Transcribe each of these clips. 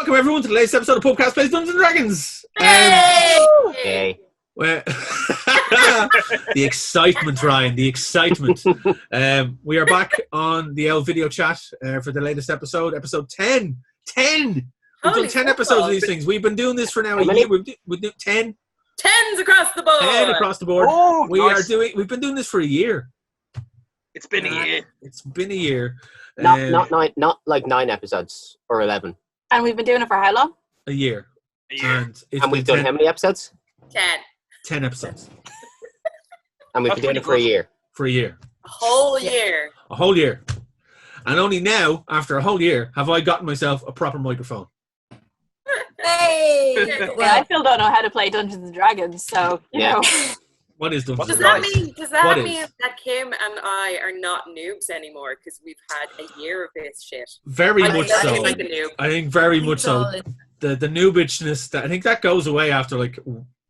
welcome everyone to the latest episode of Pubcast Plays Dungeons Dragons. Yay! Well, the excitement, Ryan, the excitement. We are back on the L video chat for the latest episode 10. 10! We've done 10 episodes of these things. We've been doing this for now a year. We've done 10. 10s across the board. 10 across the board. Oh, nice. We've been doing this for a year. It's been a year. It's been a year. Not like 9 episodes or 11. And we've been doing it for how long? A year. And we've done how many episodes? 10 episodes. And we've been doing it for a year. For a year. A whole year. A whole year. And only now, after a whole year, have I gotten myself a proper microphone. Hey! Well, I still don't know how to play Dungeons and Dragons, so you know. What is Dungeons Does and that Dragons? mean that Kim and I are not noobs anymore because we've had a year of this shit? Very much so. Like a noob. I think very much so. The noobishness, I think that goes away after like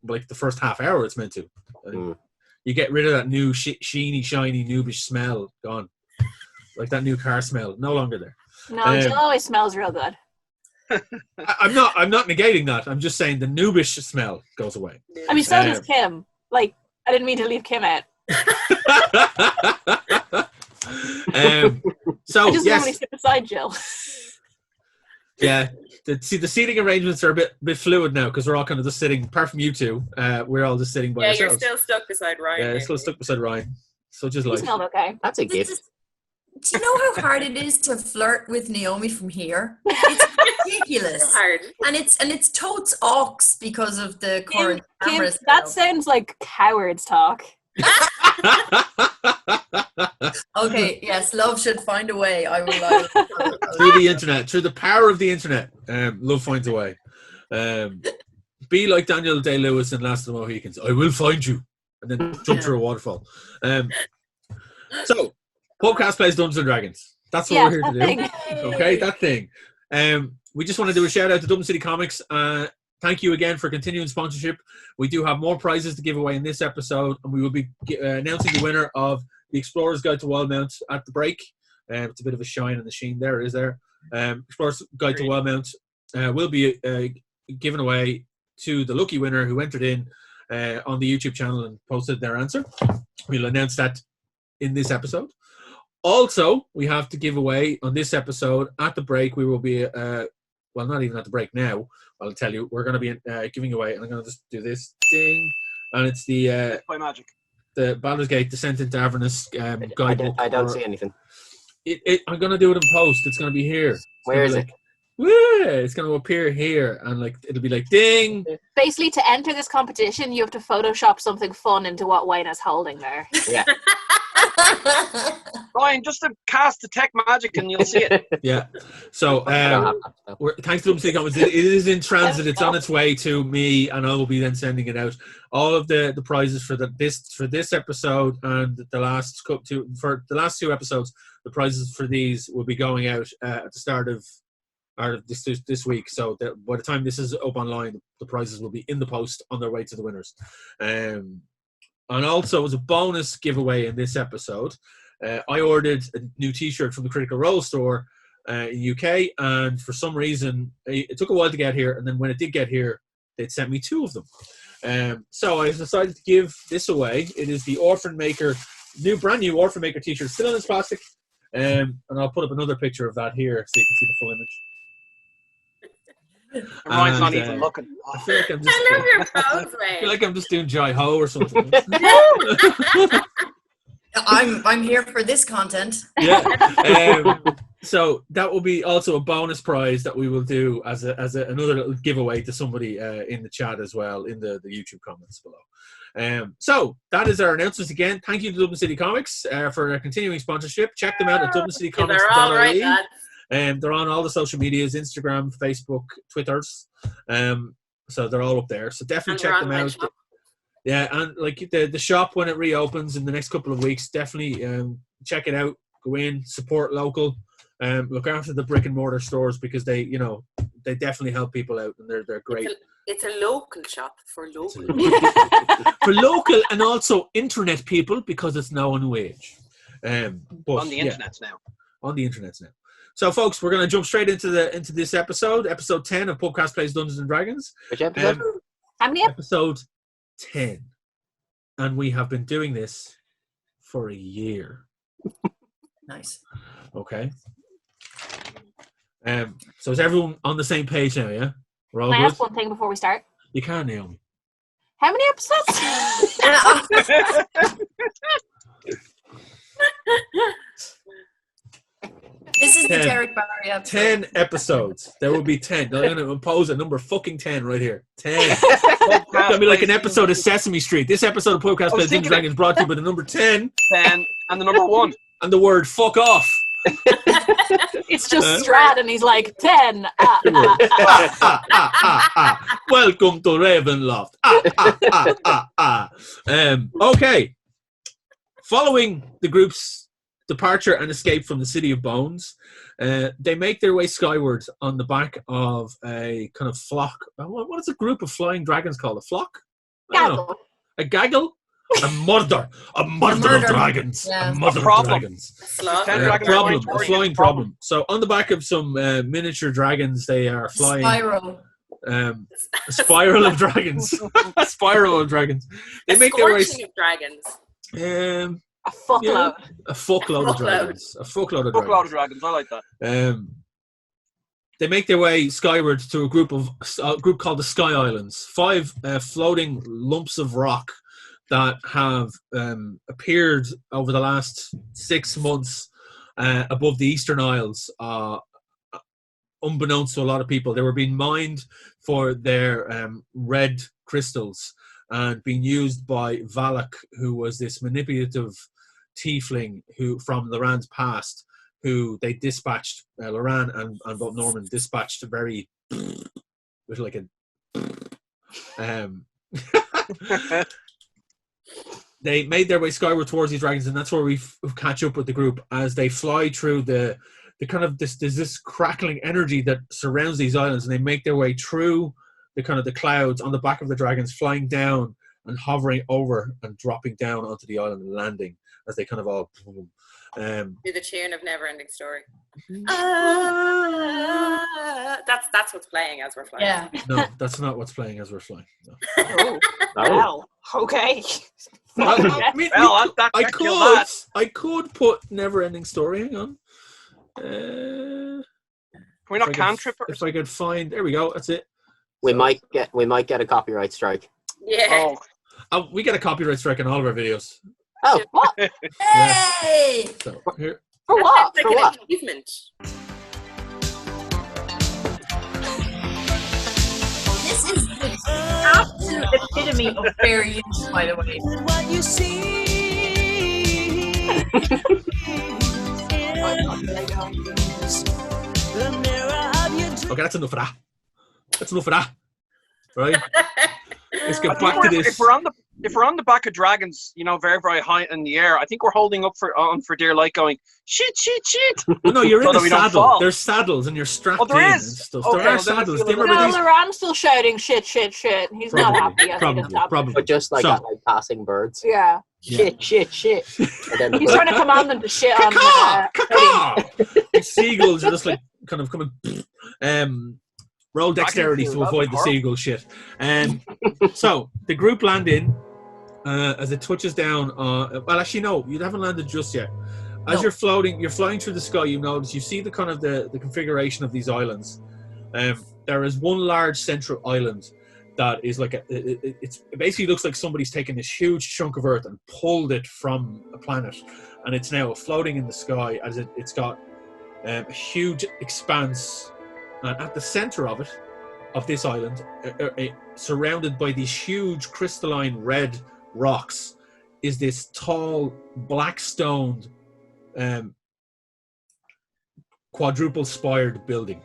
the first half hour it's meant to. You get rid of that new sheeny, shiny, noobish smell. Gone. Like that new car smell. No longer there. No, Jill always smells real good. I'm not negating that. I'm just saying the noobish smell goes away. I mean, so does Kim. Like, I didn't mean to leave Kim out. So I just yes, normally sit beside Jill. Yeah. The seating arrangements are a bit fluid now because we're all kind of just sitting. Apart from you two, we're all just sitting by ourselves. Yeah, you're still stuck beside Ryan. Yeah, still stuck beside Ryan. So just like. You smelled okay. That's a gift. Do you know how hard it is to flirt with Naomi from here? It's ridiculous. It's hard. And it's totes ox because of the current cameras. That sounds like cowards talk. Okay, yes, love should find a way. I will. Through the internet, through the power of the internet, love finds a way. Be like Daniel Day-Lewis in Last of the Mohicans. I will find you, and then jump through a waterfall. So, Pubcast Plays Dungeons Dragons. That's what we're here to do. Okay, that thing. We just want to do a shout out to Dublin City Comics. Thank you again for continuing sponsorship. We do have more prizes to give away in this episode, and we will be announcing the winner of the Explorer's Guide to Wildmount at the break. It's a bit of a shine on the sheen there, is there? Explorer's Guide to Wildmount will be given away to the lucky winner who entered in on the YouTube channel and posted their answer. We'll announce that in this episode. Also, we have to give away on this episode at the break. We will be, well, not even at the break now. I'll tell you, we're going to be giving away, and I'm going to just do this ding, and it's the by magic. The Baldur's Gate Descent into Avernus guidebook. I don't see anything. I'm going to do it in post. It's going to be here. Where is it? It's going to appear here, and like it'll be like ding. Basically, to enter this competition, you have to Photoshop something fun into what Wayne is holding there. Yeah. Ryan, just to cast detect magic and you'll see it. Yeah. So thanks to Dublin City Comics, it is in transit. It's on its way to me, and I will be then sending it out. All of the prizes for this episode and the last two episodes, the prizes for these will be going out at the start of this week. So that by the time this is up online, the prizes will be in the post on their way to the winners. And also, as a bonus giveaway in this episode, I ordered a new T-shirt from the Critical Role store in UK, and for some reason, it took a while to get here, and then when it did get here, they'd sent me 2 of them. So I decided to give this away. It is the Orphan Maker, brand new Orphan Maker T-shirt, still in its plastic, and I'll put up another picture of that here so you can see the full image. Ryan's not even looking. I feel like I'm just. I love your pose, I feel like I'm just doing Jai Ho or something. I'm here for this content. Yeah. So that will be also a bonus prize that we will do as another little giveaway to somebody in the chat as well in the YouTube comments below. So that is our announcements again. Thank you to Dublin City Comics for their continuing sponsorship. Check them out at dublincitycomics.ie. They're all right, lads. They're on all the social medias, Instagram, Facebook, Twitters. So they're all up there. So definitely check them out. Yeah, and like the shop when it reopens in the next couple of weeks, definitely check it out. Go in, support local. Look after the brick and mortar stores because they definitely help people out and they're great. It's a local shop for local. For local and also internet people because it's now on wage. On the internet now. On the internet now. So, folks, we're going to jump straight into this episode 10 of Pubcast Plays Dungeons and Dragons. Which episode? How many Episode 10. And we have been doing this for a year. Nice. Okay. So is everyone on the same page now, yeah? We're all Can I good? ask one thing before we start? You can, Naomi. How many episodes? This is the 10. Derek Barry episode. 10 episodes. There will be 10. They're going to impose a number fucking 10 right here. 10. It's going to be like an episode of Sesame Street. This episode of Pubcast Plays Dungeons and Dragons brought to you by the number 10. 10 and the number 1. And the word fuck off. It's just Strad, and he's like 10. Welcome to Ravenloft. Okay. Following the group's departure and escape from the City of Bones, they make their way skyward on the back of a kind of flock. What is a group of flying dragons called? A flock? I don't know. Gaggle. A gaggle? A murder of dragons. Yeah. A murder of problem. dragons. Slot. Ten A dragons problem, flying a flying problem. So on the back of some miniature dragons, they are flying. Spiral. A spiral of dragons. A spiral of dragons. They make their way. Scorching of dragons. A fuckload. A fuckload of dragons. A fuckload of dragons. Fuckload of dragons. I like that. They make their way skyward to a group called the Sky Islands. 5 floating lumps of rock that have appeared over the last 6 months above the Eastern Isles. Unbeknownst to a lot of people, they were being mined for their red crystals and being used by Valak, who was this manipulative tiefling who from Loran's past, who they dispatched. Loran and both Norman dispatched very with like a. They made their way skyward towards these dragons, and that's where we catch up with the group as they fly through the kind of there's this crackling energy that surrounds these islands, and they make their way through the kind of the clouds on the back of the dragons, flying down and hovering over and dropping down onto the island and landing as they kind of all. Do the tune of Never Ending Story. Ah. That's what's playing as we're flying. Yeah. No, that's not what's playing as we're flying. No. Oh, No. well, okay. Well, I mean, Well, I could put Never Ending Story. Hang on. Can we not cantrip it? If I could find, there we go. That's it. We might get a copyright strike. Yeah. Oh, We get a copyright strike on all of our videos. Oh, What? Hey! So here, For what? That's For like what? an achievement. This is the absolute epitome of fair use, by the way. okay, that's enough of that. That's enough of that. Right? Let's I get think back to if this. we're on the back of dragons, very, very high in the air, I think we're holding up for dear life, going shit. Well, no, you're So in that a we don't saddle. fall. There's saddles and you're strapped Oh, there in is? and stuff. Okay, There are well, then I saddles. feel Do you a remember No, these? Loran's still shouting shit. He's not happy. I think it's happening. Probably. but just like So- that, like passing birds. Yeah. Shit. And then He's trying to command them to shit on Caw! Eddie. Caw! The seagulls are just like kind of coming. Roll dexterity to avoid the seagull shit. So the group land in as it touches down. Well, actually, no, you haven't landed just yet. As No. you're flying through the sky. You see the kind of the configuration of these islands. There is one large central island that is like it basically looks like somebody's taken this huge chunk of earth and pulled it from a planet, and it's now floating in the sky as it's got a huge expanse. And at the center of this island, surrounded by these huge crystalline red rocks, is this tall, black-stoned, quadruple-spired building.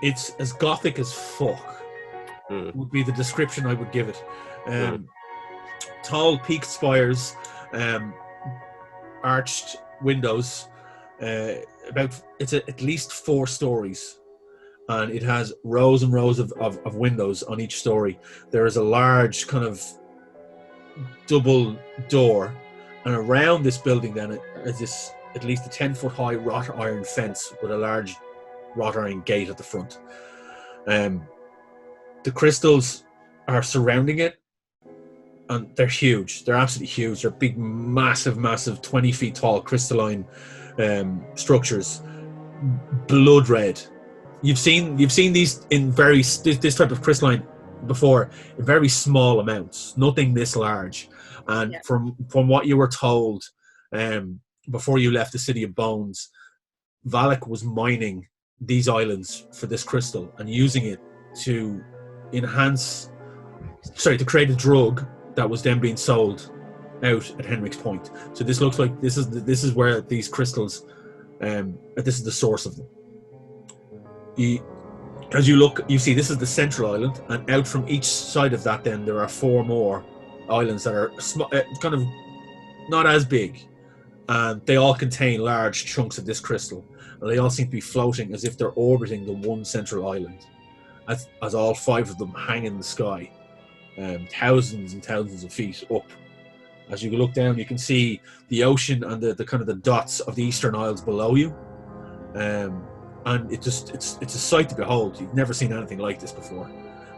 It's as gothic as fuck, would be the description I would give it. Tall, peaked spires, arched windows. It's at least 4 stories, and it has rows and rows of windows on each story. There is a large kind of double door, and around this building then is this at least a 10-foot high wrought iron fence with a large wrought iron gate at the front. The crystals are surrounding it, and they're huge. They're absolutely huge. They're big, massive 20 feet tall crystalline structures, blood red. You've seen these in this type of crystalline before in very small amounts, nothing this large. And from what you were told before you left the City of Bones, Valak was mining these islands for this crystal and using it to to create a drug that was then being sold out at Henrik's Point. So this looks like this is where these crystals, this is the source of them. As you look, you see this is the central island, and out from each side of that, then there are 4 more islands that are kind of not as big, and they all contain large chunks of this crystal, and they all seem to be floating as if they're orbiting the one central island, as all 5 of them hang in the sky, thousands and thousands of feet up. As you look down, you can see the ocean and the kind of the dots of the Eastern Isles below you. And it's a sight to behold. You've never seen anything like this before,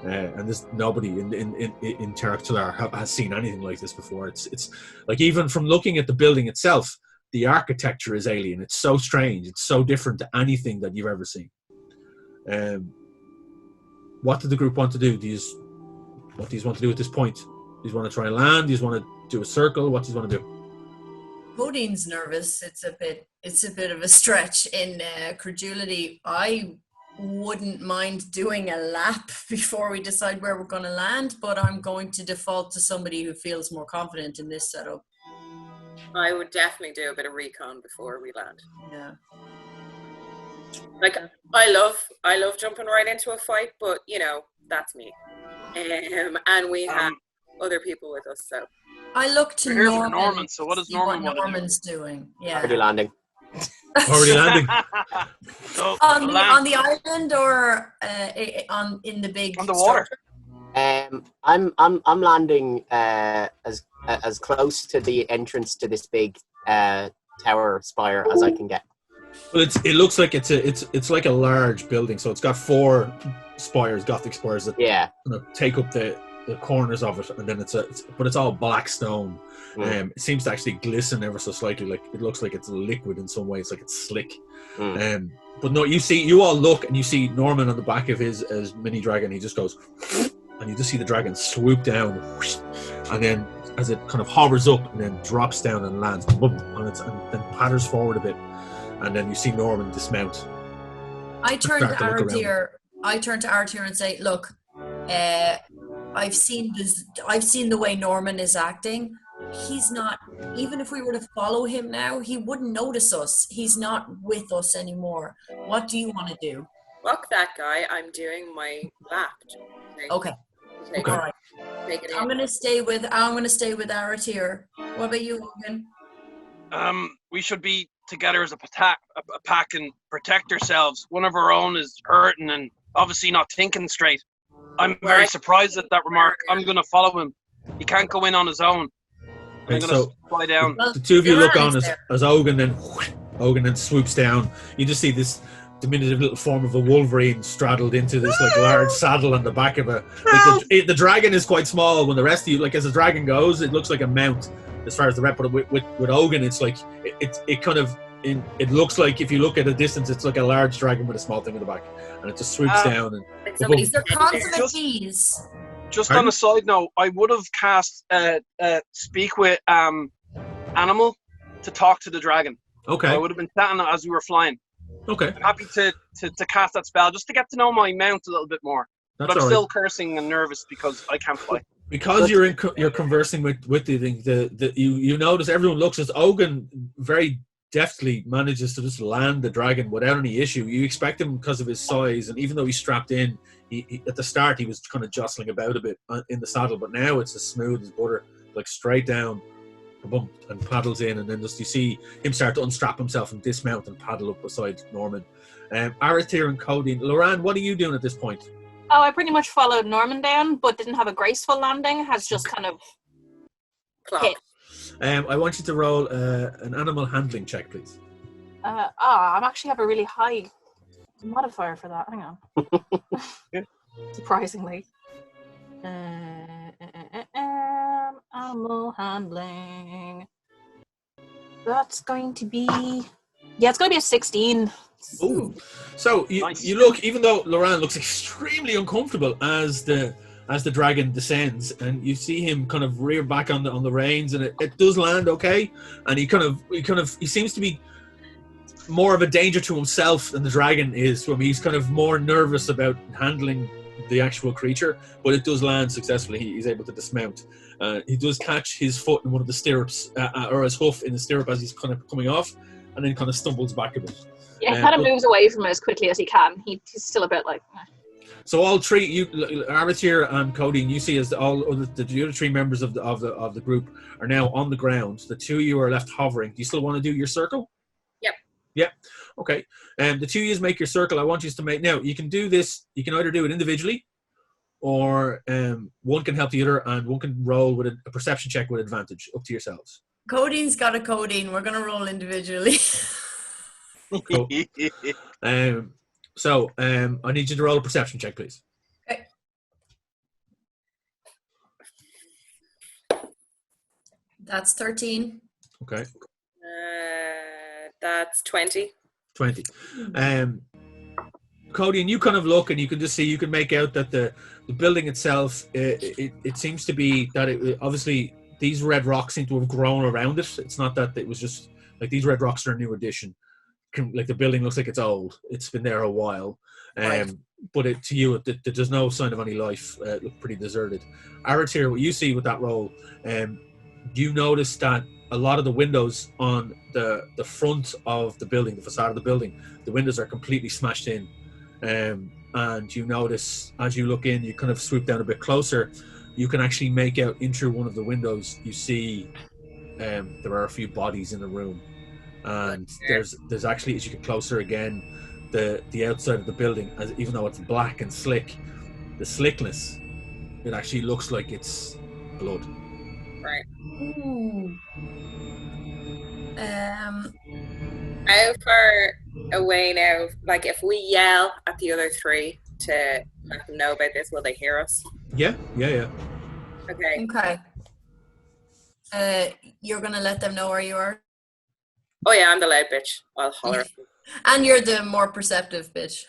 and there's nobody in Terra Tular has seen anything like this before. It's like, even from looking at the building itself, the architecture is alien. It's so strange. It's so different to anything that you've ever seen. What did the group want to do? What do you want to do at this point? Do you want to try and land? Do you want to do a circle? What do you want to do? Podine's nervous. It's a bit of a stretch. In credulity, I wouldn't mind doing a lap before we decide where we're going to land, but I'm going to default to somebody who feels more confident in this setup. I would definitely do a bit of recon before we land. Yeah. Like, I love jumping right into a fight, but that's me. And we have other people with us, so. I look to Norman. So what does Norman want to do? Norman's doing? Yeah. Already landing. Already landing. So, on the island or in the big on the water. I'm landing as close to the entrance to this big tower spire as I can get. Well, it looks like it's like a large building, so it's got 4 spires, Gothic spires that take up the corners of it, and then but it's all black stone. It seems to actually glisten ever so slightly, like it looks like it's liquid in some ways, like it's slick. But no, you all look and you see Norman on the back of his mini dragon. He just goes, and you just see the dragon swoop down, and then as it kind of hovers up and then drops down and lands, boom, and then patters forward a bit, and then you see Norman dismount. I turn to Artir and say, "Look, I've seen the way Norman is acting. He's not, even if we were to follow him now, he wouldn't notice us. He's not with us anymore. What do you want to do?" Fuck that guy. I'm doing my lap. Okay. All right. I'm gonna stay with Artir. What about you, Logan? We should be together as a pack and protect ourselves. One of our own is hurting and obviously not thinking straight. I'm very surprised at that remark. I'm going to follow him. He can't go in on his own. I'm going to fly down. The 2 of you look on as Ogun then swoops down. You just see this diminutive little form of a wolverine straddled into this like large saddle on the back of the dragon is quite small. When the rest of you, like, as the dragon goes, it looks like a mount as far as the rep. But with Ogun, it's like it looks like, if you look at a distance, it's like a large dragon with a small thing in the back, and it just swoops down. And they're consummate bees. Just on a side note, I would have cast speak with animal to talk to the dragon. Okay. I would have been chatting as we were flying. Okay. I'm happy to cast that spell just to get to know my mount a little bit more. But I'm still cursing and nervous because I can't fly. Because you're conversing with the thing, you notice everyone looks as Ogun very deftly manages to just land the dragon without any issue. You expect him because of his size, and even though he's strapped in, he at the start he was kind of jostling about a bit in the saddle, but now it's as smooth as butter, like straight down, boom, and paddles in, and then just you see him start to unstrap himself and dismount and paddle up beside Norman. Arathir and Cody. Loran, what are you doing at this point? Oh, I pretty much followed Norman down, but didn't have a graceful landing. Has just kind of hit. I want you to roll an animal handling check, please. I'm actually have a really high modifier for that. Hang on. Surprisingly. Animal handling. That's going to be... Yeah, it's going to be a 16. Ooh. So Nice. you look, even though Loran looks extremely uncomfortable as the dragon descends, and you see him kind of rear back on the reins, and it does land okay, and he seems to be more of a danger to himself than the dragon is. He's kind of more nervous about handling the actual creature, but it does land successfully. He's able to dismount. He does catch his foot in one of the stirrups, or his hoof in the stirrup as he's kind of coming off, and then kind of stumbles back a bit. Yeah, he kind of moves away from it as quickly as he can. He's still a bit like... So all three, you, Aratir and Cody, and you see as the other three members of the group are now on the ground. The two of you are left hovering. Do you still want to do your circle? Yep. Yeah. Okay. The two of you make your circle. I want you to make... Now, you can do this. You can either do it individually, or one can help the other, and one can roll with a perception check with advantage. Up to yourselves. Codine's got a Codine. We're going to roll individually. Cool. So, I need you to roll a perception check, please. Okay. That's 13. Okay. That's 20. 20. Cody, and you kind of look, and you can just see, you can make out that the building itself, it seems to be that obviously these red rocks seem to have grown around it. It's not that it was just like these red rocks are a new addition. Like the building looks like it's old. It's been there a while. Right. But to you, there's no sign of any life. It looked pretty deserted. Aratir, what you see with that roll, you notice that a lot of the windows on the front of the building, the facade of the building, the windows are completely smashed in. And you notice, as you look in, you kind of swoop down a bit closer, you can actually make out in through one of the windows, you see there are a few bodies in the room. And there's actually, as you get closer again, the outside of the building, even though it's black and slick, the slickness, it actually looks like it's blood. Right. Ooh. How far away now? Like, if we yell at the other three to let them know about this, will they hear us? Yeah. Okay. Okay. You're going to let them know where you are? Oh yeah, I'm the loud bitch. I'll holler. And you're the more perceptive bitch.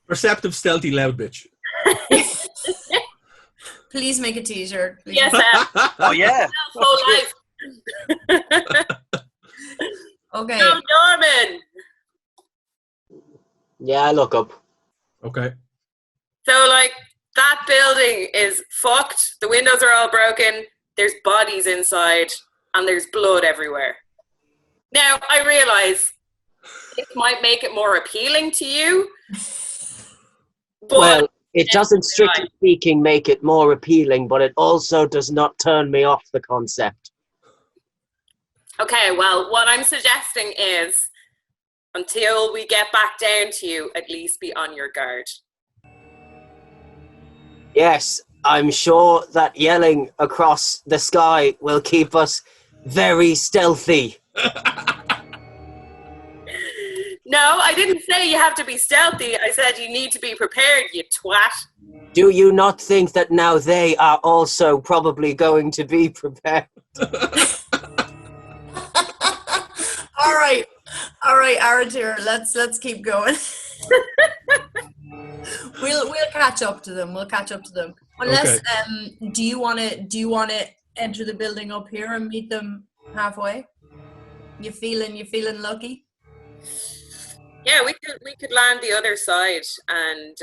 Perceptive, stealthy, loud bitch. Please make a t-shirt. Please. Yes, Oh yeah. full life. Okay. No, Norman. Yeah, I look up. Okay. So, like, that building is fucked. The windows are all broken. There's bodies inside, and there's blood everywhere. Now, I realize it might make it more appealing to you. But Well, it doesn't, strictly speaking, make it more appealing, but it also does not turn me off the concept. okay, well, what I'm suggesting is, until we get back down to you, at least be on your guard. Yes, I'm sure that yelling across the sky will keep us very stealthy. No, I didn't say you have to be stealthy. I said you need to be prepared, you twat. Do you not think that now they are also probably going to be prepared? All right, Aratir, let's keep going. We'll catch up to them. Unless, okay. Do you want to enter the building up here and meet them halfway? You feeling lucky? Yeah, we could land the other side and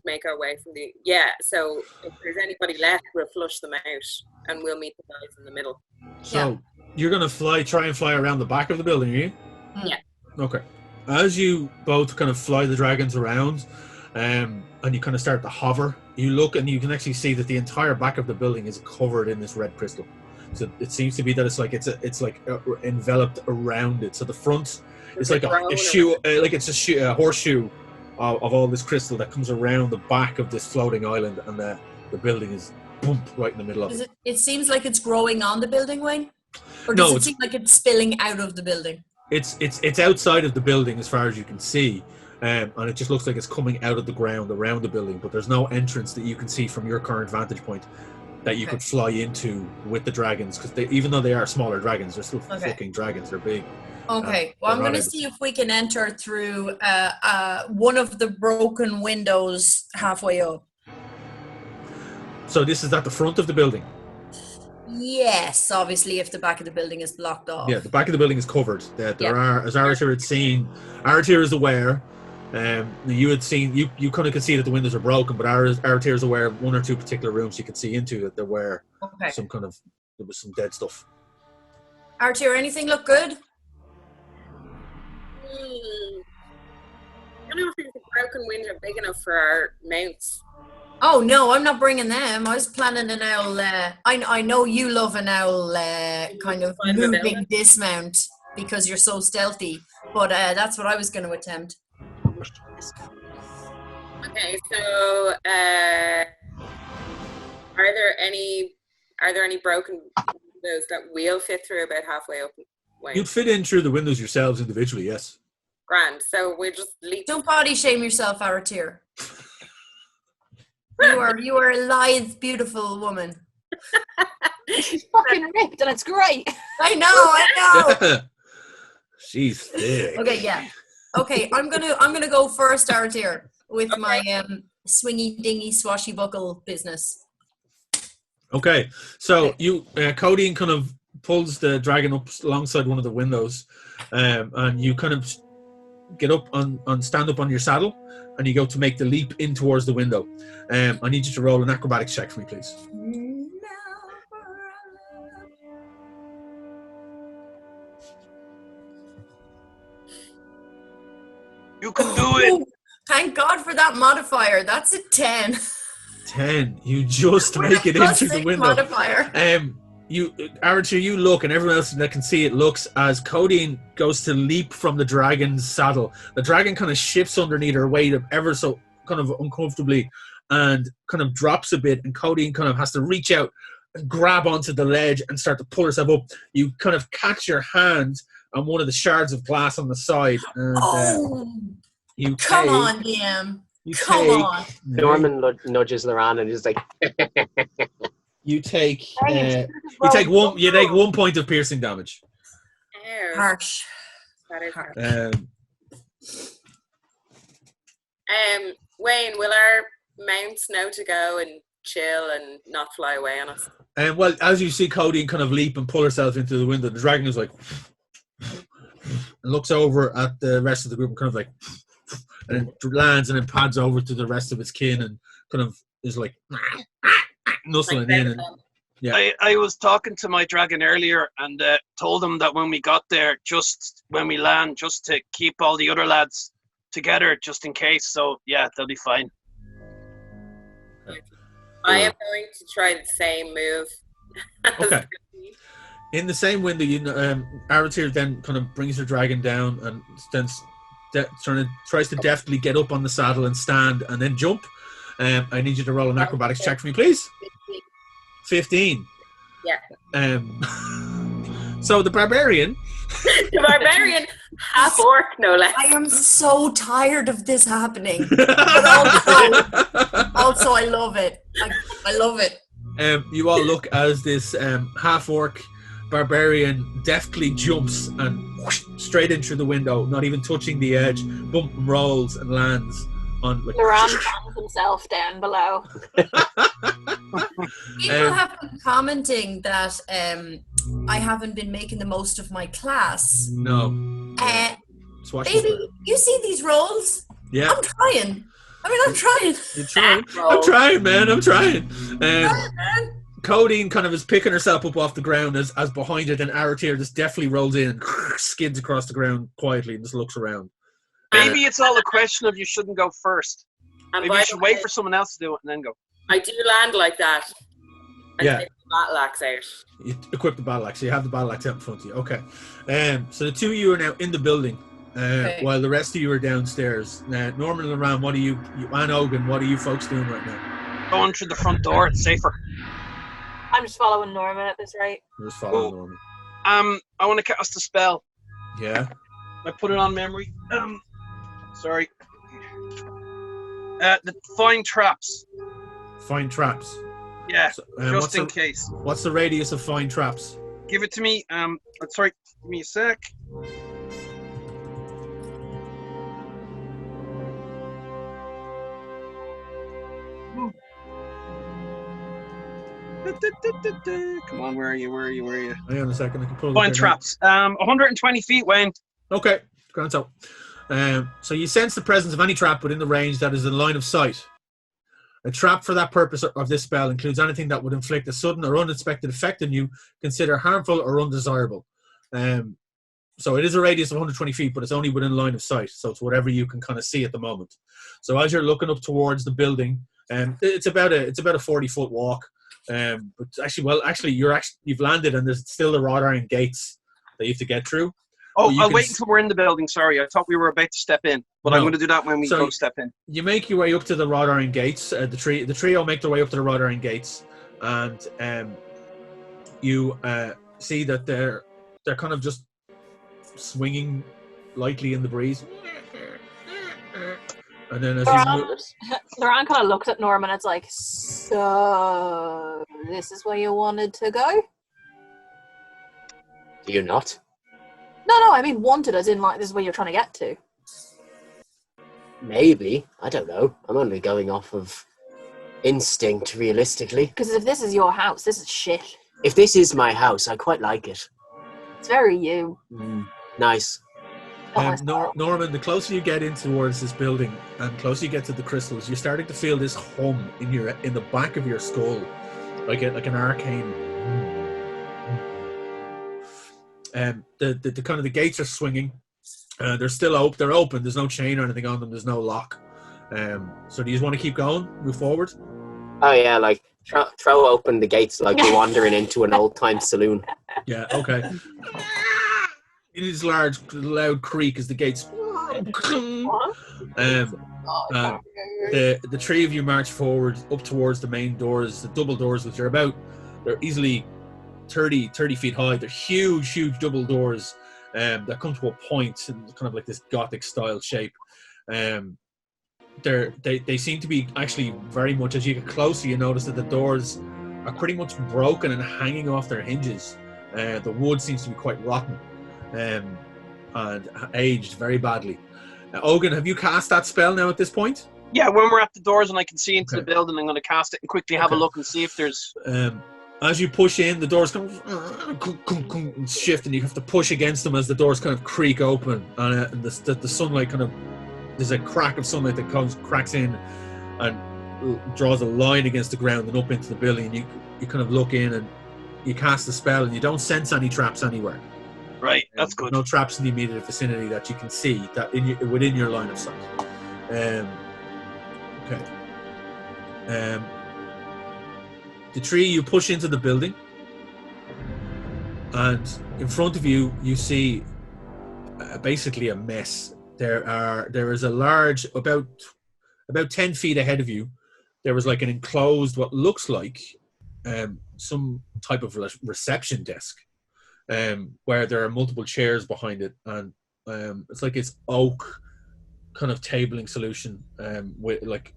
make our way from the... Yeah, so if there's anybody left, we'll flush them out and we'll meet the guys in the middle. So you're going to try and fly around the back of the building, are you? Yeah. Okay. As you both kind of fly the dragons around, and you kind of start to hover, you look and you can actually see that the entire back of the building is covered in this red crystal. So it seems to be that it's like enveloped around it. So the front is like a shoe, like it's a horseshoe of all this crystal that comes around the back of this floating island, and the building is right in the middle of it. It seems like it's growing on the building, Wayne. Or does it seem like it's spilling out of the building? It's outside of the building as far as you can see, and it just looks like it's coming out of the ground around the building, but there's no entrance that you can see from your current vantage point that you could fly into with the dragons, because even though they are smaller dragons, they're still fucking dragons. They're big. Okay, well, I'm going to see if we can enter through one of the broken windows halfway up. So this is at the front of the building? Yes, obviously, if the back of the building is blocked off. Yeah, the back of the building is covered. There are, as Aratir had seen, Aratir is aware. You had seen, you kind of could see that the windows are broken, but Aratir is aware of one or two particular rooms you could see into that there were there was some dead stuff. Aratir, anything look good? I don't know if there's a broken window big enough for our mounts. Oh no, I'm not bringing them. I was planning an owl. I know you love an owl kind of moving dismount because you're so stealthy. But that's what I was going to attempt. Okay, so are there any broken windows that we'll fit through about halfway up? You'd fit in through the windows yourselves individually, yes. Grand. So we just leap. Don't body shame yourself, Aratir. You are a lithe, beautiful woman. She's fucking ripped, and it's great. I know. She's thick. Okay, yeah. Okay, I'm gonna go first, Aratir, with my swingy dingy swashbuckle business. Okay, so you Codeine kind of pulls the dragon up alongside one of the windows, and you kind of get up stand up on your saddle, and you go to make the leap in towards the window. I need you to roll an acrobatics check for me, please. You can do it. Thank God for that modifier. That's a 10. 10. You just make it into the window. Modifier. Aratir, you look, and everyone else that can see it looks as Codeine goes to leap from the dragon's saddle. The dragon kind of shifts underneath her weight ever so kind of uncomfortably and kind of drops a bit, and Codeine kind of has to reach out and grab onto the ledge and start to pull herself up. You kind of catch your hand on one of the shards of glass on the side. And, come on, DM. Come on. Norman nudges Loran and is like, You take 1 point of piercing damage. Harsh. That is harsh. Wayne, will our mounts know to go and chill and not fly away on us? Well, as you see Codeine kind of leap and pull herself into the window, the dragon is like, and looks over at the rest of the group and kind of like, and it lands and then pads over to the rest of its kin and kind of is like nuzzling in. And, yeah. I was talking to my dragon earlier and told him that when we got there, just when we land, just to keep all the other lads together just in case. So yeah, they'll be fine. I am going to try the same move. Okay. In the same window, Aratir then kind of brings her dragon down and then tries to deftly get up on the saddle and stand and then jump. I need you to roll an acrobatics check for me, please. 15. Yeah. So the barbarian. The barbarian, half orc, no less. I am so tired of this happening. But also I love it. I love it. You all look as this half orc barbarian deftly jumps and whoosh, straight in through the window, not even touching the edge, bump and rolls and lands on. Like, Loran finds himself down below. People have been commenting that I haven't been making the most of my class. No. Baby, you see these rolls? Yeah. I'm trying. I'm trying. You're trying. I'm trying, man. I'm trying. Codeine kind of is picking herself up off the ground as behind it, and Aratir just deftly rolls in and skids across the ground quietly and just looks around. Maybe it's all a question of you shouldn't go first. Maybe you should wait for someone else to do it and then go. I do land like that. And Yeah. take the battle axe out. You equip the battle axe. So you have the battle axe out in front of you. Okay. So the two of you are now in the building, while the rest of you are downstairs. Norman and Loran, what are you and Ogun, what are you folks doing right now? Going through the front door, it's safer. I'm just following Norman at this rate. You're just following Norman. I want to cast a spell. Yeah. I put it on memory. Sorry. Find traps. Find traps. Yeah, So, just in case. What's the radius of find traps? Give it to me. Sorry, give me a sec. Come on, where are you? Hang on a second, I can pull it. Find traps. 120 feet, Wayne. Okay, grand so. So you sense the presence of any trap within the range that is in line of sight. A trap for that purpose of this spell includes anything that would inflict a sudden or unexpected effect on you, consider harmful or undesirable. So it is a radius of 120 feet, but it's only within line of sight. So it's whatever you can kind of see at the moment. So as you're looking up towards the building, it's about a 40-foot walk. But you've landed and there's still the wrought iron gates that you have to get through. Oh, I'll wait until we're in the building. Sorry, I thought we were about to step in, but no. I'm going to do that when we go step in. You make your way up to the wrought iron gates. The trio make their way up to the wrought iron gates, and you see that they're kind of just swinging lightly in the breeze. And then as Loran kind of looks at Norman and it's like, so this is where you wanted to go? Do you not? No, I mean wanted as in like this is where you're trying to get to. Maybe. I don't know. I'm only going off of instinct, realistically. Because if this is your house, this is shit. If this is my house, I quite like it. It's very you. Nice. Norman, the closer you get in towards this building and closer you get to the crystals, you're starting to feel this hum in the back of your skull, like an arcane. The kind of the gates are swinging. They're still open. They're open. There's no chain or anything on them. There's no lock. So do you just want to keep going? Move forward? Oh yeah, like throw open the gates like you're wandering into an old-time saloon. Yeah. Okay. It is loud creak as the gates. The three of you march forward up towards the main doors, the double doors, which are they're easily 30 feet high. They're huge double doors that come to a point in kind of like this Gothic style shape. They seem to be actually very much, as you get closer, you notice that the doors are pretty much broken and hanging off their hinges. The wood seems to be quite rotten and aged very badly. Ogun, have you cast that spell now at this point? Yeah, when we're at the doors and I can see into the building, I'm going to cast it and quickly have a look and see if there's... As you push in, the doors kind of shift and you have to push against them as the doors kind of creak open. And the sunlight kind of... There's a crack of sunlight that cracks in and draws a line against the ground and up into the building. And you kind of look in and you cast the spell and you don't sense any traps anywhere. Right, that's good. No traps in the immediate vicinity that you can see that within your line of sight. Okay. The tree, you push into the building, and in front of you, you see basically a mess. There is a large, about 10 feet ahead of you, there was like an enclosed, what looks like some type of reception desk. Where there are multiple chairs behind it, and it's oak kind of tabling solution with like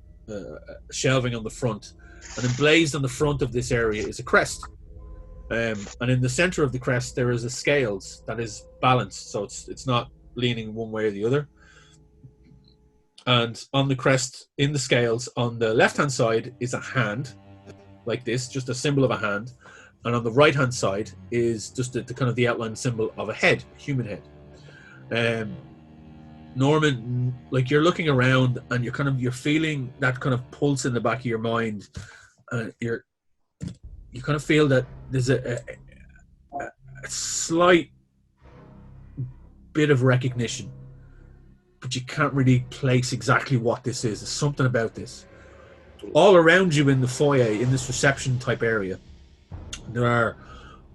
shelving on the front, and emblazed on the front of this area is a crest, and in the center of the crest there is a scales that is balanced, so it's not leaning one way or the other. And on the crest, in the scales on the left hand side is a hand like this, just a symbol of a hand. And on the right-hand side is just the kind of the outline symbol of a head, a human head. Norman, like you're looking around and you're feeling that kind of pulse in the back of your mind. You kind of feel that there's a slight bit of recognition, but you can't really place exactly what this is. There's something about this. All around you in the foyer, in this reception type area, there are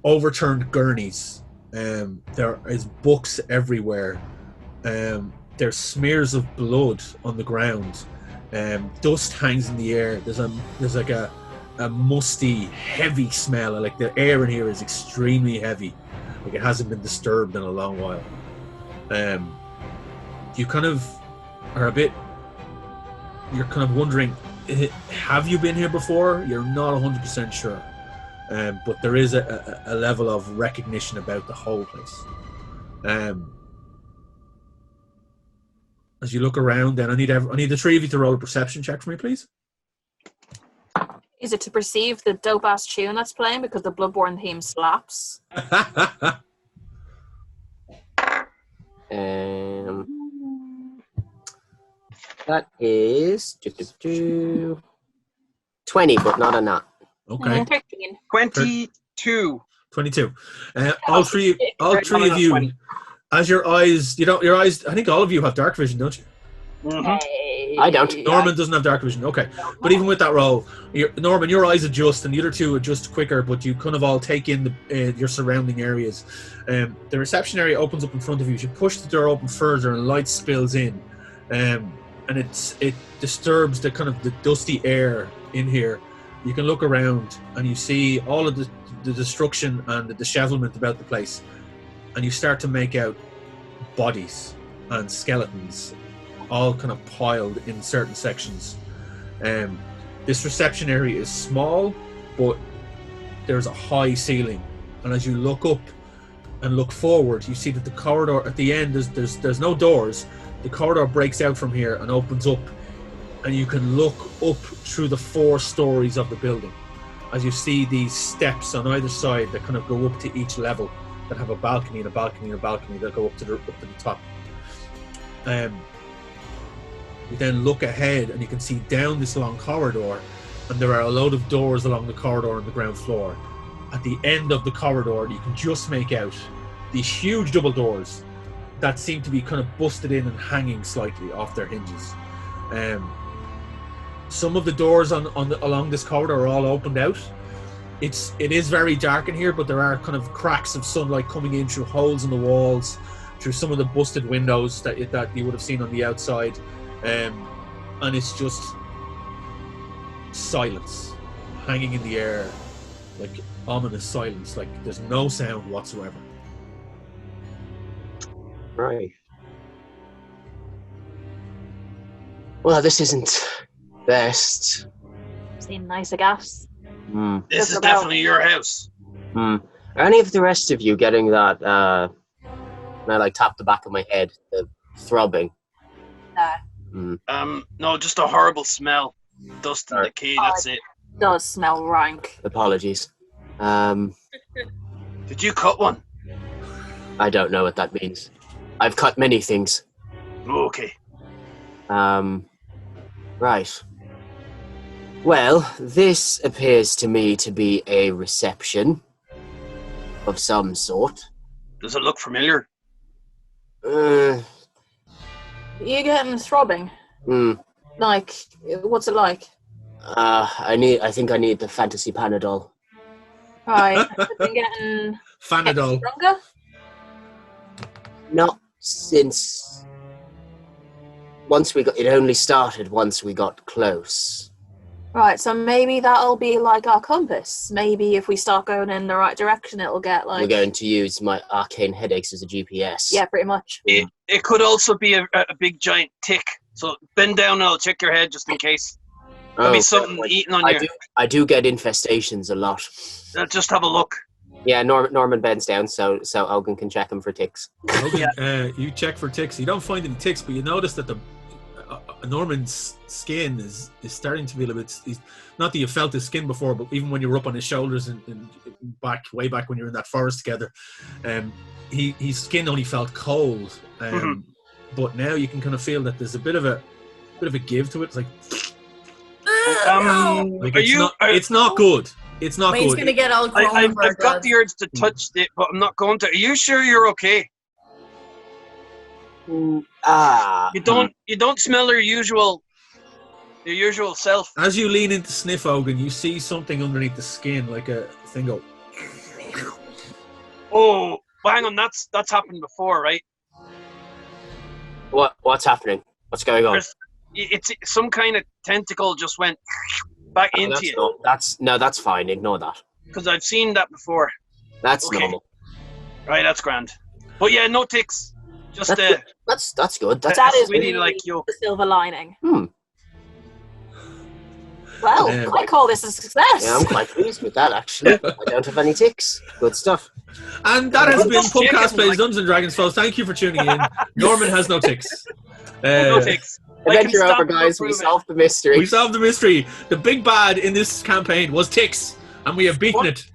overturned gurneys. There is books everywhere. There's smears of blood on the ground. Dust hangs in the air. There's like a musty, heavy smell. Like the air in here is extremely heavy. Like it hasn't been disturbed in a long while. You kind of are a bit. You're kind of wondering, have you been here before? You're not 100% sure, but there is a level of recognition about the whole place. As you look around, then I need the three of you to roll a perception check for me, please. Is it to perceive the dope-ass tune that's playing because the Bloodborne theme slaps? That is 20, but not a nut. Okay. 13. 22. 22. All three of you, 20. as your eyes, your eyes. I think all of you have dark vision, don't you? Mm-hmm. Hey. I don't. Norman doesn't have dark vision. Okay, but even with that roll, Norman, your eyes adjust, and the other two adjust quicker. But you kind of all take in your surrounding areas. The reception area opens up in front of you. As you push the door open further, and light spills in, and it disturbs the kind of the dusty air in here. You can look around, and you see all of the destruction and the dishevelment about the place, and you start to make out bodies and skeletons, all kind of piled in certain sections. This reception area is small, but there's a high ceiling, and as you look up and look forward, you see that the corridor at the end there's no doors. The corridor breaks out from here and opens up, and you can look up through the 4 stories of the building as you see these steps on either side that kind of go up to each level, that have a balcony and a balcony and a balcony that go up to the top. You then look ahead and you can see down this long corridor, and there are a load of doors along the corridor on the ground floor. At the end of the corridor, you can just make out these huge double doors that seem to be kind of busted in and hanging slightly off their hinges. Some of the doors along this corridor are all opened out. It is very dark in here, but there are kind of cracks of sunlight coming in through holes in the walls, through some of the busted windows that you would have seen on the outside. And it's just silence hanging in the air, like ominous silence, like there's no sound whatsoever. Right. Well, this isn't best. Seem nice, I guess. This is definitely your house. Are any of the rest of you getting that, when I tap the back of my head, the throbbing? No, just a horrible smell. Dust and decay, that's it. Does smell rank. Apologies. Did you cut one? I don't know what that means. I've cut many things. Okay. Right. Well, this appears to me to be a reception of some sort. Does it look familiar? You getting throbbing? Like, what's it like? I think I need the fantasy Panadol. Right. Been getting Fanadol. stronger? Not since it only started once we got close. Right, so maybe that'll be like our compass. Maybe if we start going in the right direction, it'll get like... We're going to use my arcane headaches as a GPS. Yeah, pretty much. It could also be a big giant tick. So bend down and I'll check your head just in case. Could be something eating on you. I do get infestations a lot. Just have a look. Yeah, Norman bends down so Ogun can check him for ticks. Ogun, you check for ticks. You don't find any ticks, but you notice that the Norman's skin is starting to be a little bit. Not that you felt his skin before, but even when you were up on his shoulders and way back when you were in that forest together, his skin only felt cold. But now you can kind of feel that there's a bit of a give to it. It's like, it's not good. It's not good. He's gonna get all I've got the urge to touch it, but I'm not going to. Are you sure you're okay? You don't smell your usual self. As you lean into sniff, Ogun, you see something underneath the skin, like a thing go. Oh, hang on, that's happened before, right? What's happening? What's going on? It's some kind of tentacle just went back into you. That's fine. Ignore that. Because I've seen that before. That's normal. Right, that's grand. But yeah, no ticks. Just That's good. That is really really like you. the silver lining. Hmm. Well, I call this a success. Yeah, I'm quite pleased with that, actually. I don't have any ticks. Good stuff. And that has been Just Pubcast checking, Plays like- Dungeons and Dragons, folks. Thank you for tuning in. Norman has no ticks. No ticks. I can Adventure over, stamp guys. and We approve it. solved the mystery. We solved the mystery. The big bad in this campaign was ticks, and we have beaten it.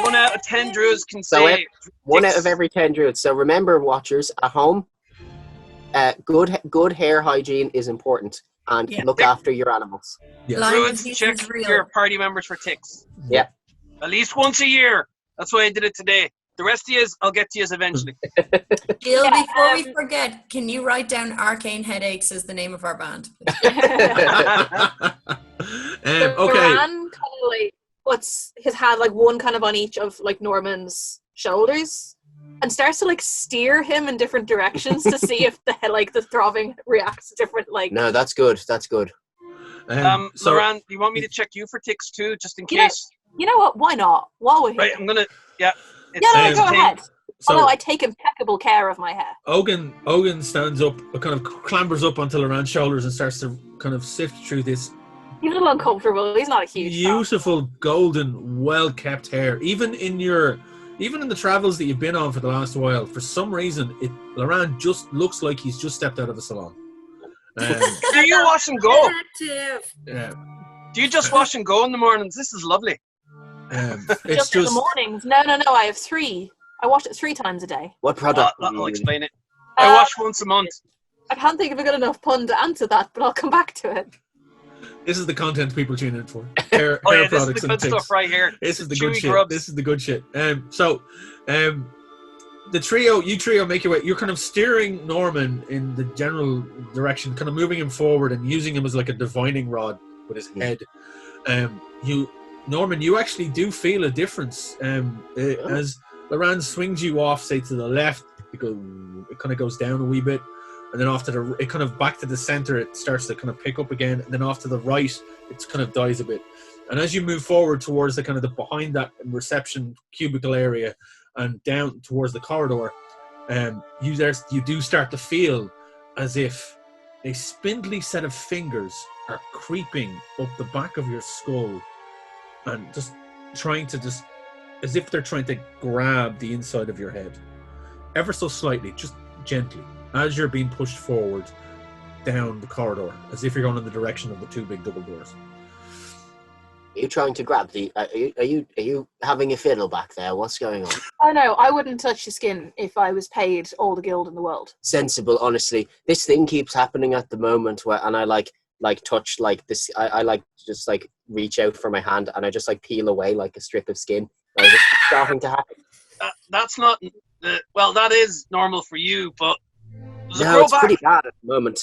1 out of 10 druids can So say 1 ticks. out of every 10 druids. So remember, watchers at home, good hair hygiene is important, and Yeah. look after your animals. Yeah. Lyme Druids, disease check is real. your party members for ticks. Yeah. At least once a year. That's why I did it today. The rest of you, I'll get to you eventually. Jill, Yeah, before we forget, can you write down Arcane Headaches as the name of our band? Okay. Moran kind of like puts his hand like one kind of on each of like Norman's shoulders and starts to like steer him in different directions to see if the throbbing reacts different. Like No, that's good. That's good. So, Loran, do you want me to check you for ticks too, just in You know- case? you know what? Why not? While we're here, Right, I'm gonna. Yeah. yeah, no, go um, ahead. so Although I take impeccable care of my hair. Ogun stands up, kind of clambers up onto Loran's shoulders and starts to kind of sift through this He's a little uncomfortable. He's not a huge fan. beautiful, golden, well-kept hair. Even in the travels that you've been on for the last while, for some reason, Loran just looks like he's just stepped out of a salon. Do you wash and go? Yeah. Do you just wash and go in the mornings? This is lovely. It's in the mornings. No. I have 3. I wash it 3 times a day. What product? That'll explain it. I wash once a month. I can't think of a good enough pun to answer that, but I'll come back to it. This is the content people tune in for. Hair Oh yeah, this is products the and good ticks. stuff right here. This is the Chewy good shit. grubs. This is the good shit. The trio make your way. You're kind of steering Norman in the general direction, kind of moving him forward and using him as like a divining rod with his head. Norman, you actually do feel a difference as Loran swings you off, say to the left. It kind of goes down a wee bit, and then off to it kind of back to the center. It starts to kind of pick up again, and then off to the right, it kind of dies a bit. And as you move forward towards the kind of the behind that reception cubicle area and down towards the corridor, you do start to feel as if a spindly set of fingers are creeping up the back of your skull and just trying to as if they're trying to grab the inside of your head ever so slightly, just gently, as you're being pushed forward down the corridor, as if you're going in the direction of the 2 big double doors. Are you trying to grab the? Are you having a fiddle back there? What's going on? Oh no, I wouldn't touch your skin if I was paid all the guild in the world. Sensible, honestly. This thing keeps happening at the moment and I like touch like this. I like just like reach out for my hand and I just like peel away like a strip of skin. Like, it's starting to happen. That's not. Well, that is normal for you, but does it No, grow it's back? pretty bad at the moment.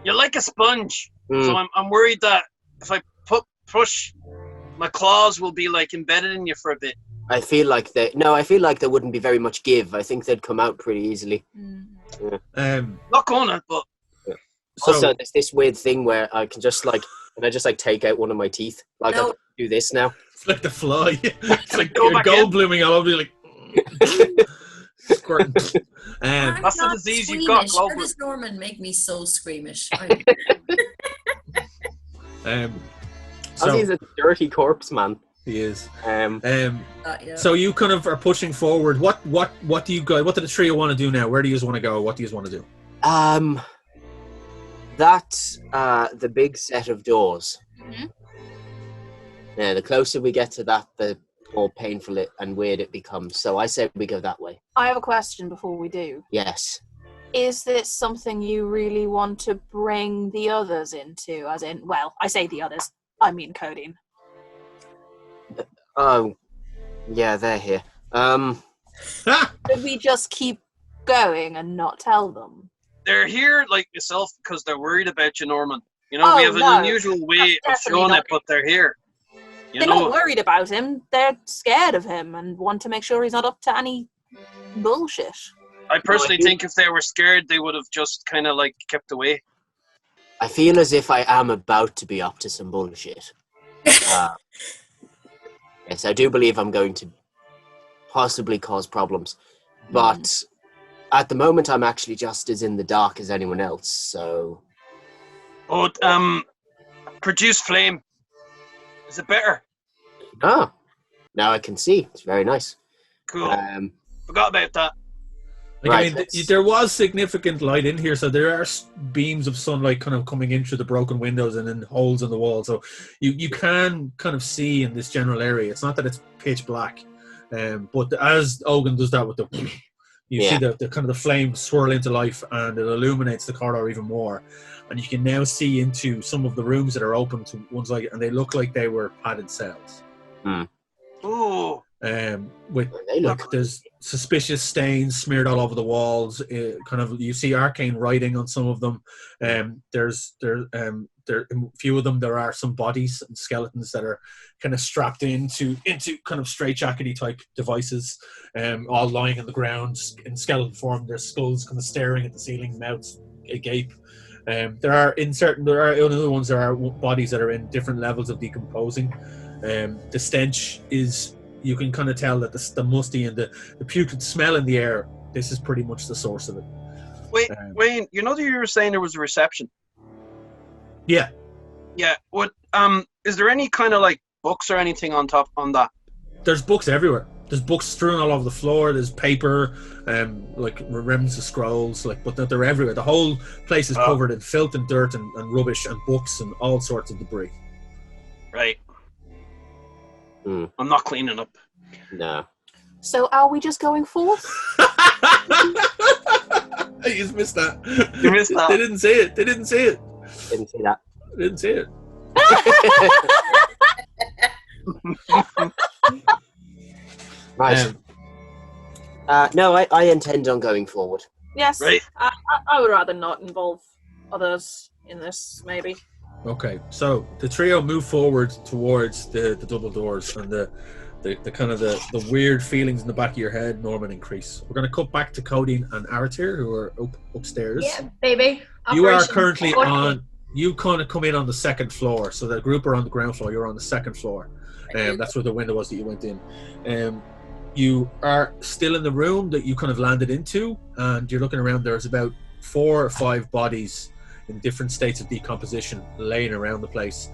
You're like a sponge, Mm. so I'm worried that if I push, my claws will be like embedded in you for a bit. I feel like there wouldn't be very much give. I think they'd come out pretty easily. Not gonna, but Also, there's this weird thing where I can just take out one of my teeth. Like No. I can do this now. It's like the fly. It's like Go your back gold in. blooming all over you, like squirting. I'm That's the not disease you've got, squeamish. Global. How does Norman make me so squeamish? So, he's a dirty corpse, man. he is. Yeah. So you kind of are pushing forward. What do you guys? What do the trio want to do now? Where do you want to go? What do you want to do? That's the big set of doors. Mhm. Yeah, the closer we get to that, the more painful and weird it becomes. So I say we go that way. I have a question before we do. Yes. Is this something you really want to bring the others into? As in, well, I say the others, I mean Codeine. Oh, yeah, they're here. Should we just keep going and not tell them? they're here like yourself because they're worried about you, Norman. You know, we have an unusual way of showing it, but they're here. They're not worried about him. They're scared of him and want to make sure he's not up to any bullshit. I personally think if they were scared, they would have just kind of like kept away. I feel as if I am about to be up to some bullshit. Yes, I do believe I'm going to possibly cause problems. But at the moment, I'm actually just as in the dark as anyone else, so... Oh, produce flame. Is it better? Ah, now I can see. It's very nice. Cool. Forgot about that. Like, Right, I mean, there was significant light in here, so there are beams of sunlight kind of coming in through the broken windows and in holes in the wall. So you can kind of see in this general area. It's not that it's pitch black, but as Ogun does that with the, you see the kind of the flames swirl into life, and it illuminates the corridor even more. And you can now see into some of the rooms that are open to one side, and they look like they were padded cells. Ooh. There's suspicious stains smeared all over the walls. Kind of, you see arcane writing on some of them. There's a few of them. There are some bodies and skeletons that are kind of strapped into kind of straitjackety type devices, all lying on the ground in skeleton form. Their skulls kind of staring at the ceiling, mouths agape. There are other ones. There are bodies that are in different levels of decomposing. The stench is, you can kind of tell that the musty and the putrid smell in the air, this is pretty much the source of it. Wait, Wayne, you know that you were saying there was a reception? Yeah. Yeah. What? Is there any kind of like books or anything on that? There's books everywhere. There's books strewn all over the floor. There's paper, like remnants of scrolls, but they're everywhere. The whole place is covered in filth and dirt and rubbish and books and all sorts of debris. Right. I'm not cleaning up. No. So are we just going forth? You just missed that. You missed that. They didn't say it. Didn't see that. They didn't say it. Right. No, I intend on going forward. Yes. Right. I would rather not involve others in this, maybe. Okay, so the trio move forward towards the double doors, and the kind of the weird feelings in the back of your head, Norman, increase. We're going to cut back to Codeine and Aratir, who are upstairs. Yeah, baby. You are Operation currently Fortune. on. You kind of come in on the second floor, so the group are on the ground floor. You're on the second floor. That's where the window was that you went in. You are still in the room that you kind of landed into, and you're looking around. There's about 4 or 5 bodies in different states of decomposition laying around the place.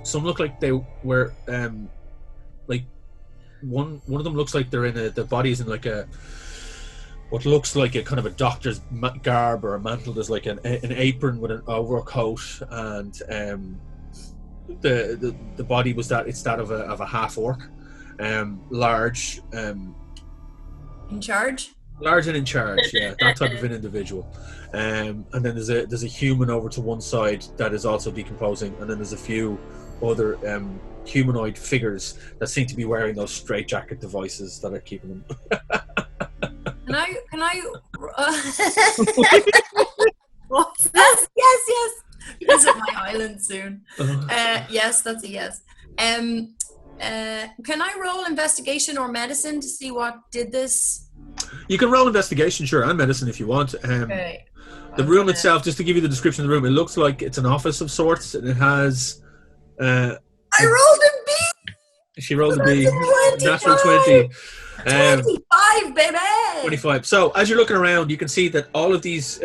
Some look like they were like one of them looks like they're in the body is in like what looks like a kind of a doctor's garb or a mantle. There's like an apron with an overcoat, and the body was that of a half orc, large, In charge? large and in charge, yeah, that type of an individual. And then there's a human over to one side that is also decomposing, and then there's a few other humanoid figures that seem to be wearing those straitjacket devices that are keeping them. Can I yes. Visit my island soon. Yes, that's a yes. Can I roll investigation or medicine to see what did this? You can roll investigation, sure, and medicine if you want. Okay. The room itself, just to give you the description of the room, it looks like it's an office of sorts, and it has... I rolled a B! She rolled a B. 25. Natural 20. 25, baby! 25. So, as you're looking around, you can see that all of these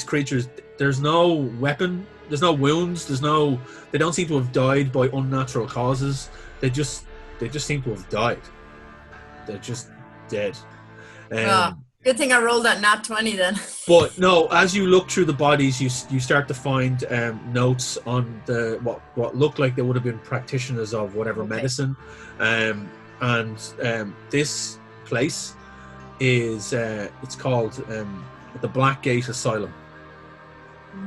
creatures, there's no weapon, there's no wounds, they don't seem to have died by unnatural causes. They just seem to have died. They're just dead. Good thing I rolled that nat 20 then. But no, as you look through the bodies, you start to find notes on what looked like they would have been practitioners of whatever medicine, and this place is it's called the Black Asylum.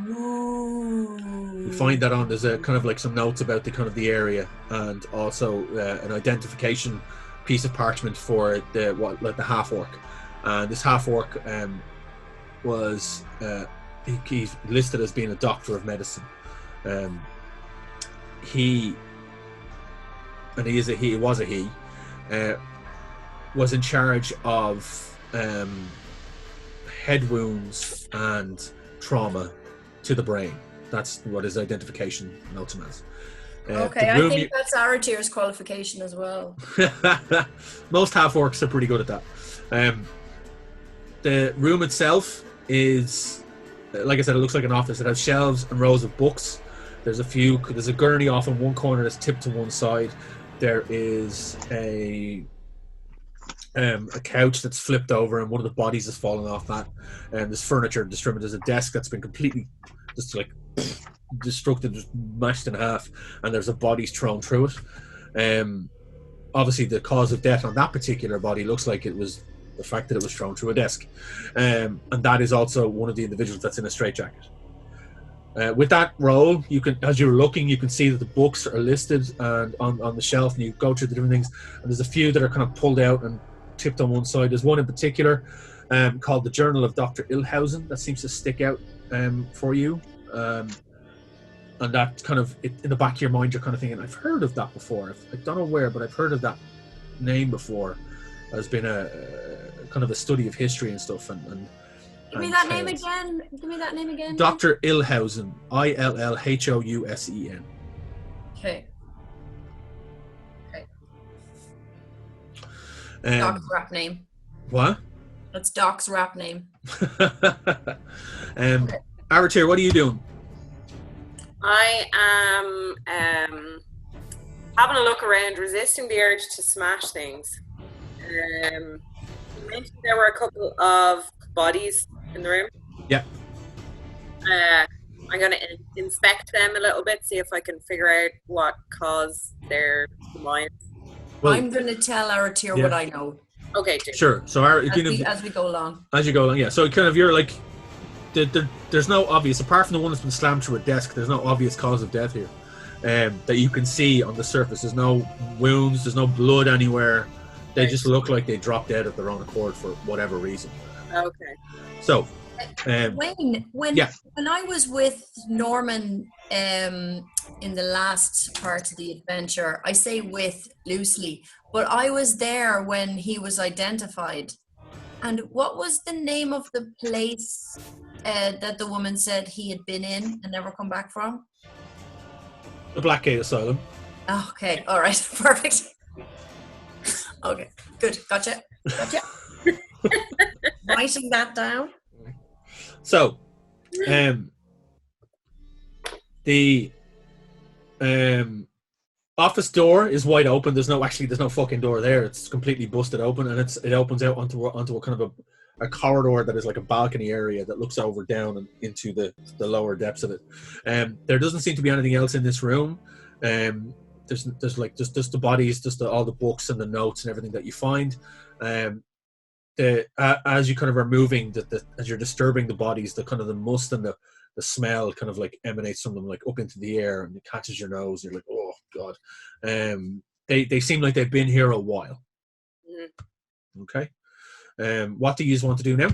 Ooh. You find that on there's a kind of like some notes about the area, and also an identification piece of parchment for the half orc. And this half orc was he's listed as being a doctor of medicine. He was in charge of head wounds and trauma to the brain. That's what his identification notes him as. Okay, I think that's Aratir's qualification as well. Most half-orcs are pretty good at that. The room itself is, like I said, it looks like an office. It has shelves and rows of books. There's a gurney off in one corner that's tipped to one side. There is a couch that's flipped over and one of the bodies has fallen off that. And there's furniture distributed. There's a desk that's been completely just like destructed, just mashed in half, and there's a body thrown through it. Obviously the cause of death on that particular body looks like it was the fact that it was thrown through a desk, and that is also one of the individuals that's in a straitjacket. With that roll, you can, as you're looking, you can see that the books are listed and on the shelf, and you go through the different things, and there's a few that are kind of pulled out and tipped on one side. There's one in particular called the Journal of Dr. Ilhausen that seems to stick out for you. And that kind of, in the back of your mind, you're kind of thinking, I've heard of that before. I don't know where, but I've heard of that name before. There's been a kind of a study of history and stuff. Give me that name again. Give me that name again. Dr. Ilhausen. Illhousen. Okay. Doc's rap name. What? That's Doc's rap name. Aratir, what are you doing? I am having a look around, resisting the urge to smash things. You mentioned there were a couple of bodies in the room. Yeah. I'm going to inspect them a little bit, see if I can figure out what caused their demise. Well, I'm going to tell Aratir what I know. Okay, sure. So as we go along. As you go along, yeah. So kind of you're like, there's no obvious, apart from the one that's been slammed through a desk, there's no obvious cause of death here that you can see on the surface. There's no wounds, there's no blood anywhere. They just look like they dropped dead of their own accord for whatever reason. Okay. So, Wayne, when I was with Norman in the last part of the adventure, I say with loosely, but I was there when he was identified. And what was the name of the place that the woman said he had been in and never come back from? The Black Asylum. Okay, all right, perfect. Okay, good, gotcha. Writing that down. So, the office door is wide open. There's no fucking door there. It's completely busted open, and it opens out onto a kind of a corridor that is like a balcony area that looks over down and into the lower depths of it. There doesn't seem to be anything else in this room. There's like just the bodies, all the books and the notes and everything that you find. As you kind of are moving, as you're disturbing the bodies, the kind of the must and the smell kind of like emanates from them like up into the air, and it catches your nose. You're like, oh god. They seem like they've been here a while. Okay. What do you want to do now?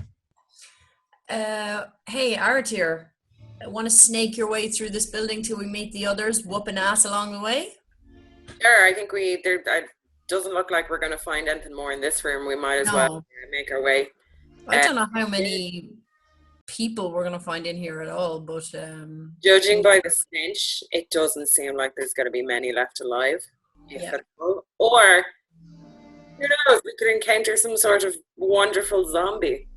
Hey, Aratir, want to snake your way through this building till we meet the others, whooping ass along the way? Sure, I think it doesn't look like we're going to find anything more in this room. We might as well make our way. I don't know how many people we're going to find in here at all, but judging by the stench, it doesn't seem like there's going to be many left alive. Or who knows, we could encounter some sort of wonderful zombie.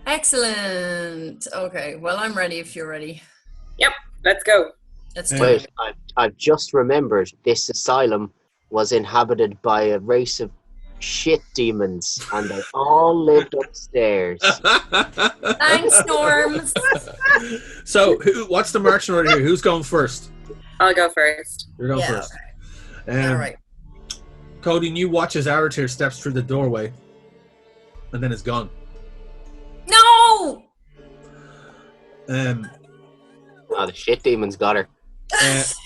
Excellent. Okay, well, I'm ready if you're ready. Yep, let's go. Let's do Wait, it. I've just remembered this asylum was inhabited by a race of shit demons, and they all lived upstairs. Thanks, Norms. So, what's the marching order here? Who's going first? I'll go first. You're going first. Okay. All right. Cody, you watch as Aratir steps through the doorway, and then it's gone. No! The shit demons got her.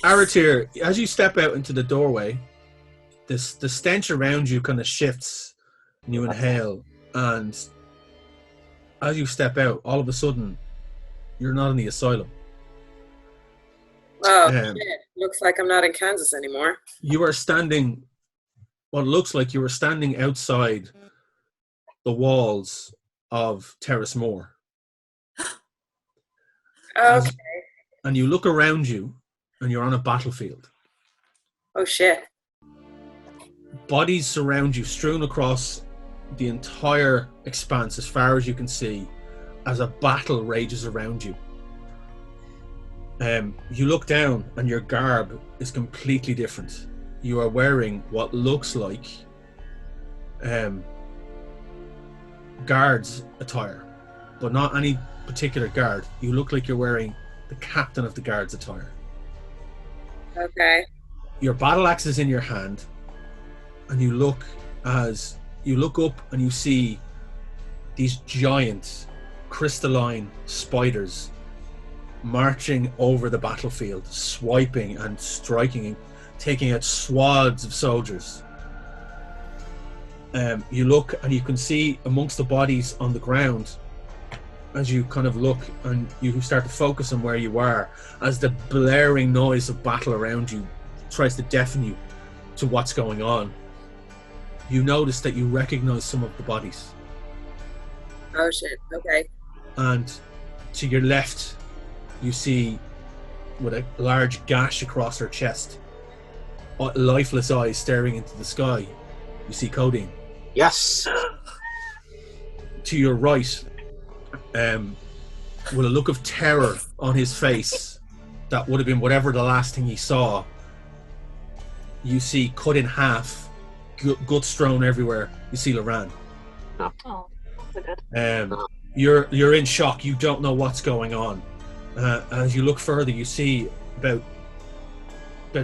Aratir, as you step out into the doorway, the stench around you kind of shifts, and you inhale, and as you step out, all of a sudden, you're not in the asylum. Oh, shit. Looks like I'm not in Kansas anymore. You are standing, what looks like you are standing outside the walls of Terrace Moor. Okay. And you look around you, and you're on a battlefield. Oh shit. Bodies surround you, strewn across the entire expanse as far as you can see, as a battle rages around you. You look down and your garb is completely different. You are wearing what looks like guard's attire, but not any particular guard. You look like you're wearing the captain of the guard's attire. Okay. Your battle axe is in your hand, and you look up and you see these giant crystalline spiders marching over the battlefield, swiping and striking and taking out swaths of soldiers. You look and you can see amongst the bodies on the ground, as you kind of look and you start to focus on where you are, as the blaring noise of battle around you tries to deafen you to what's going on. You notice that you recognize some of the bodies. Oh shit, okay. And to your left, you see, with a large gash across her chest, lifeless eyes staring into the sky, you see Codeine. Yes. To your right, with a look of terror on his face, that would have been whatever the last thing he saw, you see cut in half, guts strewn everywhere, you see Loran. Oh, that's a good. You're in shock, you don't know what's going on. As you look further, you see about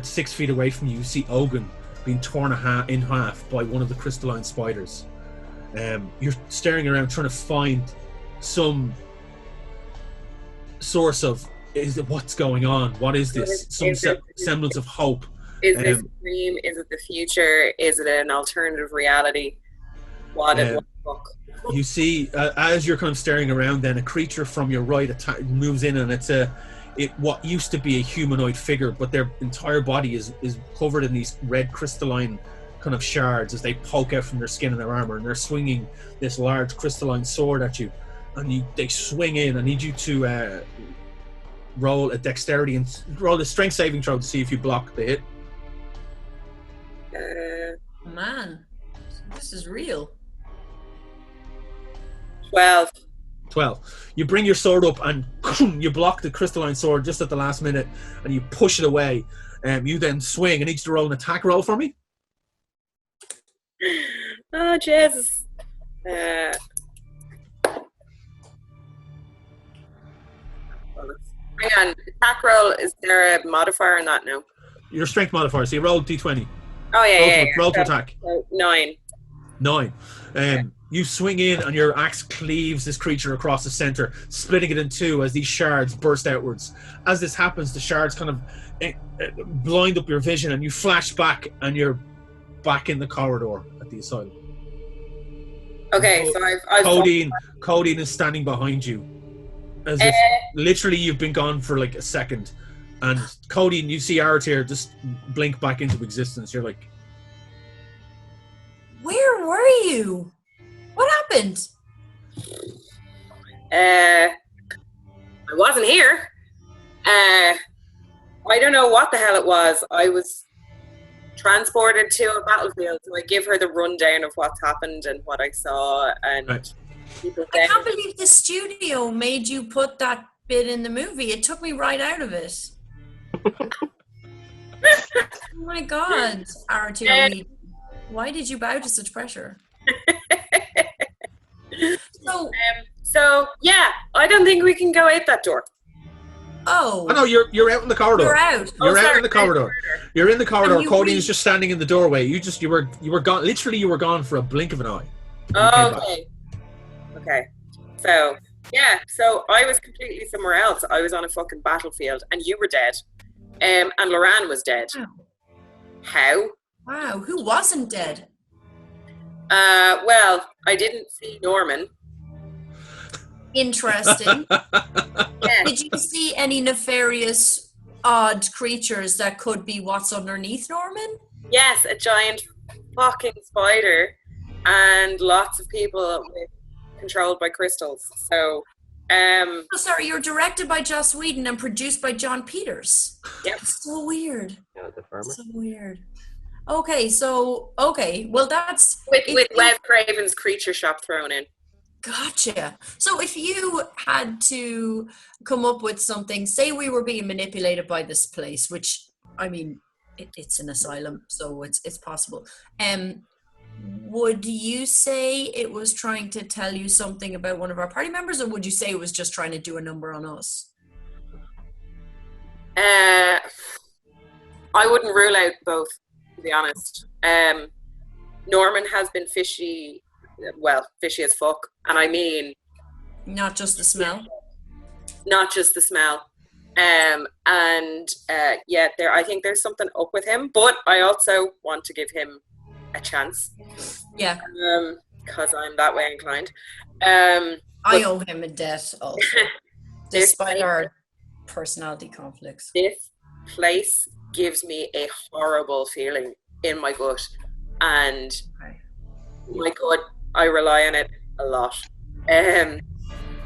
6 feet away from you, you see Ogun being torn in half by one of the crystalline spiders. You're staring around trying to find some source of what's going on. What is this? Some semblance of hope. Is this a dream? Is it the future? Is it an alternative reality? What the fuck? You see, as you're kind of staring around, then a creature from your right moves in, and it's what used to be a humanoid figure, but their entire body is covered in these red crystalline kind of shards as they poke out from their skin and their armor, and they're swinging this large crystalline sword at you, and they swing in. I need you to roll a dexterity and roll a strength saving throw to see if you block the hit. Man, this is real. 12. You bring your sword up and you block the crystalline sword just at the last minute, and you push it away. You then swing. I need you to roll an attack roll for me. Oh, Jesus. Hang on. Attack roll, is there a modifier on that now? Your strength modifier, so you roll d20. Oh, yeah, roll to attack. So 9. 9. You swing in and your axe cleaves this creature across the center, splitting it in two as these shards burst outwards. As this happens, the shards kind of blind up your vision, and you flash back and you're back in the corridor at the asylum. Okay, so I've Codeine is standing behind you. As if literally you've been gone for like a second. And Codeine, you see Aratir just blink back into existence. You're like, where were you? What happened? I wasn't here. I don't know what the hell it was. I was transported to a battlefield, so I give her the rundown of what's happened and what I saw. And right. I can't believe the studio made you put that bit in the movie. It took me right out of it. Oh my God, Aratir, why did you bow to such pressure? So yeah, I don't think we can go out that door. Oh no, you're out in the corridor. You're out. You're out in the corridor. You're in the corridor. Codeine's just standing in the doorway. You were gone. Literally, you were gone for a blink of an eye. Okay. So yeah, so I was completely somewhere else. I was on a fucking battlefield, and you were dead. And Loran was dead. Oh. How? Wow, who wasn't dead? Well, I didn't see Norman. Interesting. Yeah. Did you see any nefarious, odd creatures that could be what's underneath Norman? Yes, a giant fucking spider and lots of people controlled by crystals. So Sorry, you're directed by Joss Whedon and produced by John Peters. Yep. That's so weird. Yeah, the farmer. So weird. Okay, well that's with Wes Craven's Creature Shop thrown in. Gotcha. So if you had to come up with something, say we were being manipulated by this place, which I mean, it's an asylum, so it's possible. Would you say it was trying to tell you something about one of our party members, or would you say it was just trying to do a number on us? I wouldn't rule out both, to be honest. Norman has been fishy as fuck, and I mean not just the smell. I think there's something up with him, but I also want to give him a chance. Yeah. Because I'm that way inclined. I owe him a debt also, despite our personality conflicts. This place gives me a horrible feeling in my gut, and my God, I rely on it a lot,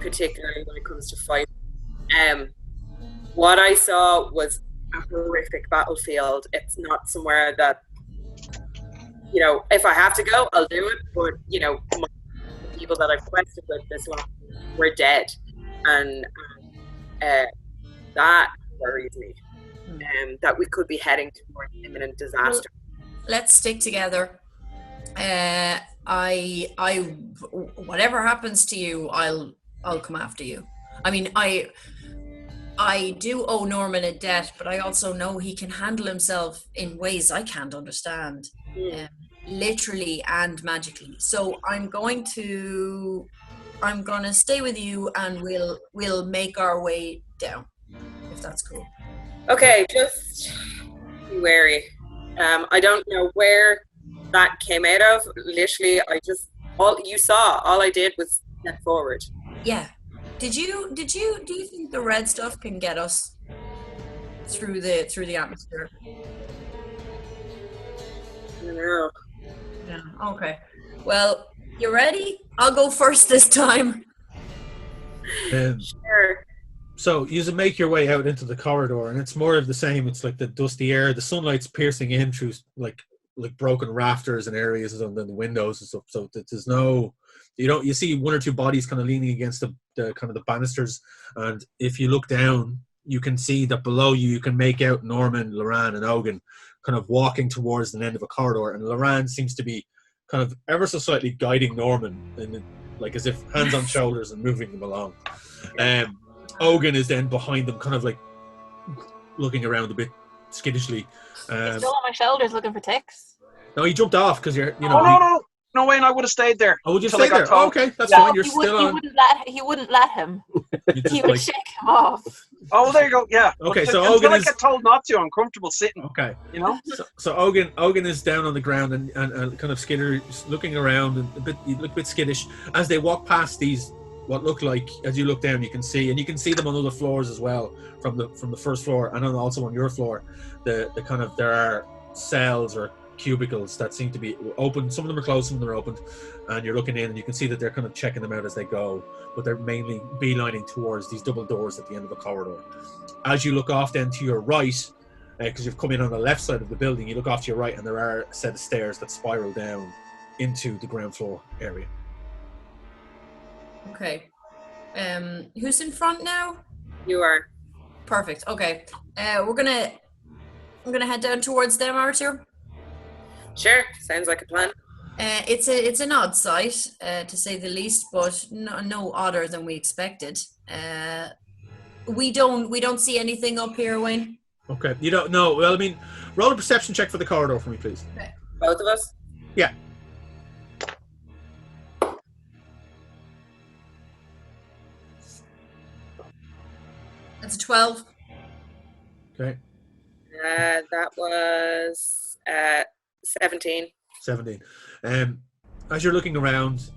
particularly when it comes to fight. What I saw was a horrific battlefield. It's not somewhere that, you know, if I have to go, I'll do it. But, you know, the people that I've quested with this one were dead. And that worries me. That we could be heading toward imminent disaster. Well, let's stick together. Whatever happens to you, I'll come after you. I mean, I do owe Norman a debt, but I also know he can handle himself in ways I can't understand, literally and magically. So I'm gonna stay with you, and we'll make our way down, if that's cool. Okay, just be wary. I don't know where that came out of. Literally, all I did was step forward. Yeah. Do you think the red stuff can get us through the atmosphere? I don't know. Yeah. Okay. Well, you ready? I'll go first this time. Sure. So you make your way out into the corridor, and it's more of the same. It's like the dusty air, the sunlight's piercing in through like broken rafters and areas on the windows and stuff. So there's no, you see one or two bodies kind of leaning against the kind of the banisters, and if you look down, you can see that below you can make out Norman, Loran, and Ogun kind of walking towards the end of a corridor, and Loran seems to be kind of ever so slightly guiding Norman, and like as if hands on shoulders and moving them along. Ogun is then behind them, kind of like looking around a bit skittishly. He's still on my shoulders looking for ticks. No, he jumped off because you're, you know. No, Wayne, I would have stayed there. Oh, would you stay there? Oh, okay, that's fine. You're still on. He wouldn't let him. He would shake him off. Oh, there you go. Yeah. Okay, so Ogun is. I get told not to. I'm comfortable sitting. Okay. You know. So Ogun is down on the ground and kind of looking around and you look a bit skittish as they walk past these. What look like, as you look down, you can see them on other floors as well, from the first floor, and then also on your floor. The kind of, there are cells or cubicles that seem to be open. Some of them are closed, some of them are opened, and you're looking in, and you can see that they're kind of checking them out as they go, but they're mainly beelining towards these double doors at the end of the corridor. As you look off then to your right, because you've come in on the left side of the building, you look off to your right, and there are a set of stairs that spiral down into the ground floor area. Okay. Who's in front now? You are. Perfect. Okay. I'm gonna head down towards them, Arthur. Sure. Sounds like a plan. It's an odd sight, to say the least, but no odder than we expected. We don't see anything up here, Wayne. Okay. You don't know. Well, I mean, roll a perception check for the corridor for me, please. Okay. Both of us? Yeah. That's a 12. Okay. That was 17. 17. As you're looking around,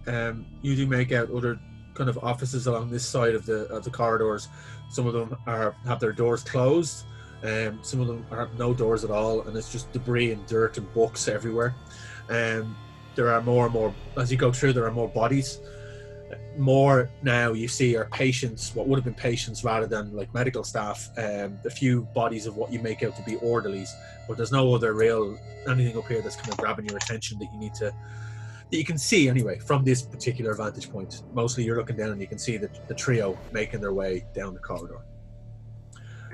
you do make out other kind of offices along this side of the corridors. Some of them have their doors closed. Some of them have no doors at all, and it's just debris and dirt and books everywhere. There are more and more, as you go through, there are more bodies. More now you see are patients, what would have been patients rather than like medical staff, a few bodies of what you make out to be orderlies, but there's no other real anything up here that's kind of grabbing your attention that you can see anyway from this particular vantage point. Mostly you're looking down and you can see the trio making their way down the corridor.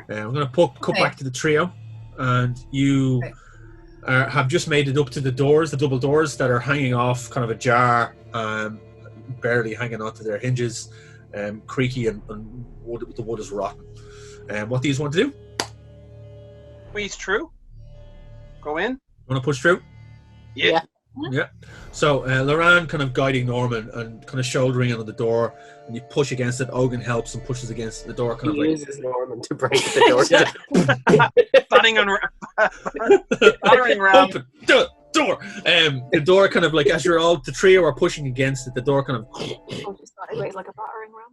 I'm going to cut back to the trio, and you have just made it up to the doors, the double doors that are hanging off, kind of ajar, barely hanging onto their hinges, creaky, and the wood is rotten. What do you want to do? Squeeze through. Go in. Want to push through? Yeah. Yeah. So Loran kind of guiding Norman and kind of shouldering in on the door, and you push against it. Ogun helps and pushes against the door. Kind He of uses Norman to break the door. Battering around. Open the door. The door kind of like, as you're all the trio are pushing against it, the door kind of. Oh, just thought it was like a battering ram.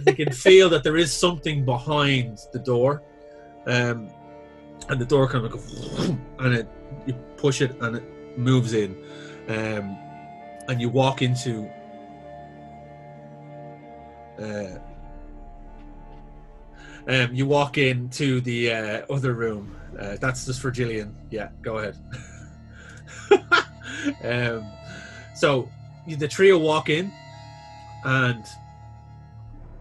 You can feel that there is something behind the door, and the door kind of goes, and you push it and it moves in. And you walk into the other room. That's just for Gillian. Yeah, go ahead. So the trio walk in, and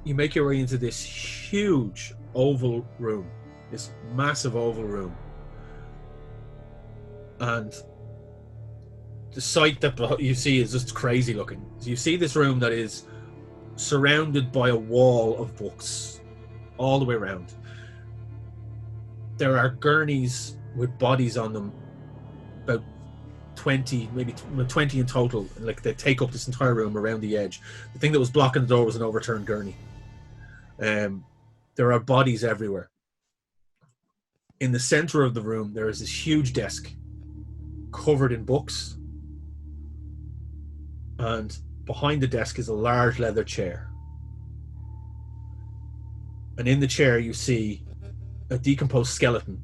you make your way into this huge oval room, this massive oval room, and the sight that you see is just crazy looking. So you see this room that is surrounded by a wall of books all the way around. There are gurneys with bodies on them, about 20, maybe 20 in total. Like they take up this entire room around the edge. The thing that was blocking the door was an overturned gurney. There are bodies everywhere. In the center of the room, there is this huge desk covered in books. And behind the desk is a large leather chair. And in the chair you see a decomposed skeleton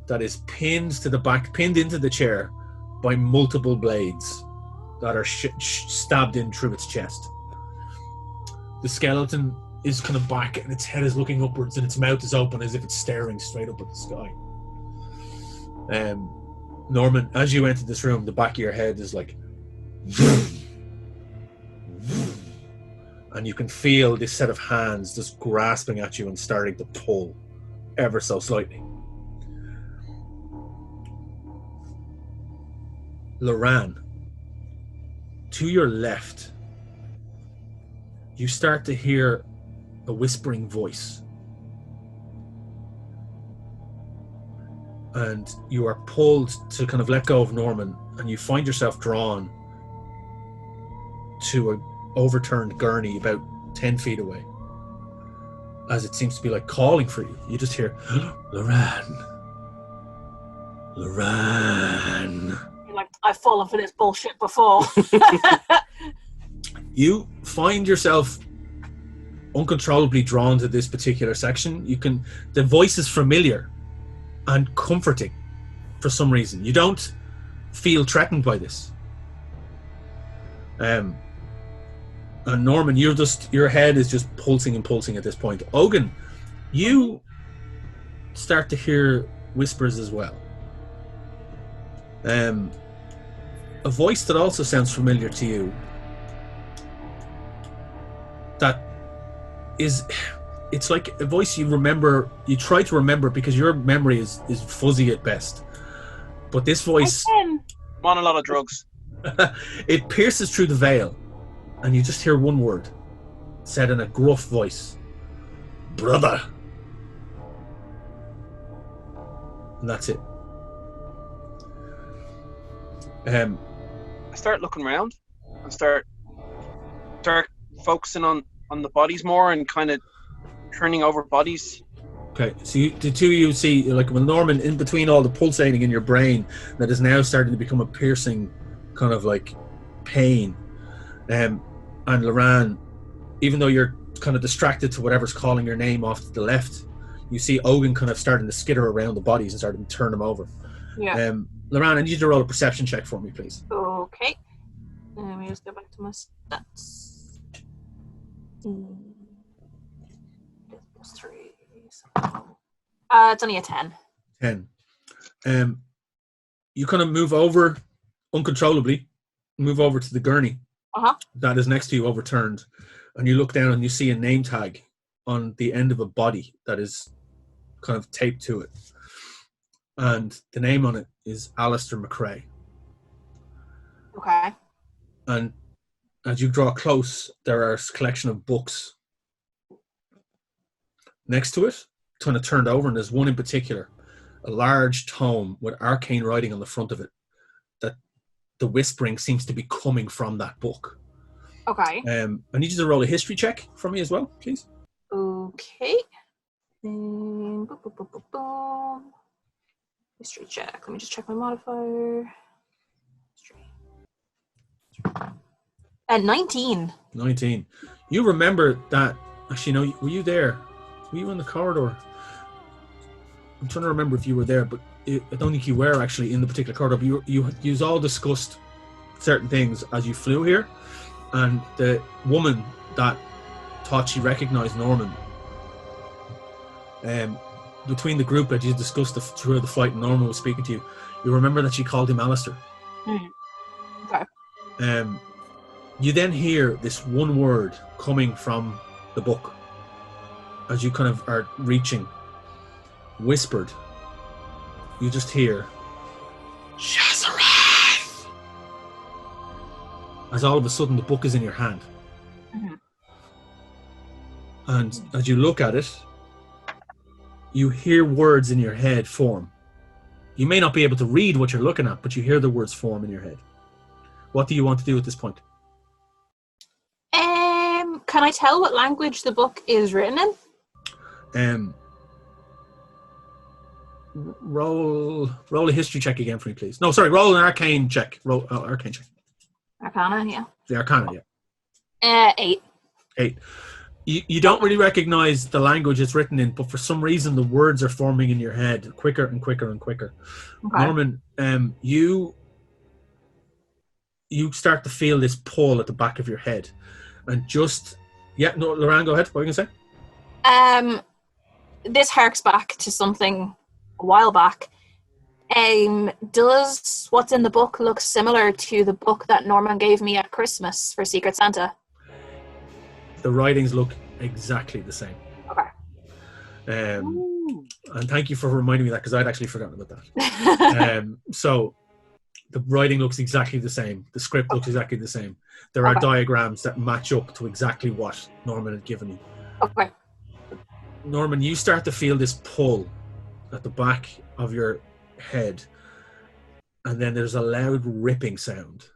that is pinned into the chair by multiple blades that are stabbed in through its chest. The skeleton is kind of back and its head is looking upwards and its mouth is open as if it's staring straight up at the sky. Norman, as you enter this room, the back of your head is like, and you can feel this set of hands just grasping at you and starting to pull ever so slightly. Loran, to your left, you start to hear a whispering voice, and you are pulled to kind of let go of Norman, and you find yourself drawn to an overturned gurney about 10 feet away, as it seems to be like calling for you. You just hear, Loran. You're like, I've fallen for this bullshit before. You find yourself uncontrollably drawn to this particular section. The voice is familiar and comforting for some reason. You don't feel threatened by this. And Norman, your head is just pulsing and pulsing at this point. Ogun, you start to hear whispers as well. A voice that also sounds familiar to you. It's like a voice you remember, you try to remember because your memory is fuzzy at best. But this voice... I'm on a lot of drugs. It pierces through the veil, and you just hear one word, said in a gruff voice. Brother. And that's it. I start looking around and start focusing on the bodies more and kind of turning over bodies. Okay, so the two of you see, like, with Norman, in between all the pulsating in your brain that is now starting to become a piercing kind of like pain, and Loran, even though you're kind of distracted to whatever's calling your name off to the left, you see Ogun kind of starting to skitter around the bodies and starting to turn them over. Yeah. Loran, I need you to roll a perception check for me, please. Okay. Let me just go back to my stats. Plus 3. It's only a 10. 10. You kind of move over uncontrollably, move over to the gurney that is next to you, overturned, and you look down and you see a name tag on the end of a body that is kind of taped to it. And the name on it is Alistair McRae. Okay. And as you draw close, there are a collection of books next to it, kind of turned over, and there's one in particular, a large tome with arcane writing on the front of it, that the whispering seems to be coming from that book. Okay. I need you to roll a history check for me as well, please. Okay. History check. Let me just check my modifier. History. 19. 19. You remember that, actually, no, were you there? Were you in the corridor? I'm trying to remember if you were there, but I don't think you were actually in the particular corridor, but you all discussed certain things as you flew here, and the woman that thought she recognized Norman, between the group that you discussed through the flight and Norman was speaking to you, you remember that she called him Alistair. Okay. You then hear this one word coming from the book as you kind of are reaching, whispered. You just hear Shazarath, as all of a sudden the book is in your hand. And as you look at it, you hear words in your head form. You may not be able to read what you're looking at, but you hear the words form in your head. What do you want to do at this point? Can I tell what language the book is written in? Roll a history check again for me, please. No, sorry, roll an arcane check. Roll arcane check. Arcana, yeah. The Arcana, yeah. 8. 8. You don't really recognize the language it's written in, but for some reason the words are forming in your head quicker and quicker and quicker. Okay. Norman, you start to feel this pull at the back of your head, and just Lorraine, go ahead. What are you gonna say? This harks back to something a while back. Does what's in the book look similar to the book that Norman gave me at Christmas for Secret Santa? The writings look exactly the same. Okay. And thank you for reminding me that, because I'd actually forgotten about that. So the writing looks exactly the same. The script looks exactly the same. There are diagrams that match up to exactly what Norman had given you. Okay. Norman, you start to feel this pull at the back of your head, and then there's a loud ripping sound.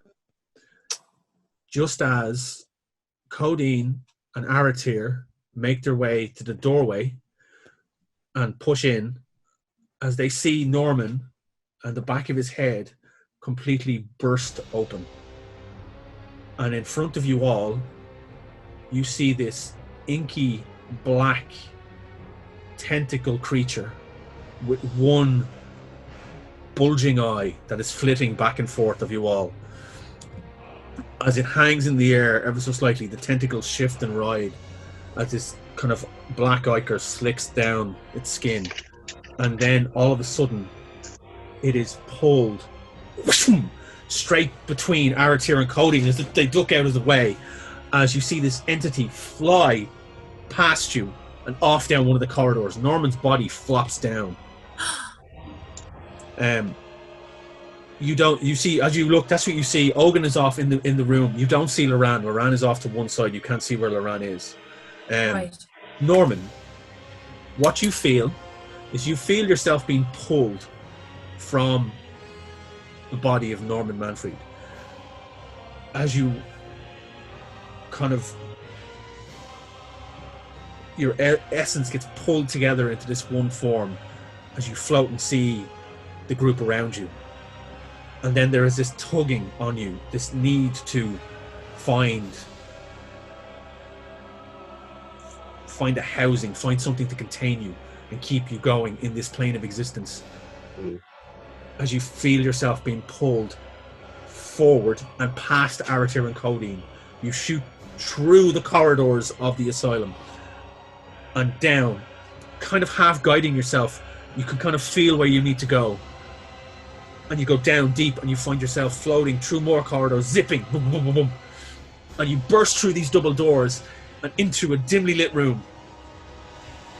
Just as Codeine and Aratir make their way to the doorway and push in, as they see Norman and the back of his head completely burst open. And in front of you all, you see this inky black tentacle creature with one bulging eye that is flitting back and forth of you all. As it hangs in the air ever so slightly, the tentacles shift and ride as this kind of black ichor slicks down its skin. And then all of a sudden, it is pulled straight between Aratir and Codeine as they duck out of the way, as you see this entity fly past you and off down one of the corridors. Norman's body flops down. You see, as you look, that's what you see. Ogun is off in the room. You don't see Loran. Loran is off to one side. You can't see where Loran is. Right. Norman, what you feel is you feel yourself being pulled from the body of Norman Manfred. As you kind of, your essence gets pulled together into this one form as you float and see the group around you. And then there is this tugging on you, this need to find a housing, find something to contain you and keep you going in this plane of existence. As you feel yourself being pulled forward and past Aratir and Codeine, you shoot through the corridors of the asylum and down, kind of half guiding yourself. You can kind of feel where you need to go. And you go down deep and you find yourself floating through more corridors, zipping, boom, boom, boom, boom. And you burst through these double doors and into a dimly lit room.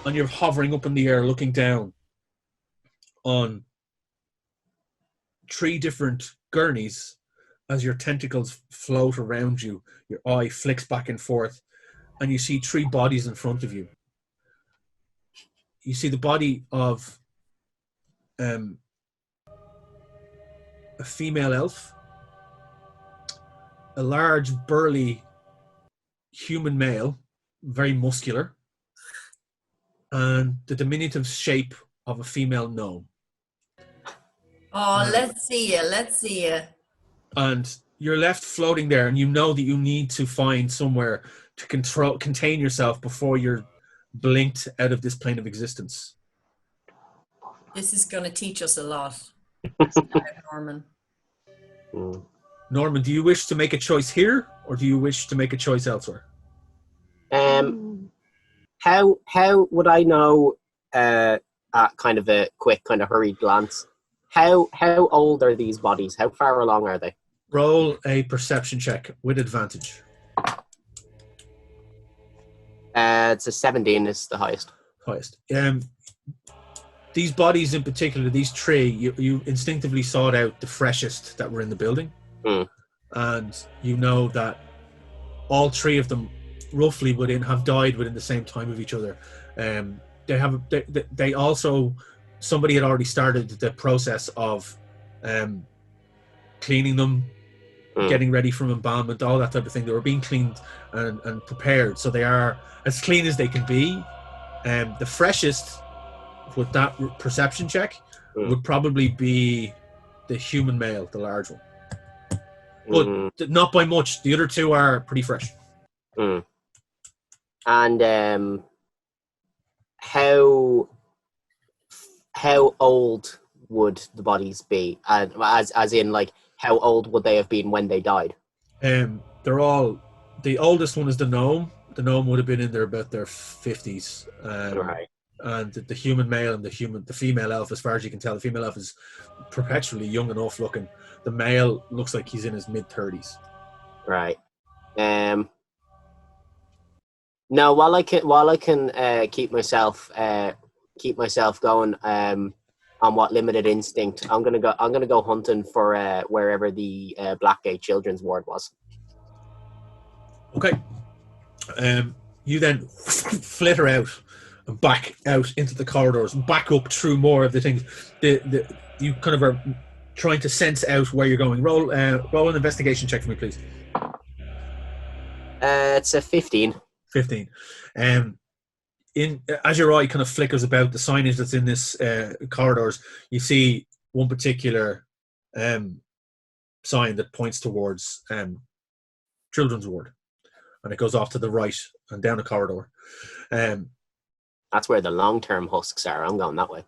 And you're hovering up in the air, looking down on 3 different gurneys as your tentacles float around you. Your eye flicks back and forth, and you see 3 bodies in front of you. You see the body of a female elf, a large, burly human male, very muscular, and the diminutive shape of a female gnome. Oh, let's see you. And you're left floating there, and you know that you need to find somewhere to contain yourself before you're blinked out of this plane of existence. This is going to teach us a lot, Norman. Norman, do you wish to make a choice here, or do you wish to make a choice elsewhere? How would I know, at kind of a quick, kind of hurried glance, how old are these bodies? How far along are they? Roll a perception check with advantage. It's a 17 is the highest. These bodies in particular, these 3, you instinctively sought out the freshest that were in the building. And you know that all 3 of them roughly have died within the same time of each other. They also, somebody had already started the process of cleaning them, getting ready from embalmment, all that type of thing. They were being cleaned and prepared, so they are as clean as they can be. The freshest with that perception check would probably be the human male, the large one. But not by much. The other 2 are pretty fresh. And how old would the bodies be? As in, like, how old would they have been when they died? They're all, the oldest one is the gnome. The gnome would have been in about their 50s. Right. And the human male and the female elf, as far as you can tell, the female elf is perpetually young enough looking. The male looks like he's in his mid-30s. Right. Now, while I can keep myself going on what limited instinct, I'm gonna go hunting for wherever the Blackgate Children's Ward was. Okay. You then flitter out and back out into the corridors and back up through more of the things. You kind of are trying to sense out where you're going. Roll an investigation check for me, please. It's a 15. 15. As your eye kind of flickers about the signage that's in this corridors, you see one particular sign that points towards children's ward, and it goes off to the right and down a corridor. That's where the long-term husks are. I'm going that way.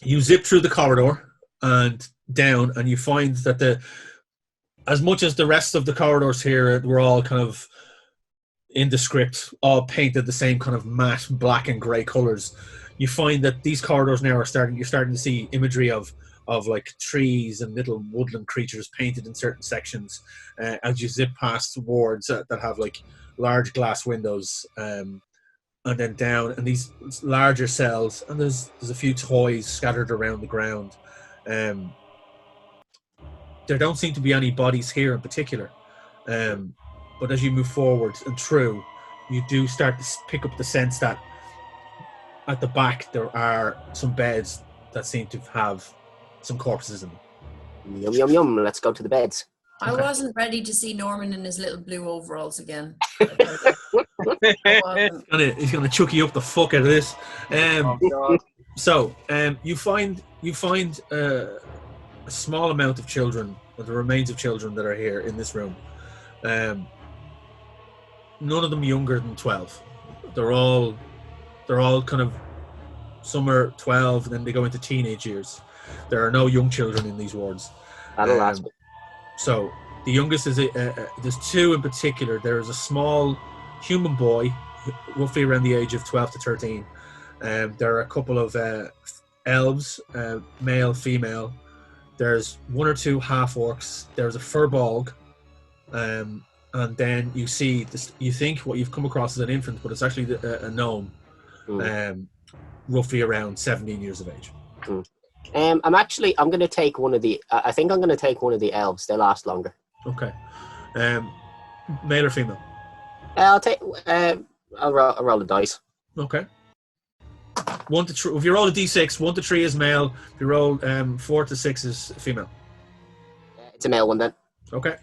You zip through the corridor and down, and you find that as much as the rest of the corridors here were all kind of indescript, all painted the same kind of matte black and grey colours, you find that these corridors now you're starting to see imagery of like trees and little woodland creatures painted in certain sections as you zip past wards that have like large glass windows, and then down, and these larger cells, and there's a few toys scattered around the ground. There don't seem to be any bodies here in particular, but as you move forward and through, you do start to pick up the sense that at the back there are some beds that seem to have some corpses in them. Yum, yum, yum. Let's go to the beds. I wasn't ready to see Norman in his little blue overalls again. He's gonna chuck you up the fuck out of this. You find a small amount of children, or the remains of children that are here in this room. None of them younger than 12. They're all kind of, some are 12 and then they go into teenage years. There are no young children in these wards. That'll last me. So The youngest is there's two in particular. There is a small human boy, roughly around the age of 12 to 13. There are a couple of elves, male, female. There's one or two half orcs. There's a furbolg, and then you see this. You think what you've come across is an infant, but it's actually a gnome, roughly around 17 years of age. I'm going to take one of the. I think I'm going to take one of the elves. They last longer. Okay. Male or female? I'll take. I'll roll the dice. Okay. 1 to 3. If you roll a d6, 1 to 3 is male. If you roll 4 to 6 is female. It's a male one then. Okay.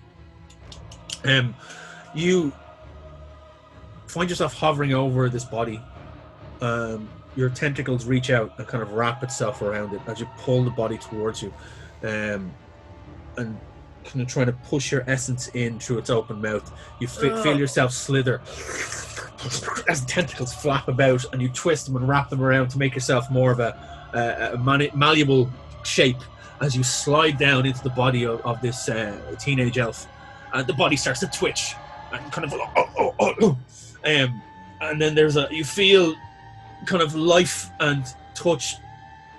You find yourself hovering over this body. Your tentacles reach out and kind of wrap itself around it as you pull the body towards you, and kind of trying to push your essence in through its open mouth. You feel yourself slither as tentacles flap about, and you twist them and wrap them around to make yourself more of a malleable shape as you slide down into the body of this teenage elf. And the body starts to twitch and kind of and then you feel kind of life and touch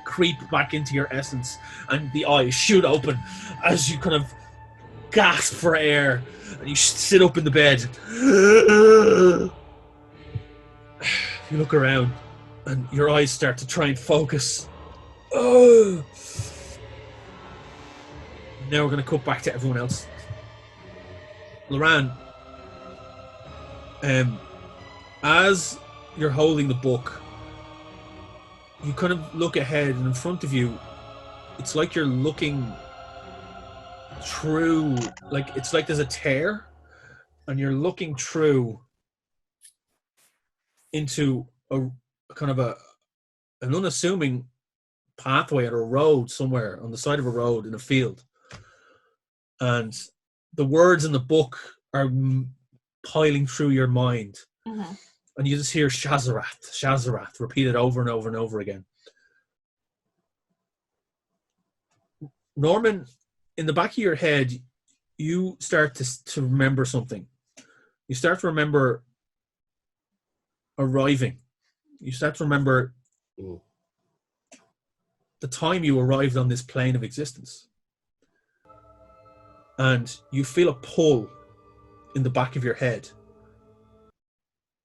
creep back into your essence, and the eyes shoot open as you kind of gasp for air, and you sit up in the bed. You look around and your eyes start to try and focus. Now we're going to cut back to everyone else. Loran, as you're holding the book, you kind of look ahead, and in front of you, it's like you're looking through, like it's like there's a tear, and you're looking through into a kind of an unassuming pathway or a road somewhere on the side of a road in a field, and the words in the book are piling through your mind. Mm-hmm. And you just hear Shazarath repeated over and over and over again. Norman, in the back of your head, you start to remember something. You start to remember arriving. You start to remember the time you arrived on this plane of existence. And you feel a pull in the back of your head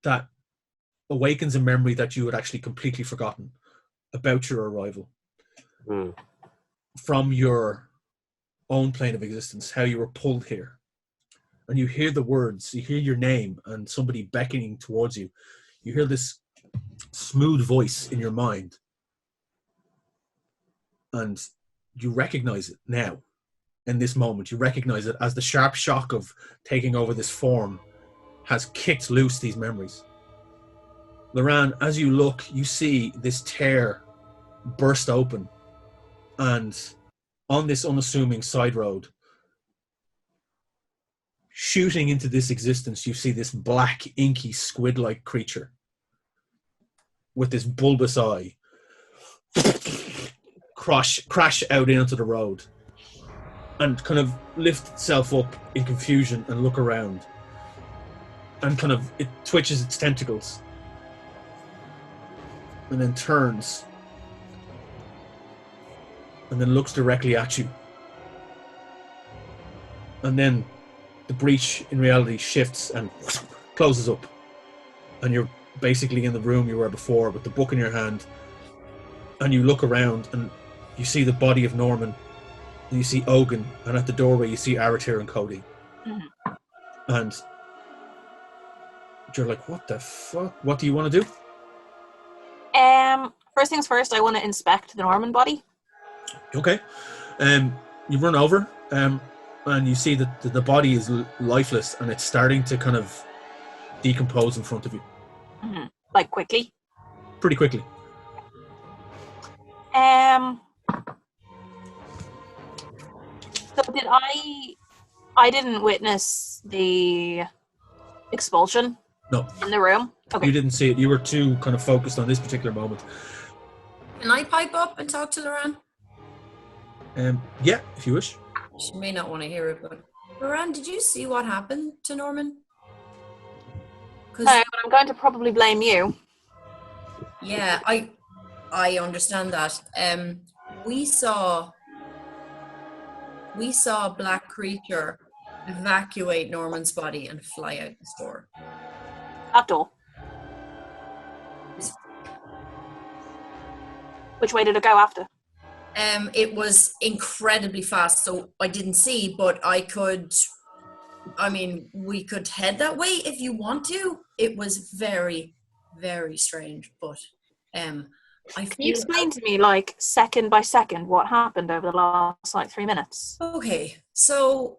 that awakens a memory that you had actually completely forgotten about your arrival from your own plane of existence, how you were pulled here. And you hear the words, you hear your name and somebody beckoning towards you. You hear this smooth voice in your mind, and you recognize it now. In this moment, you recognize it as the sharp shock of taking over this form has kicked loose these memories. Loran, as you look, you see this tear burst open, and on this unassuming side road, shooting into this existence, you see this black, inky, squid-like creature with this bulbous eye crash out into the road and kind of lift itself up in confusion and look around, and kind of it twitches its tentacles and then turns and then looks directly at you, and then the breach in reality shifts and closes up, and you're basically in the room you were before with the book in your hand, and you look around and you see the body of Norman, and you see Ogun, and at the doorway you see Aratir and Cody. Mm-hmm. And you're like, what the fuck? What do you want to do? First things first, I want to inspect the Norman body. Okay. You run over, and you see that the body is lifeless, and it's starting to kind of decompose in front of you. Mm-hmm. Like quickly? Pretty quickly. So I didn't witness the expulsion? No. In the room? Okay. You didn't see it. You were too kind of focused on this particular moment. Can I pipe up and talk to Loran? Yeah, if you wish. She may not want to hear it, but Moran, did you see what happened to Norman? No, but I'm going to probably blame you. Yeah, I understand that. We saw a black creature evacuate Norman's body and fly out the door. That door. Which way did it go after? It was incredibly fast, so I didn't see, but we could head that way if you want to. It was very, very strange, but Can you explain to me, like, second by second, what happened over the last, 3 minutes? Okay, so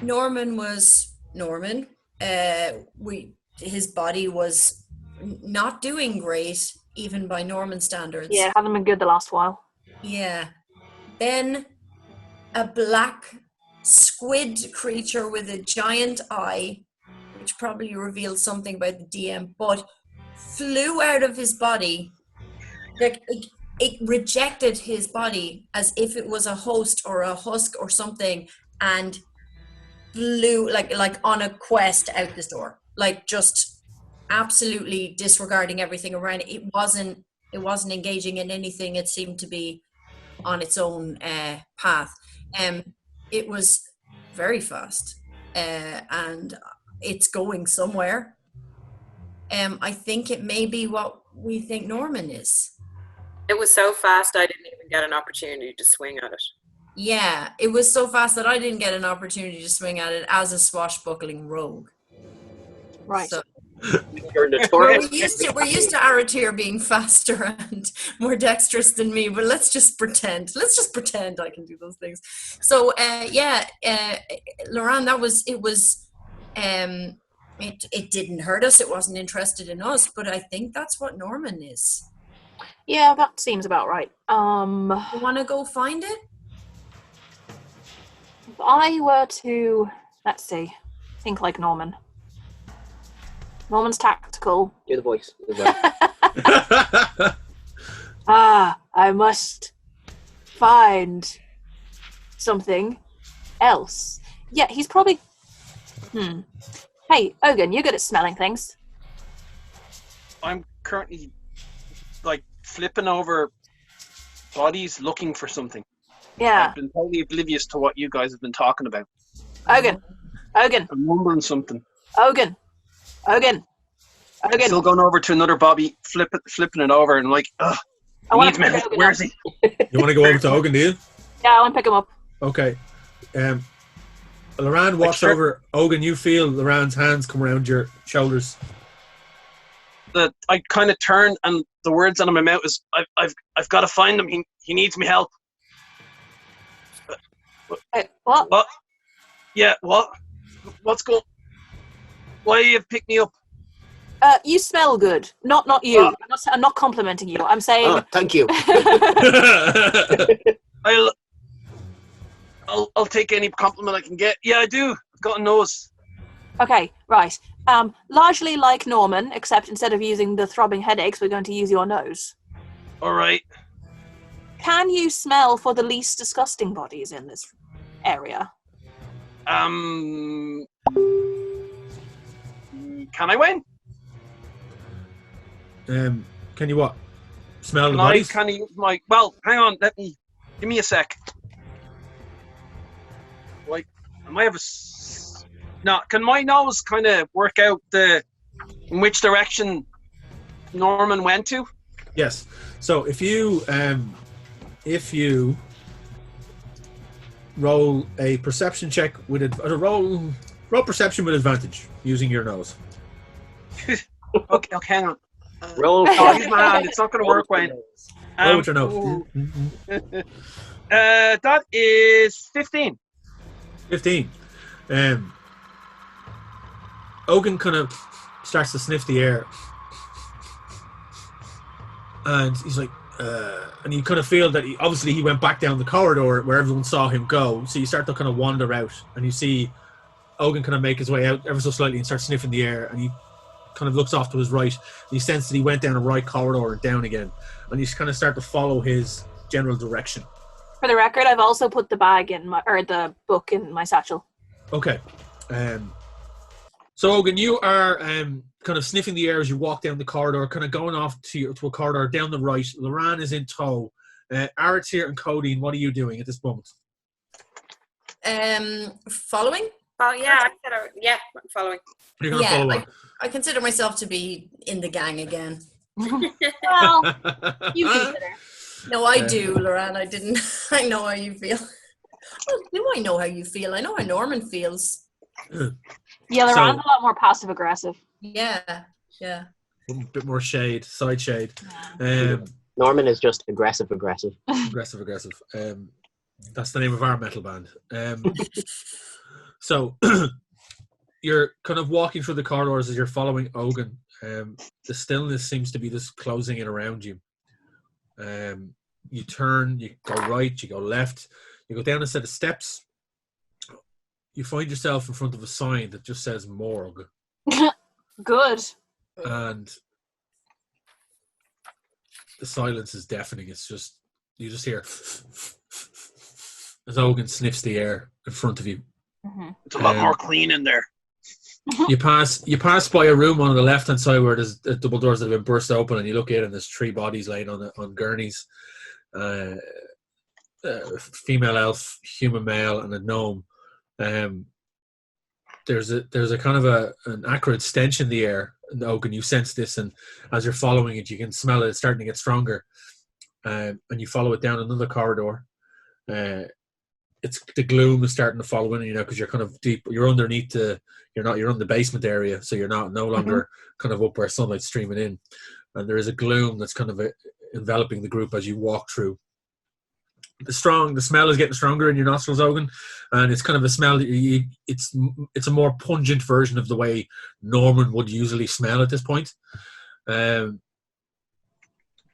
Norman was Norman. His body was not doing great, even by Norman standards. Yeah, it hasn't been good the last while. Yeah. Then a black squid creature with a giant eye, which probably revealed something about the DM, but flew out of his body. Like it rejected his body as if it was a host or a husk or something, and flew like on a quest out this door. Like just absolutely disregarding everything around it. It wasn't engaging in anything. It seemed to be on its own path. It was very fast, and it's going somewhere. I think it may be what we think Norman is. It was so fast I didn't even get an opportunity to swing at it. Yeah, it was so fast that I didn't get an opportunity to swing at it as a swashbuckling rogue. Right. So, You're notorious. we're used to Aratir being faster and more dexterous than me, but let's just pretend I can do those things. So Loran, it didn't hurt us, it wasn't interested in us, but I think that's what Norman is. Yeah, that seems about right. You wanna go find it? If I were to, let's see, think like Norman. Norman's tactical. You're the voice as well. I must find something else. Yeah, he's probably... Hey, Ogun, you're good at smelling things. I'm currently, flipping over bodies looking for something. Yeah. I've been totally oblivious to what you guys have been talking about. Ogun. I'm wondering something. Ogun. Still going over to another body, flipping it over, and like, ugh, he needs me. Where is he? You want to go over to Ogun, do you? Yeah, I want to pick him up. Okay. Loran walks over. Ogun, you feel Loran's hands come around your shoulders. I kind of turn, and the words out of my mouth is, I've got to find him. He needs me help. What? What? Yeah, what? What's going? Why you pick me up? You smell good. Not you. I'm not complimenting you. I'm saying. Oh, thank you. I'll take any compliment I can get. Yeah, I do. I've got a nose. Okay, right. Largely like Norman, except instead of using the throbbing headaches, we're going to use your nose. All right. Can you smell for the least disgusting bodies in this area? Can I win? Can you what? Smell the bodies? Can I use my... Well, hang on. Give me a sec. Like, I might have a... No, can my nose kind of work out in which direction Norman went to? Yes. So if you roll a perception check with roll perception with advantage using your nose. Okay, hang on. Roll. I'll use my hand. It's not going to work, Wayne. Roll with your nose. That is 15. 15. Ogun kind of starts to sniff the air, and he's like, and you kind of feel that he went back down the corridor where everyone saw him go. So you start to kind of wander out, and you see Ogun kind of make his way out ever so slightly and start sniffing the air, and he kind of looks off to his right. And you sense that he went down a right corridor and down again, and you kind of start to follow his general direction. For the record, I've also put the book in my satchel. Okay. So, Ogun, you are kind of sniffing the air as you walk down the corridor, kind of going off to a corridor down the right. Loran is in tow. Aratir and Codeine, what are you doing at this moment? Following? Oh, yeah, I'm following. You're going to follow on? I consider myself to be in the gang again. Well, you consider. No, I do, Loran. I didn't. I know how you feel. Well, do I know how you feel? I know how Norman feels. Yeah, Loran's a lot more passive aggressive. Yeah. A bit more shade, side shade. Norman is just aggressive. Aggressive. That's the name of our metal band. So you're kind of walking through the corridors as you're following Ogun. The stillness seems to be just closing in around you. You turn, you go right, you go left, you go down a set of steps. You find yourself in front of a sign that just says morgue. Good. And the silence is deafening. It's just, you just hear as Ogun sniffs the air in front of you. Mm-hmm. It's a lot more clean in there. You pass by a room on the left hand side where there's double doors that have been burst open, and you look in and there's 3 bodies laying on gurneys. Female elf, human male, and a gnome. There's a kind of an acrid stench in the air, Ogun. You sense this, and as you're following it, you can smell it. It's starting to get stronger, and you follow it down another corridor. It's the gloom is starting to follow in, because you're kind of deep. You're underneath you're in the basement area, so you're no longer kind of up where sunlight's streaming in, and there is a gloom that's kind of enveloping the group as you walk through. The smell is getting stronger in your nostrils, Ogun, and it's kind of a smell. It's a more pungent version of the way Norman would usually smell at this point, and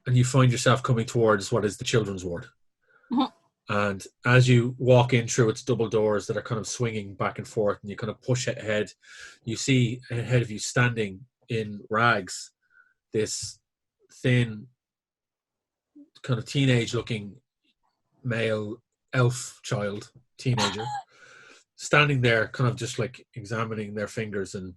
you find yourself coming towards what is the children's ward. Mm-hmm. And as you walk in through its double doors that are kind of swinging back and forth, and you kind of push ahead, you see ahead of you standing in rags this thin, kind of teenage-looking male elf child, teenager, standing there kind of just like examining their fingers and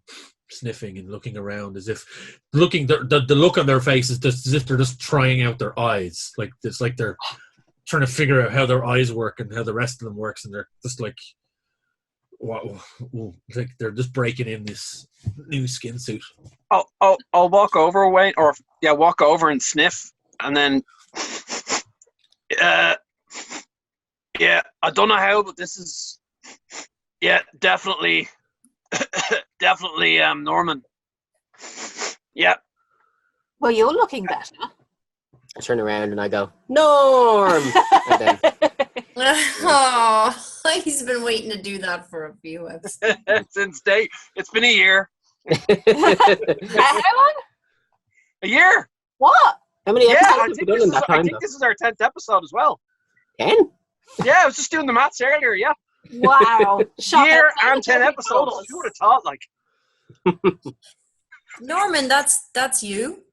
sniffing and looking around as if the look on their face is just as if they're just trying out their eyes. Like it's like they're trying to figure out how their eyes work and how the rest of them works, and they're just like, wow, like they're just breaking in this new skin suit. I'll walk over walk over and sniff, and then I don't know how, but this is definitely Norman. Yeah. Well, you're looking better. I turn around and I go, Norm! And then, Oh, he's been waiting to do that for a few episodes. It's been a year. How long? A year? What? how many episodes I have we done in that time? think this is our 10th episode as well. 10? Yeah, I was just doing the maths earlier, yeah. Wow. Year and 10 episodes. Who would have thought, like? Norman, that's you.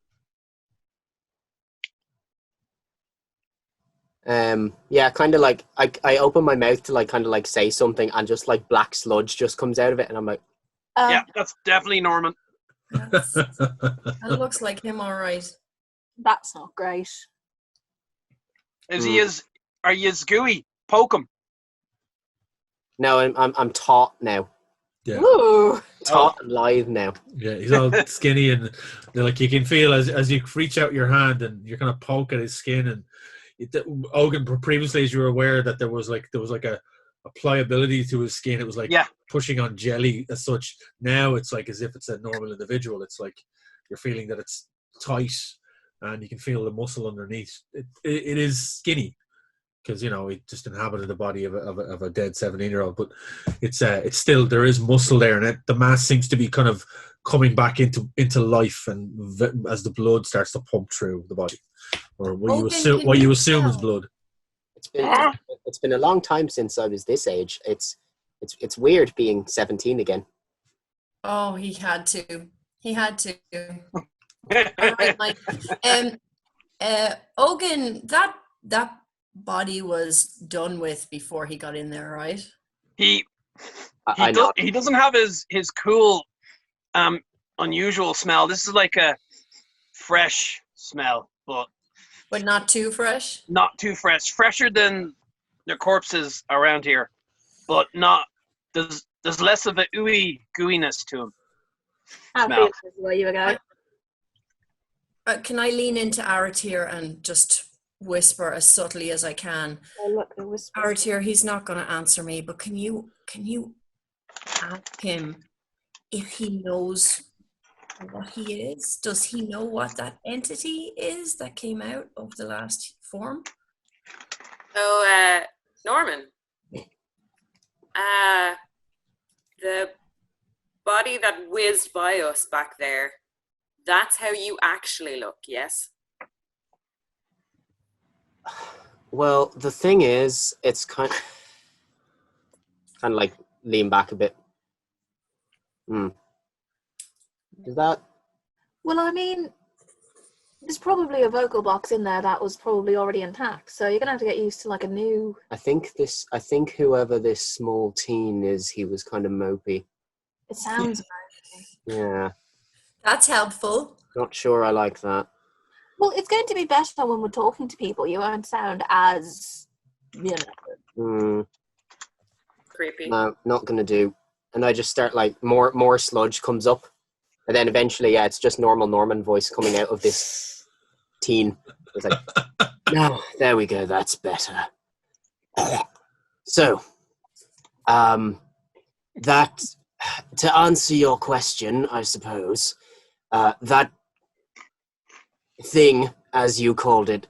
Kind of like I open my mouth to like kind of like say something, and just like black sludge just comes out of it, and I'm like, Yeah, that's definitely Norman. That looks like him, all right. That's not great. Are you as gooey? Poke him. no, I'm taut now. Yeah. Ooh. Taut and live now. Yeah, he's all skinny, and like you can feel as you reach out your hand and you're kind of poke at his skin, and Ogun, previously, as you were aware, that there was like a pliability to his skin. It was like pushing on jelly as such. Now it's like as if it's a normal individual. It's like you're feeling that it's tight, and you can feel the muscle underneath. It is skinny because it just inhabited the body of a dead 17-year-old. But it's still, there is muscle there, and the mass seems to be kind of coming back into life, and as the blood starts to pump through the body. Or what you assume is blood. It's been a long time since I was this age. It's weird being 17 again. Oh, he had to. All right, Mike. Ogun, that body was done with before he got in there, right? He He doesn't have his cool, unusual smell. This is like a fresh smell, but not too fresh. Not too fresh. Fresher than the corpses around here, but not. There's less of a ooey gooiness to him. Happy where you go. Can I lean into Aratir and just whisper as subtly as I can? Oh, look, the whisper. Aratir, he's not going to answer me, but can you ask him if he knows what he is? Does he know what that entity is that came out of the last form? Oh, Norman. The body that whizzed by us back there, that's how you actually look, yes? Well, the thing is, it's kind of like lean back a bit. Is that? Well, I mean, there's probably a vocal box in there that was probably already intact, so you're gonna have to get used to like a new. I think whoever this small teen is, he was kind of mopey. It sounds mopey. Yeah. That's helpful. Not sure I like that. Well, it's going to be better when we're talking to people. You won't sound as, Creepy. No, not gonna do. And I just start like more sludge comes up, and then eventually, it's just normal Norman voice coming out of this teen. It's like, no, there we go. That's better. So, that to answer your question, I suppose, that thing, as you called it,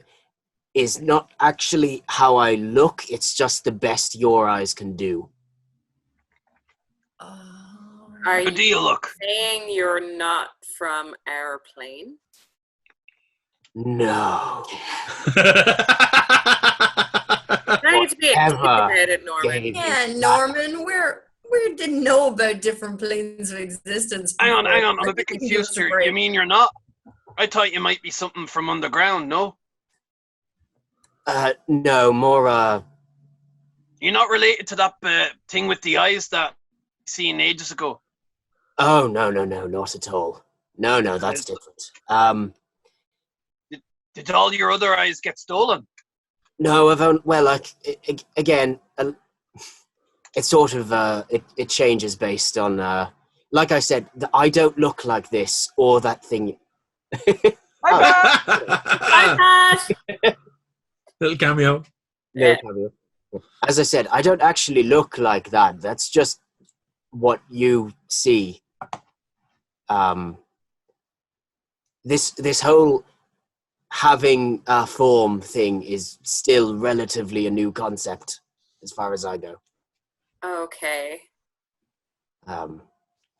is not actually how I look. It's just the best your eyes can do. Are How do you look? saying you're not from our plane? No. I need to be about it, Norman. Yeah, Norman, we didn't know about different planes of existence. Hang on. I'm a think bit we can give confused us a here. break. You mean you're not? I thought you might be something from underground, no? No, more, You're not related to that thing with the eyes that I seen ages ago? Oh, no, not at all. No, that's different. Did all your other eyes get stolen? No, again, it sort of, it changes based on, like I said, I don't look like this or that thing. Little cameo. No cameo. As I said, I don't actually look like that. That's just what you see. This whole having a form thing is still relatively a new concept, as far as I go. Okay.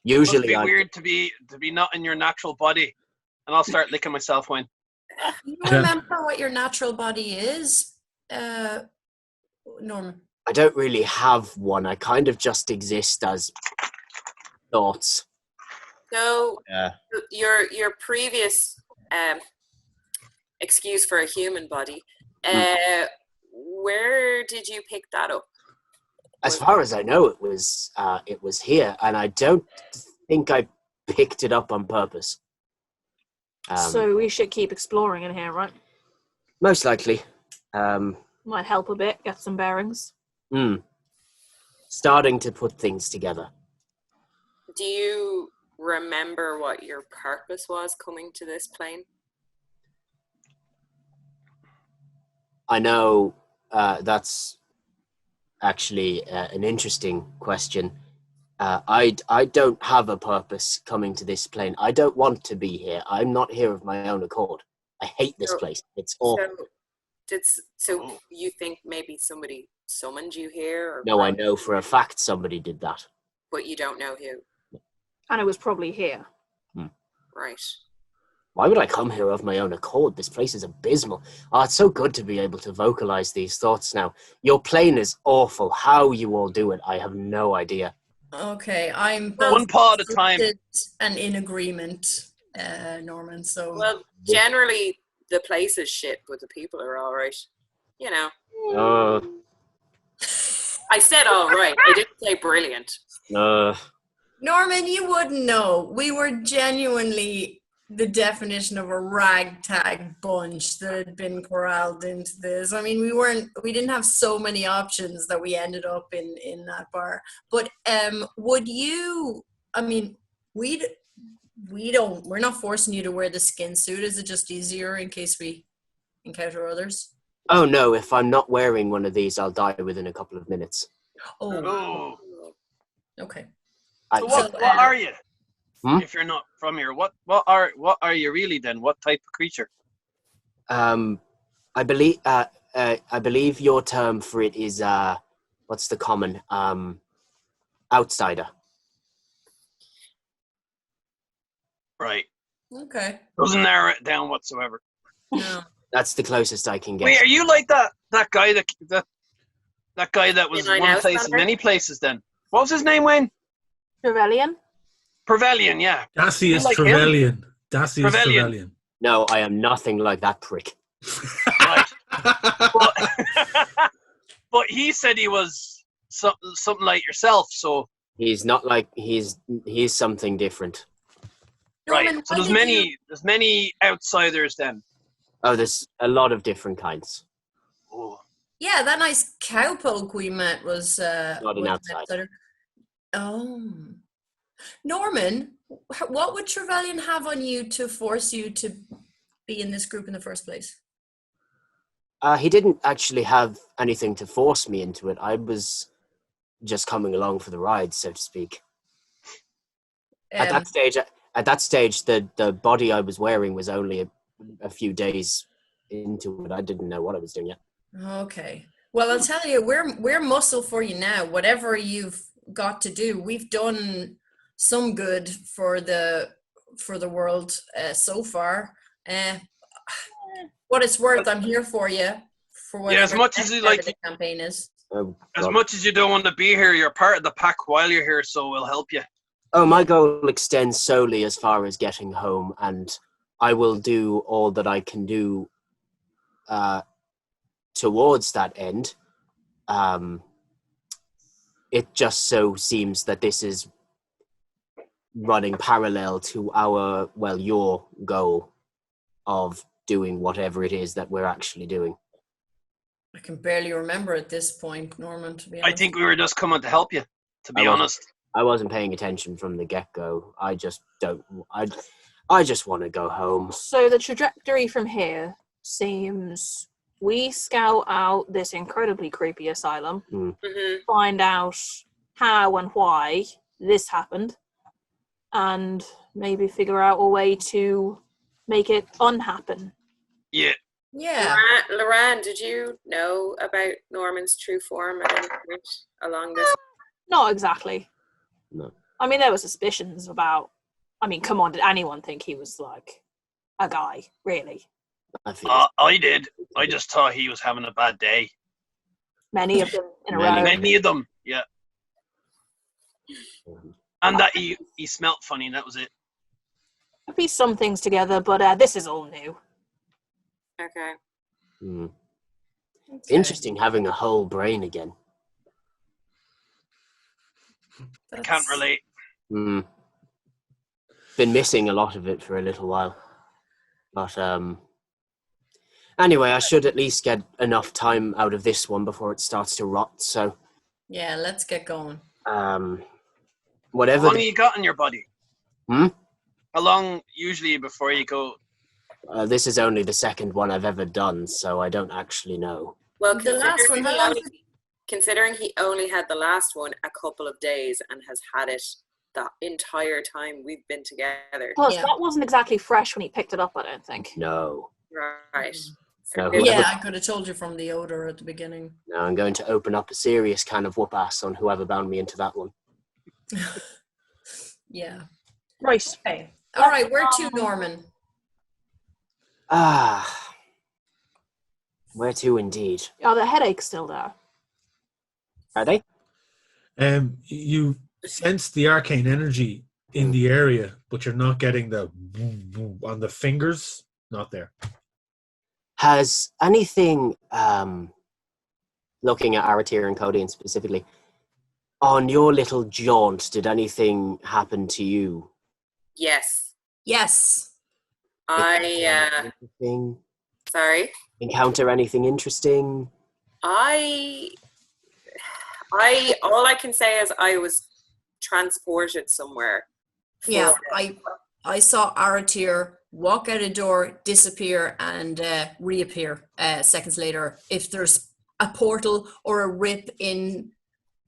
Usually, Must be weird to be not in your natural body, and I'll start licking myself when. You remember what your natural body is, Norman? I don't really have one. I kind of just exist as thoughts. So Yeah. your previous excuse for a human body, where did you pick that up? As far as I know, it was here, and I don't think I picked it up on purpose. So we should keep exploring in here, right? Most likely. Might help a bit, get some bearings. Starting to put things together. Do you remember what your purpose was coming to this plane? I know that's actually an interesting question. I don't have a purpose coming to this plane. I don't want to be here. I'm not here of my own accord. I hate this place. It's awful. So you think maybe somebody summoned you here? Or No, I know for a fact somebody did that. But you don't know who? And it was probably here. Right. Why would I come here of my own accord? This place is abysmal. Oh, it's so good to be able to vocalize these thoughts now. Your plane is awful. How you all do it, I have no idea. Okay, I'm One paw at a time. and in agreement, Norman. So Well, generally the place is shit, but the people are all right. You know. I said all right. I didn't say brilliant. Norman, you wouldn't know. We were genuinely the definition of a ragtag bunch that had been corralled into this. I mean, we didn't have so many options that we ended up in that bar. But would you, I mean, we're not forcing you to wear the skin suit. Is it just easier in case we encounter others? Oh no, if I'm not wearing one of these, I'll die within a couple of minutes. Oh. Okay. So what are you? If you're not from here, what are you really then? What type of creature? I believe your term for it is what's the common outsider. Right. Okay. Doesn't narrow it down whatsoever. No. That's the closest I can get. Wait, are you like that guy that guy that was Did I one know place in many places then? What was his name, Wayne? Trevelyan? Trevelyan, yeah. Dacius Like Trevelyan. Dacius Trevelyan. Trevelyan. No, I am nothing like that prick. Right. But he said he was something like yourself, so He's not like he's something different. Norman, right. So there's many outsiders then. Oh, there's a lot of different kinds. Oh. Yeah, that nice cowpoke we met was Not an was outsider. Oh. Norman, what would Trevelyan have on you to force you to be in this group in the first place? He didn't actually have anything to force me into it. I was just coming along for the ride, so to speak. At that stage, the body I was wearing was only a few days into it. I didn't know what I was doing yet. Okay. Well, I'll tell you, we're muscle for you now. Whatever you've got to do, we've done some good for the world so far. What it's worth, I'm here for you. For whatever as much as you like the campaign is. As much as you don't want to be here, you're part of the pack while you're here, so we'll help you. Oh, my goal extends solely as far as getting home, and I will do all that I can do towards that end. It just so seems that this is running parallel to your goal of doing whatever it is that we're actually doing. I can barely remember at this point, Norman, to be honest. I think we were just coming to help you, to be honest. I wasn't paying attention from the get-go. I just want to go home. So the trajectory from here seems we scout out this incredibly creepy asylum, find out how and why this happened, and maybe figure out a way to make it unhappen. Yeah. Yeah. Loran, did you know about Norman's true form at any point along this? Not exactly. No. I mean, there were suspicions about... I mean, come on, did anyone think he was, like, a guy, really? I did. I just thought he was having a bad day. Many of them in a row. Many of them, yeah. And that he smelt funny, and that was it. I'd piece some things together, but this is all new. Okay. Interesting having a whole brain again. I can't relate. Been missing a lot of it for a little while. But anyway, I should at least get enough time out of this one before it starts to rot, so... Yeah, let's get going. Whatever... How long you got in your body? How long usually before you go? This is only the second one I've ever done, so I don't actually know. Well, The last one, considering he only had the last one a couple of days and has had it the entire time we've been together. Plus, that wasn't exactly fresh when he picked it up, I don't think. No. Right. No, yeah, I could have told you from the odor at the beginning. Now I'm going to open up a serious can of whoop-ass on whoever bound me into that one. Yeah. Right. Okay. All right, where to, Norman? Where to indeed? Are the headaches still there? Are they? You sense the arcane energy in the area, but you're not getting the on the fingers. Not there. Has anything looking at Aratir and Codeine specifically. On your little jaunt, did anything happen to you? Yes. Yes. Interesting? Sorry? Encounter anything interesting? All I can say is I was transported somewhere. Yeah, I saw Aratir walk out a door, disappear, and reappear seconds later. If there's a portal or a rip in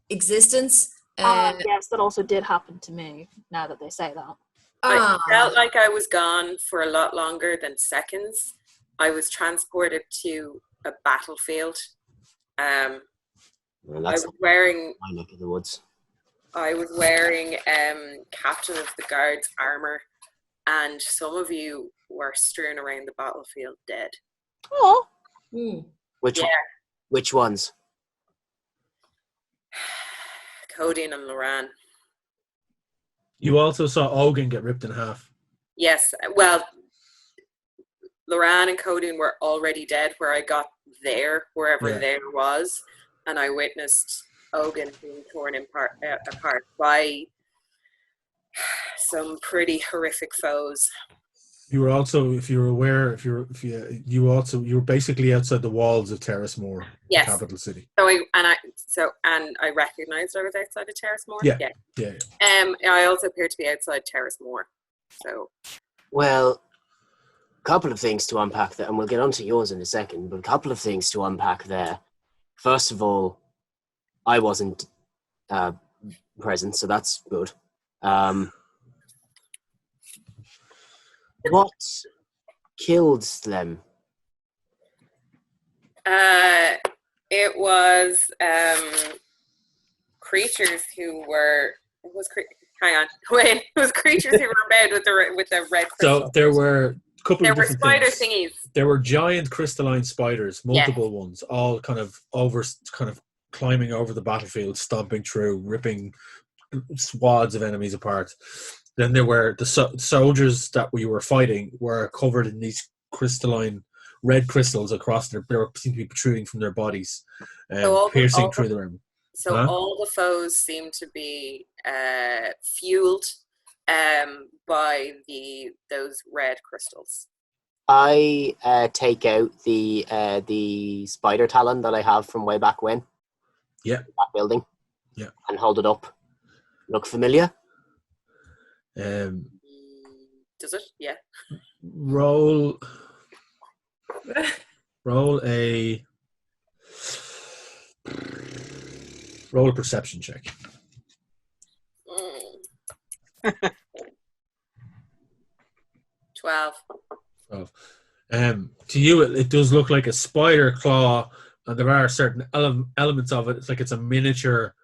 existence. Yes, that also did happen to me, now that they say that. I felt like I was gone for a lot longer than seconds. I was transported to a battlefield. I was wearing my neck of the woods. I was wearing Captain of the Guard's armor, and some of you were strewn around the battlefield dead. Oh. Which ones? Codeine and Loran. You also saw Ogun get ripped in half. Yes, well, Loran and Codeine were already dead where I got there, wherever there was, and I witnessed Ogun being torn apart by some very horrific foes. You were also, if you were aware, you were basically outside the walls of Terrace Moor, the capital city. So I recognized I was outside of Terrace Moor. Yeah. I also appeared to be outside Terrace Moor. So. Well, a couple of things to unpack there, and we'll get onto yours in a second. But a couple of things to unpack there. First of all, I wasn't present, so that's good. What killed them? It was creatures who were. Hang on, wait. It was creatures who were bad with the red crystal. So there were a couple of different spider things. Thingies. There were giant crystalline spiders, multiple ones, all kind of climbing over the battlefield, stomping through, ripping swaths of enemies apart. Then there were the soldiers that we were fighting were covered in these crystalline red crystals across they seemed to be protruding from their bodies, piercing through their armor. So all the foes seem to be fueled by those red crystals. I take out the spider talon that I have from way back when. Yeah. That building. Yeah. And hold it up. Look familiar? Does it? Yeah. Roll a perception check. 12. To you, it does look like a spider claw, and there are certain elements of it. It's like it's a miniature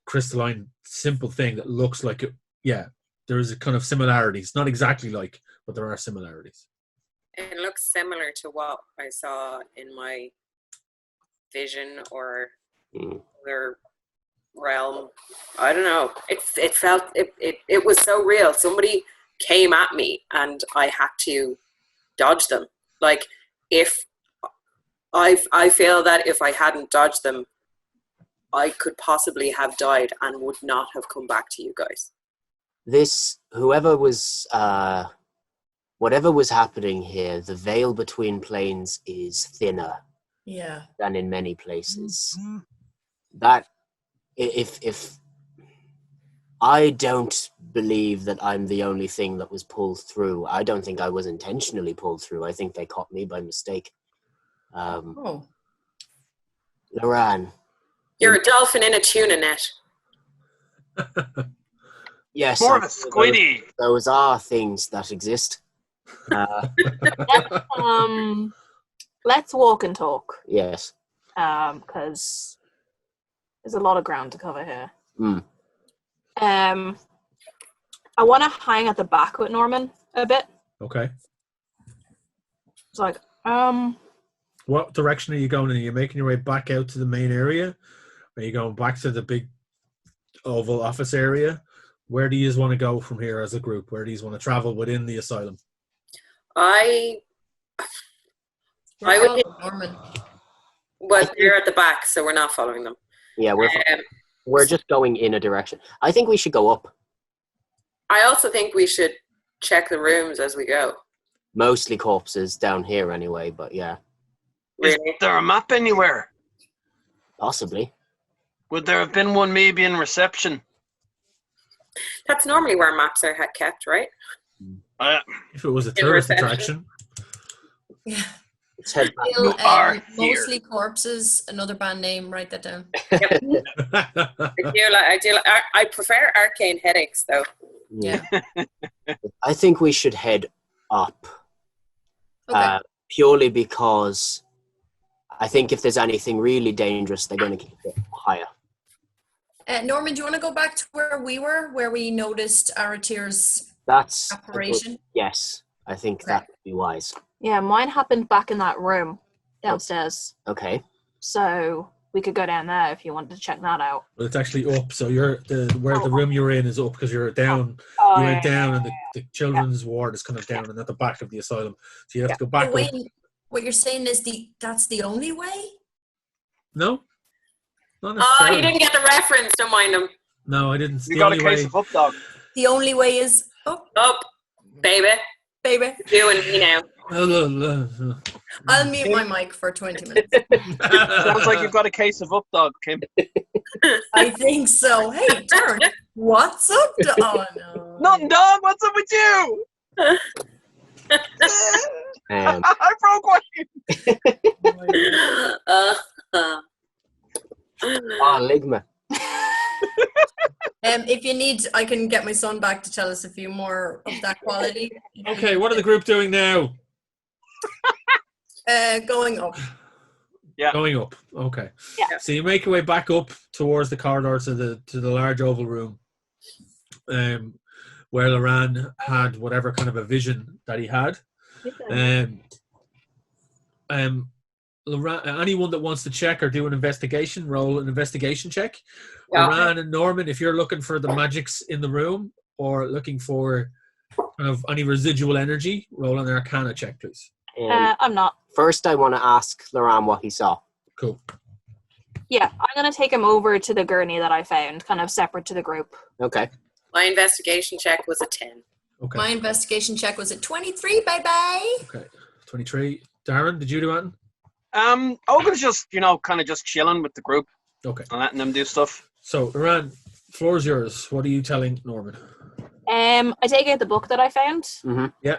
crystalline, simple thing that looks like it. Yeah, there is a kind of similarities. Not exactly like, but there are similarities. It looks similar to what I saw in my vision or their realm. I don't know. It felt it was so real. Somebody came at me and I had to dodge them. Like if I feel that if I hadn't dodged them, I could possibly have died and would not have come back to you guys. Whatever was happening here, the veil between planes is thinner than in many places. That if I don't believe that I'm the only thing that was pulled through. I don't think I was intentionally pulled through. I think they caught me by mistake. Loran. You're a dolphin in a tuna net. Yes. More of a squiddy. Those are things that exist. Let's walk and talk. Yes. Because there's a lot of ground to cover here. I want to hang at the back with Norman a bit. Okay. It's like, what direction are you going in? Are you making your way back out to the main area? Are you going back to the big oval office area? Where do you want to go from here as a group? Where do you want to travel within the asylum? I would. Norman. But they're at the back, so we're not following them. Yeah, we're just going in a direction. I think we should go up. I also think we should check the rooms as we go. Mostly corpses down here anyway, but yeah. Is Really? there a map anywhere? Possibly. Would there have been one maybe in reception? That's normally where maps are kept, right? If it was a tourist attraction. Yeah. Let's head back. Still, are here. mostly corpses. Another band name. Write that down. I prefer arcane headaches, though. Yeah. I think we should head up. Okay. Purely because I think if there's anything really dangerous, they're going to keep it higher. Norman, do you want to go back to where we were, where we noticed Aratir's That's apparition? Yes, I think that would be wise. Yeah, mine happened back in that room downstairs. Okay. So we could go down there if you wanted to check that out. But it's actually up. So the room you're in is up because you're down. Oh, You went down, and the children's ward is kind of down and at the back of the asylum. So you have to go back up. What you're saying is that's the only way? No, not Oh, necessarily. you didn't get the reference. Don't mind him. No, I didn't. You The got a only case way- of up dog. The only way is up, Up, baby. baby. You and me now. I'll mute my mic for 20 minutes. Sounds like you've got a case of up dog, Kim. I think so. Hey, turn. What's up? Oh, no. Nothing, dog. What's up with you? I broke one. Ligma. If you need, I can get my son back to tell us a few more of that quality. Okay, what are the group doing now? Going up. Yeah. Going up. Okay. Yeah. So you make your way back up towards the corridor to the large oval room, where Loran had whatever kind of a vision that he had. Loran, anyone that wants to check or do an investigation, roll an investigation check. Yeah. Loran and Norman, if you're looking for the magics in the room or looking for kind of any residual energy, roll an Arcana check, please. I'm not. First, I want to ask Loran what he saw. Cool. Yeah, I'm going to take him over to the gurney that I found, kind of separate to the group. Okay. My investigation check was a 10. Okay. My investigation check was at 23. Bye-bye. Okay. 23. Darren, did you do anything? Ogun's just, kind of just chilling with the group Okay. and letting them do stuff. So, Loran, floor's yours. What are you telling Norman? I take out the book that I found. Mm-hmm. Yeah.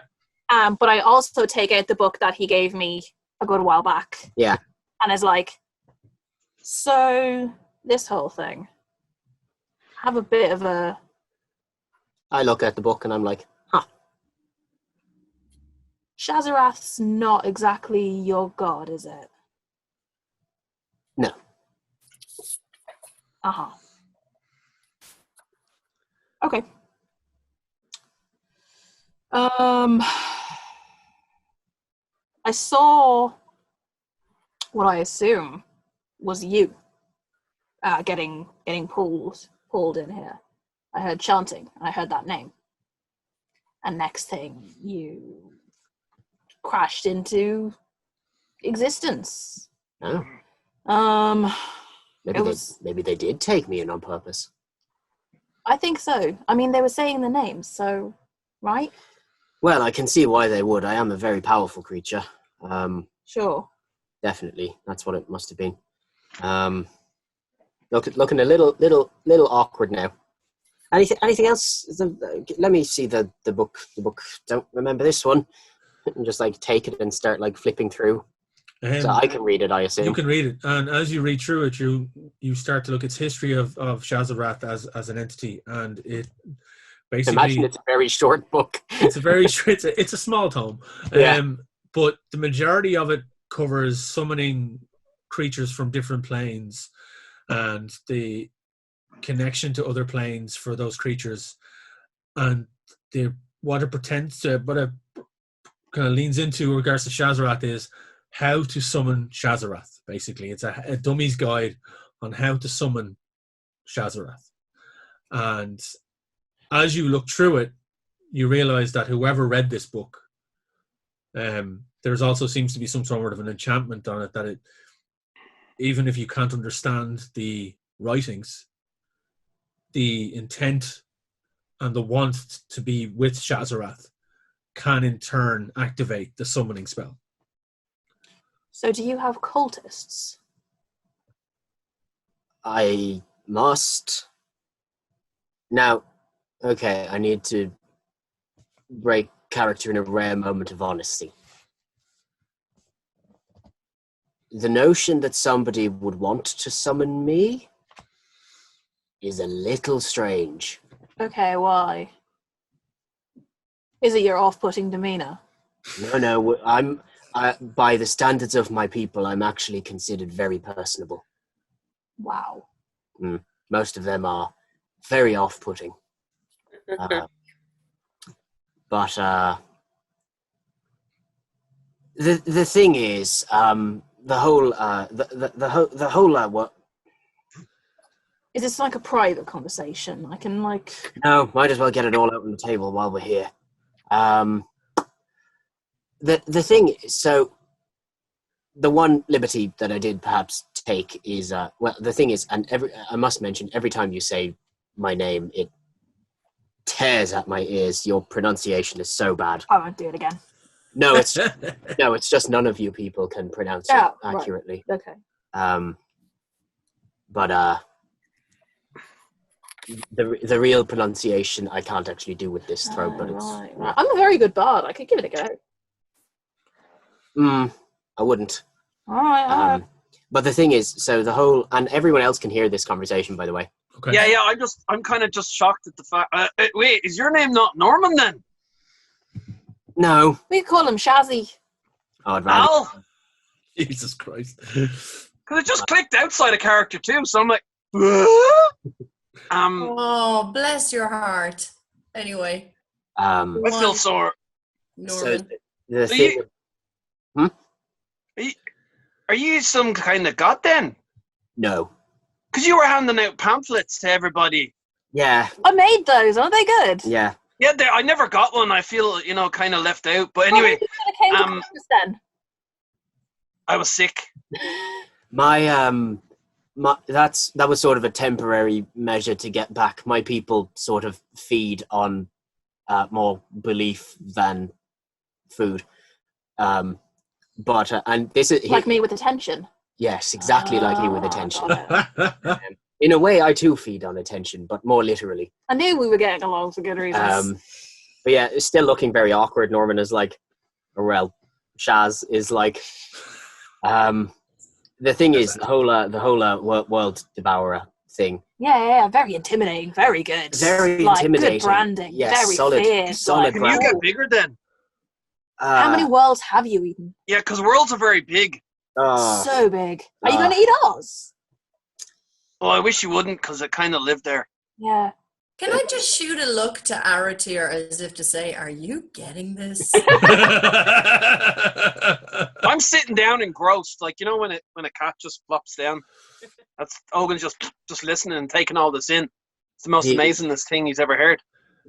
But I also take out the book that he gave me a good while back. Yeah. And is like, so this whole thing, have a bit of a... I look at the book and I'm like, huh. Shazarath's not exactly your god, is it? No. Uh-huh. Okay. I saw what I assume was you getting pulled in here. I heard chanting, and I heard that name. And next thing, you crashed into existence. Oh. Maybe Maybe they did take me in on purpose. I think so. I mean, they were saying the names, so right? Well, I can see why they would. I am a very powerful creature. Sure. Definitely, that's what it must have been. Looking a little awkward now. Anything else? Let me see the book. The book. Don't remember this one. And just take it and start flipping through. So I can read it, I assume. You can read it, and as you read through it, you start to look at its history of Shazarath as an entity, and it basically. Imagine it's a very short book. It's a small tome, Yeah. but the majority of it covers summoning creatures from different planes, and the connection to other planes for those creatures, and what it pretends to, what it kind of leans into in regards to Shazarath is how to summon Shazarath. Basically, it's a dummy's guide on how to summon Shazarath. And as you look through it, you realize that whoever read this book, there's also seems to be some sort of an enchantment on it that even if you can't understand the writings, the intent and the want to be with Shazarath can in turn activate the summoning spell. So do you have cultists? I must. Now, okay, I need to break character in a rare moment of honesty. The notion that somebody would want to summon me is a little strange. Okay, why? Is it your off-putting demeanor? No, by the standards of my people, I'm actually considered very personable. Wow. Most of them are very off-putting. But the thing is, the whole what? Is this like a private conversation? I can No, might as well get it all out on the table while we're here. The thing is, so the one liberty that I did perhaps take is, the thing is, and I must mention, every time you say my name, it tears at my ears. Your pronunciation is so bad. I won't do it again. No, it's just none of you people can pronounce it accurately. Right. Okay. But the real pronunciation I can't actually do with this throat, but it's... Right. I'm a very good bard. I could give it a go. I wouldn't. All right. But the thing is, so the whole... And everyone else can hear this conversation, by the way. Okay. Yeah, I'm kind of just shocked at the fact... wait, is your name not Norman, then? No. We could call him Shazzy. Oh, I'd rather... Al? Jesus Christ. Because it just clicked outside a character, too, so I'm like... Oh, bless your heart. Anyway. I feel sore. Norman. So the thing... Are you some kind of god, then? No. Because you were handing out pamphlets to everybody. Yeah. I made those. Aren't they good? Yeah. Yeah, I never got one. I feel, kind of left out. But anyway, Came to Christmas then. I was sick. That was sort of a temporary measure to get back. My people sort of feed on more belief than food. But and this is Like me with attention. Yes, exactly like you with attention. Got it. In a way, I too feed on attention, but more literally. I knew we were getting along for good reasons. But yeah, it's still looking very awkward. Norman is like, or well, Shaz is like. The thing is, the whole world devourer thing. Yeah, very intimidating. Very good. Very like, intimidating. Good branding. Yes, very solid, fierce. solid. Can you get bigger then? How many worlds have you eaten? Yeah, because worlds are very big. So big. Are you going to eat ours? Well, I wish you wouldn't, because it kind of lived there. Yeah. Can I just shoot a look to Aratir as if to say, are you getting this? I'm sitting down engrossed, like, when a cat just flops down. That's Ogun's just listening and taking all this in. It's the most amazingest thing he's ever heard.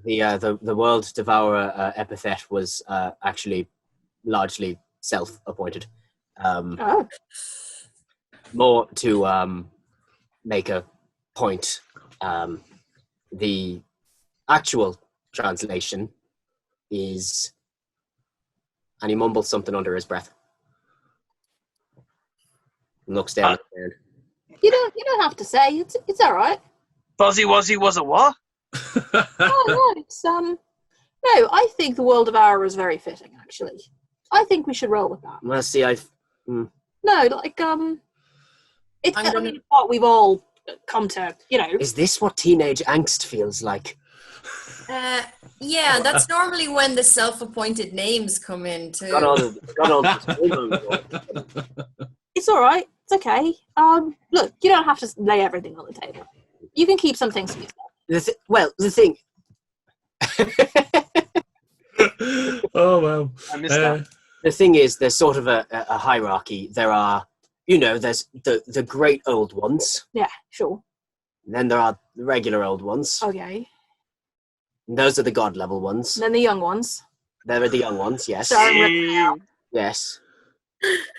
The world devourer epithet was actually largely self-appointed. More to make a point. The actual translation is, and he mumbles something under his breath. Looks down at the ground. You don't have to say. It's all right. Fuzzy Wuzzy was a what? Oh no, it's No, I think the world of Aura is very fitting. Actually, I think we should roll with that. Well, see, No, like it's what we've all come to. Is this what teenage angst feels like? Yeah, that's normally when the self-appointed names come in too. It's all right. It's okay. Look, you don't have to lay everything on the table. You can keep some things to yourself. The thing. Oh wow! I missed that. The thing is, there's sort of a hierarchy. There are, there's the great old ones. Yeah, sure. And then there are the regular old ones. Okay. And those are the god level ones. And then the young ones. There are the young ones, yes. So, Yes.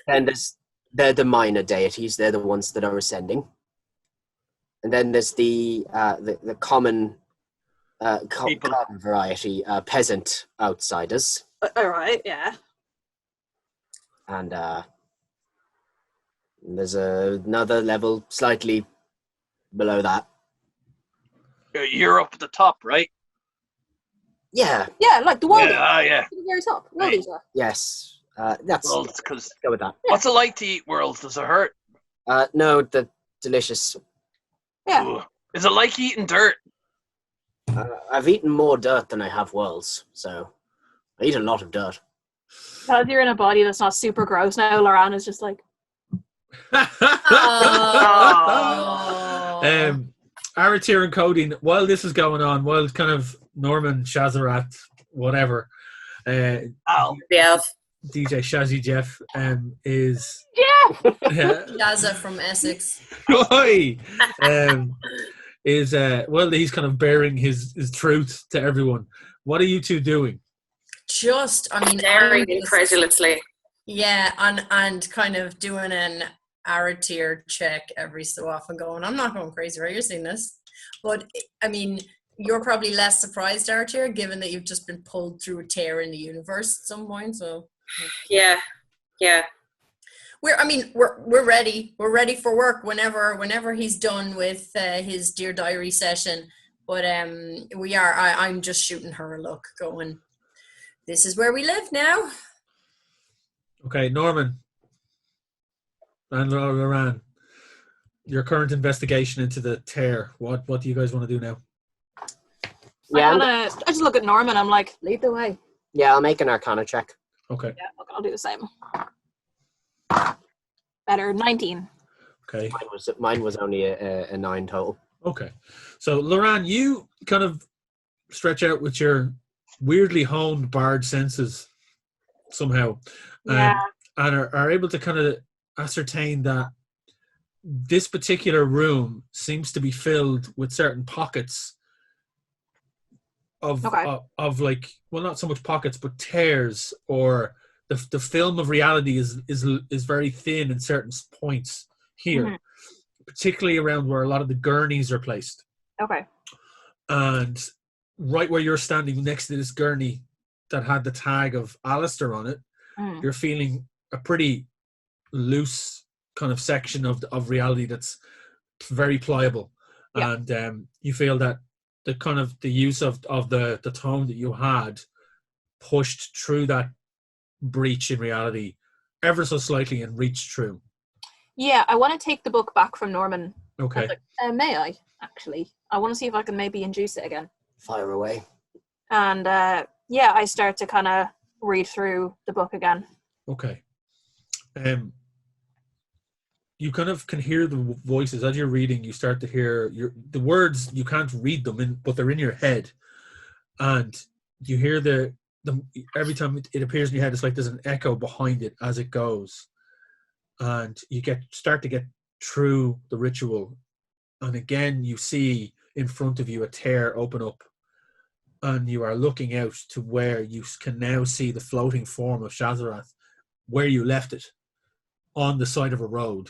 Then there's They're the minor deities. They're the ones that are ascending. And then there's the common garden variety, peasant outsiders. All right, yeah. And there's another level slightly below that. You're up at the top, right? Yeah. Yeah, like the world. Yeah. The very top. Worldies are. Yes. That's Worlds, because let's go with that. what's it like to eat worlds? Does it hurt? No, the delicious. Yeah. Ooh. Is it like eating dirt? I've eaten more dirt than I have worlds, so I eat a lot of dirt. Because you're in a body that's not super gross now, Loran is just like... Aratir and Cody, while this is going on, while kind of Norman, Shazarat, whatever, The elf. DJ Shazzy Jeff is... Yeah! Gaza from Essex. Oi! He's kind of bearing his truth to everyone. What are you two doing? Staring incredulously. Yeah, and kind of doing an Aratir check every so often going, I'm not going crazy, right? You're seeing this. But, I mean, you're probably less surprised, Aratir, given that you've just been pulled through a tear in the universe at some point, so... Yeah. We're ready. We're ready for work whenever he's done with his Dear Diary session. But we are. I'm just shooting her a look, going, this is where we live now. Okay, Norman and Loran, your current investigation into the tear. What do you guys want to do now? Yeah, I just look at Norman. I'm like, lead the way. yeah, I'll make an Arcana check. Okay. Yeah, I'll do the same. Better, 19. Okay. Mine was only a 9 total. Okay. So, Loran, you kind of stretch out with your weirdly honed bard senses somehow. Yeah. And are able to kind of ascertain that this particular room seems to be filled with certain pockets of like, well, not so much pockets, but tears, or the film of reality is very thin in certain points here, particularly around where a lot of the gurneys are placed. Okay. And right where you're standing next to this gurney that had the tag of Alistair on it, you're feeling a pretty loose kind of section of reality that's very pliable. Yeah. And you feel that the use of the tone that you had pushed through that breach in reality ever so slightly and reached through. Yeah, I want to take the book back from Norman. Okay. May I, actually? I want to see if I can maybe induce it again. Fire away. And I start to kind of read through the book again. Okay. You kind of can hear the voices as you're reading. You start to hear the words. You can't read them, but they're in your head, and you hear the every time it appears in your head. It's like there's an echo behind it as it goes, and you start to get through the ritual, and again you see in front of you a tear open up, and you are looking out to where you can now see the floating form of Shazarath, where you left it, on the side of a road.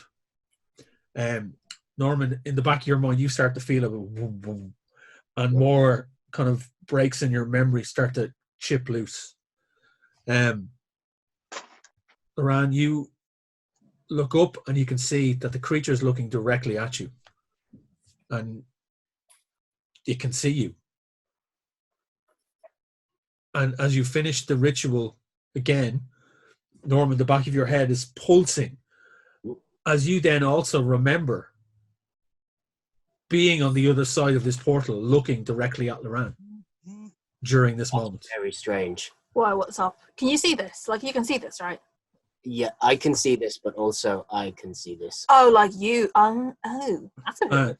Norman, in the back of your mind, you start to feel a boom, boom, and more kind of breaks in your memory start to chip loose. Loran, you look up and you can see that the creature is looking directly at you, and it can see you. And as you finish the ritual again, Norman, the back of your head is pulsing, as you then also remember being on the other side of this portal, looking directly at Loran during this moment. Very strange. Why, what's up? Can you see this? Like, you can see this, right? Yeah, I can see this, but also I can see this. Oh, like you. That's a bit...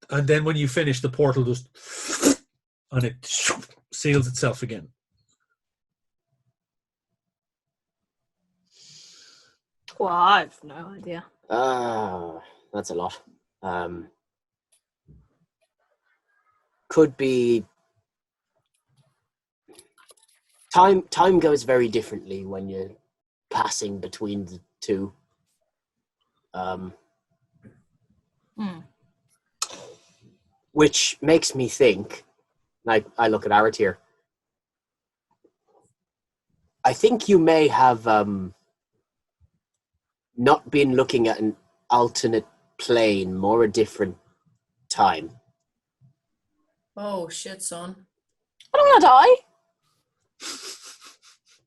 And then when you finish, the portal just... and it seals itself again. Well, I've no idea. That's a lot. Could be... Time goes very differently when you're passing between the two. Which makes me think, I look at Aratir. I think you may have not been looking at an alternate plane, more a different time. Oh, shit, son. I don't want to die.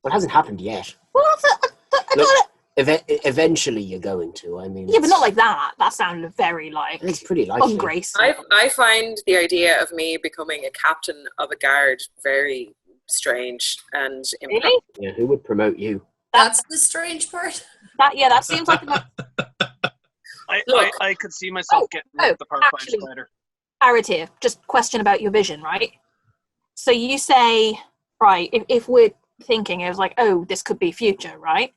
Well, it hasn't happened yet. Well, Eventually you're going to. I mean, yeah, but not like that. That sounded very, like, it's pretty likely. ungraceful. I find the idea of me becoming a captain of a guard very strange and improbable. Really? Yeah, who would promote you? That's the strange part. That seems like I could see myself getting the part actually, by spider. Aratir, just question about your vision, right? So you say, right, if we're thinking, it was like, oh, this could be future, right?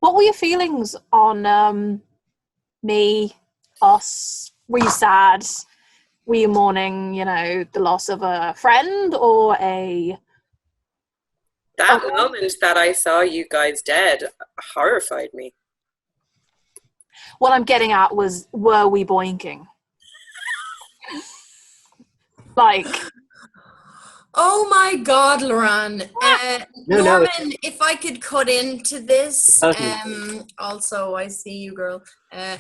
What were your feelings on me, us? Were you sad? Were you mourning, the loss of a friend or a... That moment that I saw you guys dead horrified me. What I'm getting at was, were we boinking? Like... Oh my God, Loran. No, Norman, if I could cut into this. Okay. Also, I see you, girl. I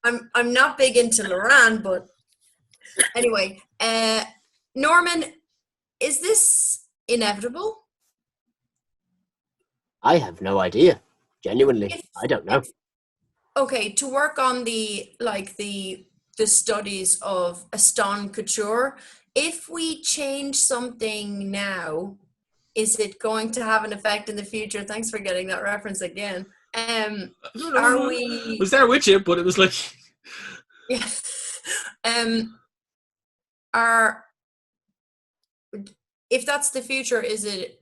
mean, I'm not big into Loran, but anyway, Norman, is this inevitable? I have no idea. Genuinely, I don't know. Okay, to work on the studies of Aston Couture, if we change something now, is it going to have an effect in the future? Thanks for getting that reference again. Are we... I was there with you, but it was like... Yeah. If that's the future, is it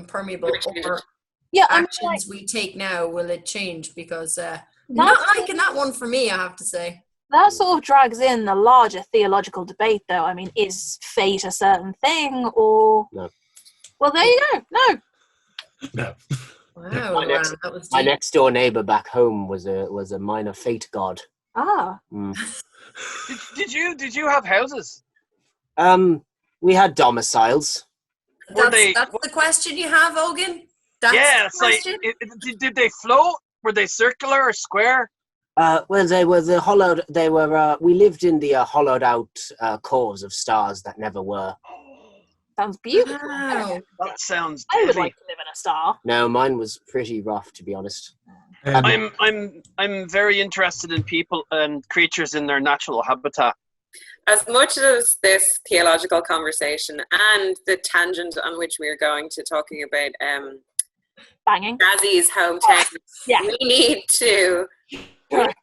permeable, or actions we take now, will it change? Because not liking that one for me, I have to say. That sort of drags in the larger theological debate, though. I mean, is fate a certain thing, or... No. Well, there you go. No. No. Wow, that was My deep. next door neighbor back home was a minor fate god. Ah. Did you have houses? We had domiciles. Were That's the question you have, Ogan? That's yeah, the question? did they float? Were they circular or square? Well, they were hollowed. They were. We lived in the hollowed out cores of stars that never were. Sounds beautiful. Wow. That sounds I would deadly. like to live in a star. No, mine was pretty rough, to be honest. I'm very interested in people and creatures in their natural habitat. As much as this theological conversation and the tangent on which we are going to talking about Banging. Razzy's hometown, Yeah. we need to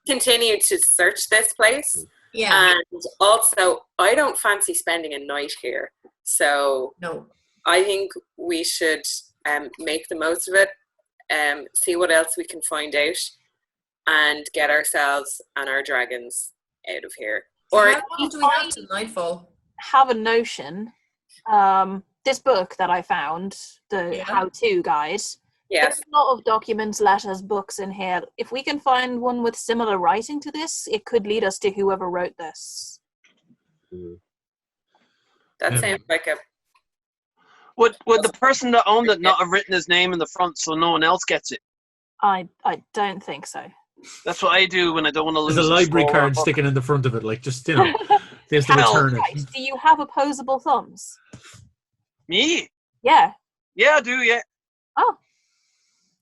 continue to search this place. Yeah. And also, I don't fancy spending a night here. So No. I think we should make the most of it, see what else we can find out, and get ourselves and our dragons out of here. Or how long do we have till nightfall? Have a notion. This book that I found, the how-to guide, Yes. there's a lot of documents, letters, books in here. If we can find one with similar writing to this, it could lead us to whoever wrote this. That sounds like a... Would the person that owned it not have written his name in the front so no one else gets it? I don't think so. That's what I do when I don't want to lose. There's a library scroll or card book. sticking in the front of it, like just they have to return Right. it. Do you have opposable thumbs? Me? Yeah. Yeah, I do. Yeah. Oh.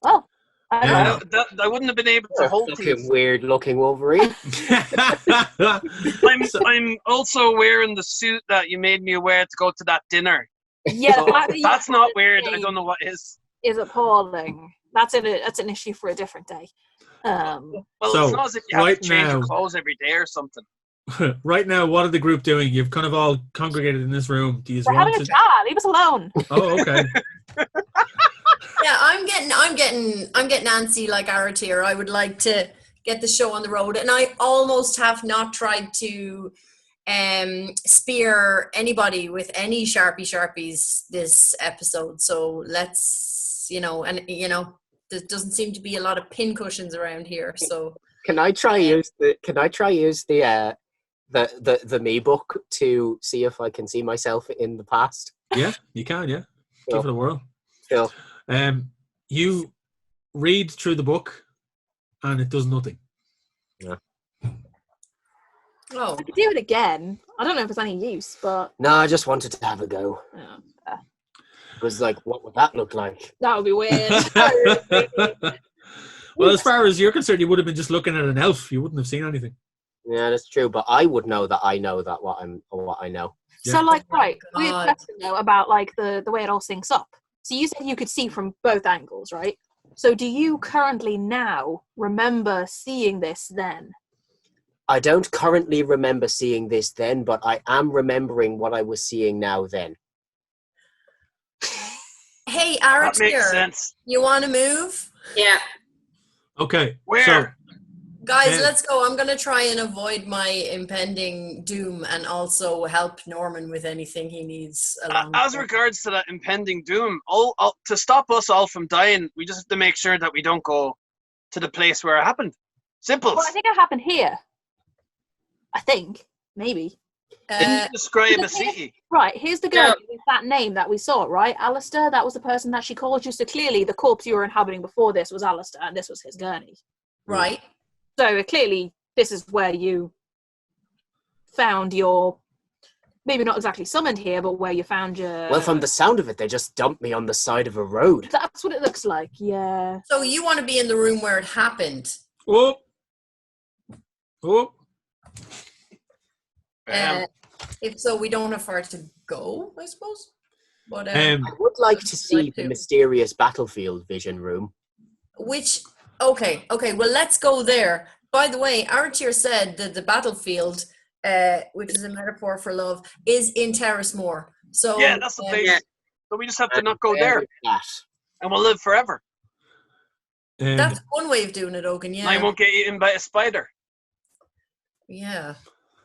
Well. Yeah. I wouldn't have been able to hold Fucking these. weird looking Wolverine. I'm also wearing the suit that you made me wear to go to that dinner. Yeah. So the fact that you that's not weird. I name don't know what is. is appalling. That's an issue for a different day. Well, So, it's not as if you have right to change your now- clothes every day or something. Right now, what are the group doing? You've kind of all congregated in this room. Do you We're want having a to? chat. Leave us alone. Oh, okay. Yeah, I'm getting antsy like Aratir. I would like to get the show on the road, and I almost have not tried to spear anybody with any sharpies this episode. So let's and there doesn't seem to be a lot of pin cushions around here. So Can I try use the me book to see if I can see myself in the past? Yeah, you can. Yeah, Cool. give it a whirl. Cool. You read through the book, and it does nothing. Yeah. oh, I could do it again. I don't know if it's any use, but No, I just wanted to have a go. It was like, what would that look like? that would be weird. Well, as far as you're concerned, you would have been just looking at an elf. You wouldn't have seen anything. Yeah, that's true. But I would know that I know that what I know. Yeah. So, like, Oh my right, weird God. question though about like the way it all syncs up. So you said you could see from both angles, right? So do you currently now remember seeing this then? I don't currently remember seeing this then, but I am remembering what I was seeing now then. hey, That makes Aratir, sense. you want to move? Yeah. Okay. Where? So, Guys, Yeah. let's go. I'm going to try and avoid my impending doom and also help Norman with anything he needs along As the way. regards to that impending doom, to stop us all from dying, we just have to make sure that we don't go to the place where it happened. Simple. Well, I think it happened here. I think. Maybe. Describe a city. Right, here's the girl Yeah. with that name that we saw, right? Alistair, that was the person that she called you. So clearly the corpse you were inhabiting before this was Alistair, and this was his gurney. Right. So clearly this is where you found your, maybe not exactly summoned here, but where you found your... Well, from the sound of it, they just dumped me on the side of a road. That's what it looks like, yeah. So you want to be in the room where it happened. oh, If so, we don't have far to go, I suppose. But I would like to see the mysterious battlefield vision room. okay, well, let's go there. By the way, Aratir said that the battlefield, which is a metaphor for love, is in Terrace Moor. So Yeah, that's the place. Yeah. So we just have to not go Where there, is that? and we'll live forever. that's one way of doing it, Ogan. And I Yeah, won't get eaten by a spider. yeah.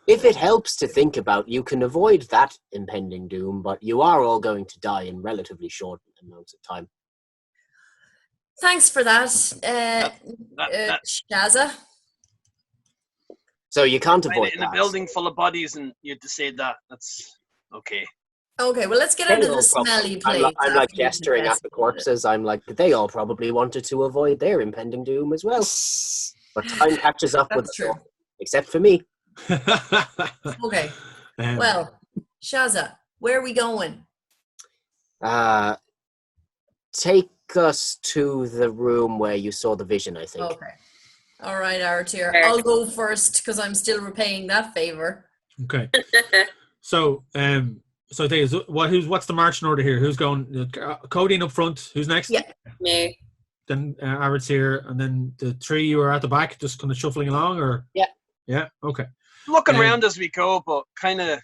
If it helps to think about, you can avoid that impending doom, but you are all going to die in relatively short amounts of time. Thanks for that, That- Shaza. So you can't Find avoid it in a that. building full of bodies, and you had to say that. That's okay. Okay, well, let's get out of the smelly place. I'm like after you've gesturing at the investigated it. corpses. I'm like, they all probably wanted to avoid their impending doom as well. But time catches up with That's us all, true. except for me. Okay, Um, well, Shaza, where are we going? Take us to the room where you saw the vision, I think. Okay. All right, Aratir. Fair. I'll go first because I'm still repaying that favor. okay. So, so I think what's the marching order here? Who's going? Cody up front. Who's next? Yeah. Me. Then Arid's here, and then the three you are at the back, just kind of shuffling along, or Yeah. Yeah. Okay. Looking around as we go, but kind of.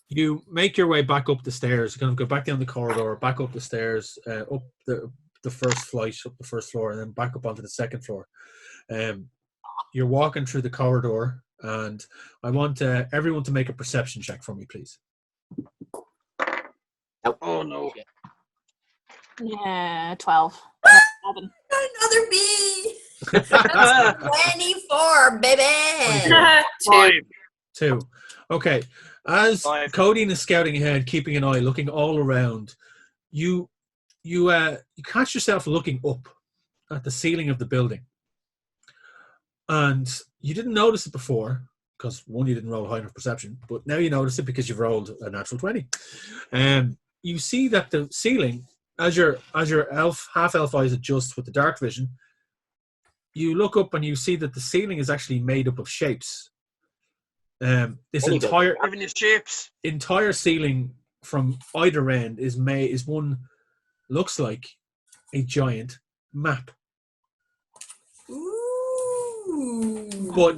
You make your way back up the stairs. You kind of go back down the corridor, back up the stairs, up the first flight, up the first floor, and then back up onto the second floor. You're walking through the corridor, and I want everyone to make a perception check for me, please. Oh no! Yeah, 12. 11. Another B. 24, baby. 5. 2. Okay. As 5. Cody is scouting ahead, keeping an eye, looking all around, you catch yourself looking up at the ceiling of the building. And you didn't notice it before, because one, you didn't roll high enough perception, but now you notice it because you've rolled a natural 20. You see that the ceiling, as your half-elf eyes adjust with the dark vision, you look up and you see that the ceiling is actually made up of shapes. This entire ceiling from either end looks like a giant map. Ooh. But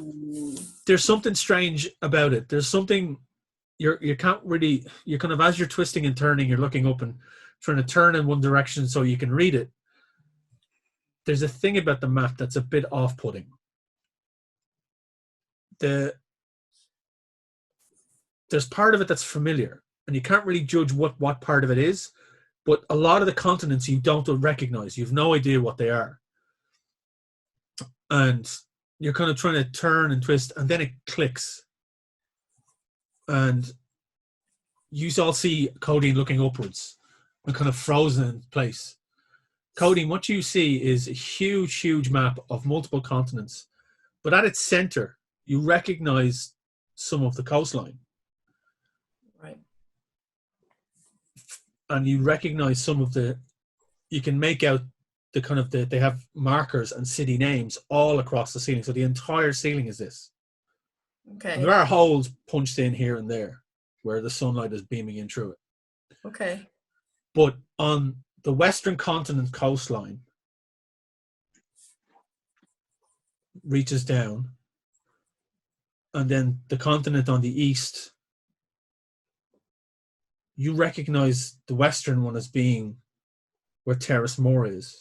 there's something strange about it. There's something you can't really, you're kind of, as you're twisting and turning, you're looking up and trying to turn in one direction so you can read it. There's a thing about the map that's a bit off-putting. There's part of it that's familiar, and you can't really judge what part of it is, But a lot of the continents you don't recognize. You have no idea what they are. And you're kind of trying to turn and twist, and then it clicks. And you all see Codeine looking upwards and kind of frozen in place. Codeine, what you see is a huge, huge map of multiple continents. But at its center, you recognize some of the coastline. Right. And you recognize some of you can make out the kind of they have markers and city names all across the ceiling. So the entire ceiling is this. Okay. And there are holes punched in here and there where the sunlight is beaming in through it. Okay. But on the western continent coastline reaches down, and then the continent on the east, you recognize the western one as being where Terrace Moor is.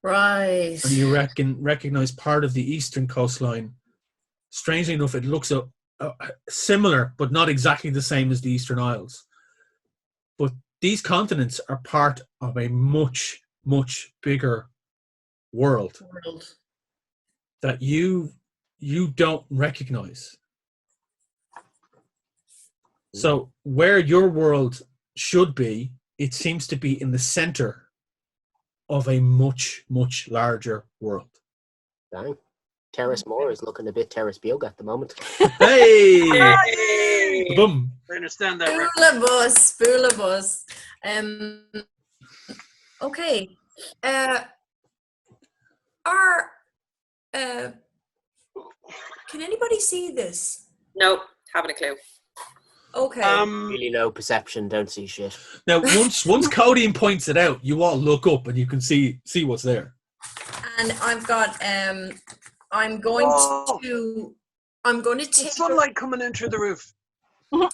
Right. And you recognize part of the eastern coastline. Strangely enough, it looks similar, but not exactly the same as the Eastern Isles. But these continents are part of a much, much bigger world that you don't recognize. So where your world should be, it seems to be in the center of a much, much larger world. Dang. Terrace Moor is looking a bit Terrace Beog at the moment. Hey! Hey! Boom! I understand that. Spoolabus. Okay. Can anybody see this? Nope, haven't a clue. Okay. Really low perception, don't see shit. Now, once Codeine points it out, you all look up and you can see what's there. And I've got I'm going to take sunlight coming in through the roof. I'm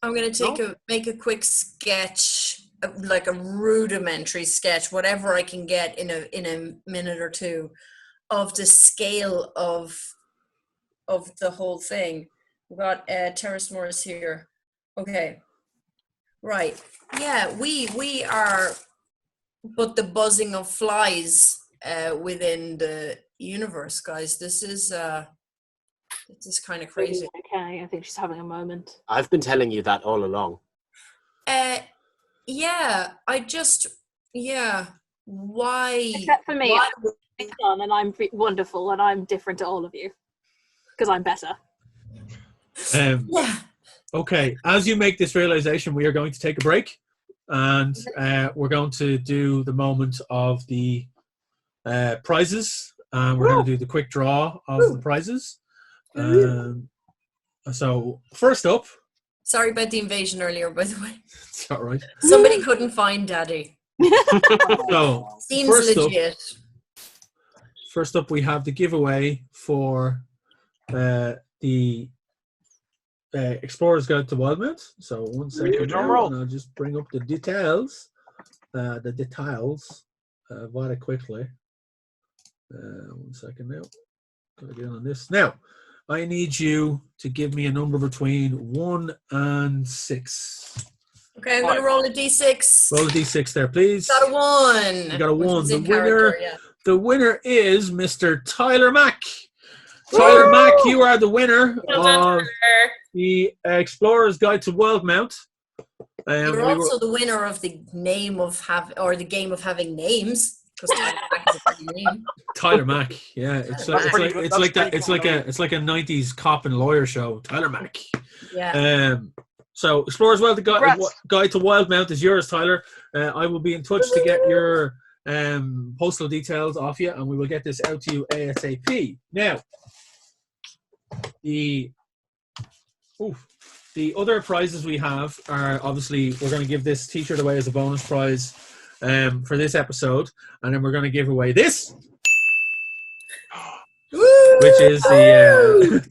going to make a quick sketch, like a rudimentary sketch, whatever I can get in a minute or two, of the scale of the whole thing. We've got Terrace Morris here. Okay. Right. Yeah, we are but the buzzing of flies within the universe, guys. This is kind of crazy. Okay, I think she's having a moment. I've been telling you that all along. Yeah, why? Except for me, I'm fun and I'm wonderful and I'm different to all of you because I'm better. Yeah. Okay, as you make this realization, we are going to take a break, and we're going to do the moment of the prizes. We're going to do the quick draw of the prizes. So first up, sorry about the invasion earlier, by the way. it's all right. Somebody couldn't find Daddy. So Seems legit. First up, we have the giveaway for the Explorer's Guide to Wildmount. So 1 second now, and I'll just bring up the details. Very quickly. 1 second now. Gotta get on this. Now, I need you to give me a number between 1 and 6. Okay, I'm going to roll a d6. Roll a d6 there, please. Got a 1. You got a 1. The winner is Mr. Tyler Mack. Tyler Mack, you are the winner of the Explorer's Guide to Wildmount. You're also the winner of the game of having names. Because Tyler Mack is a funny name. Tyler Mack, yeah, it's like a 90s cop and lawyer show. Tyler Mack. Yeah. So Explorer's Guide to Wildmount is yours, Tyler. I will be in touch to get your postal details off you, and we will get this out to you ASAP. Now, the other prizes we have are, obviously, we're going to give this t-shirt away as a bonus prize for this episode, and then we're going to give away this, which is the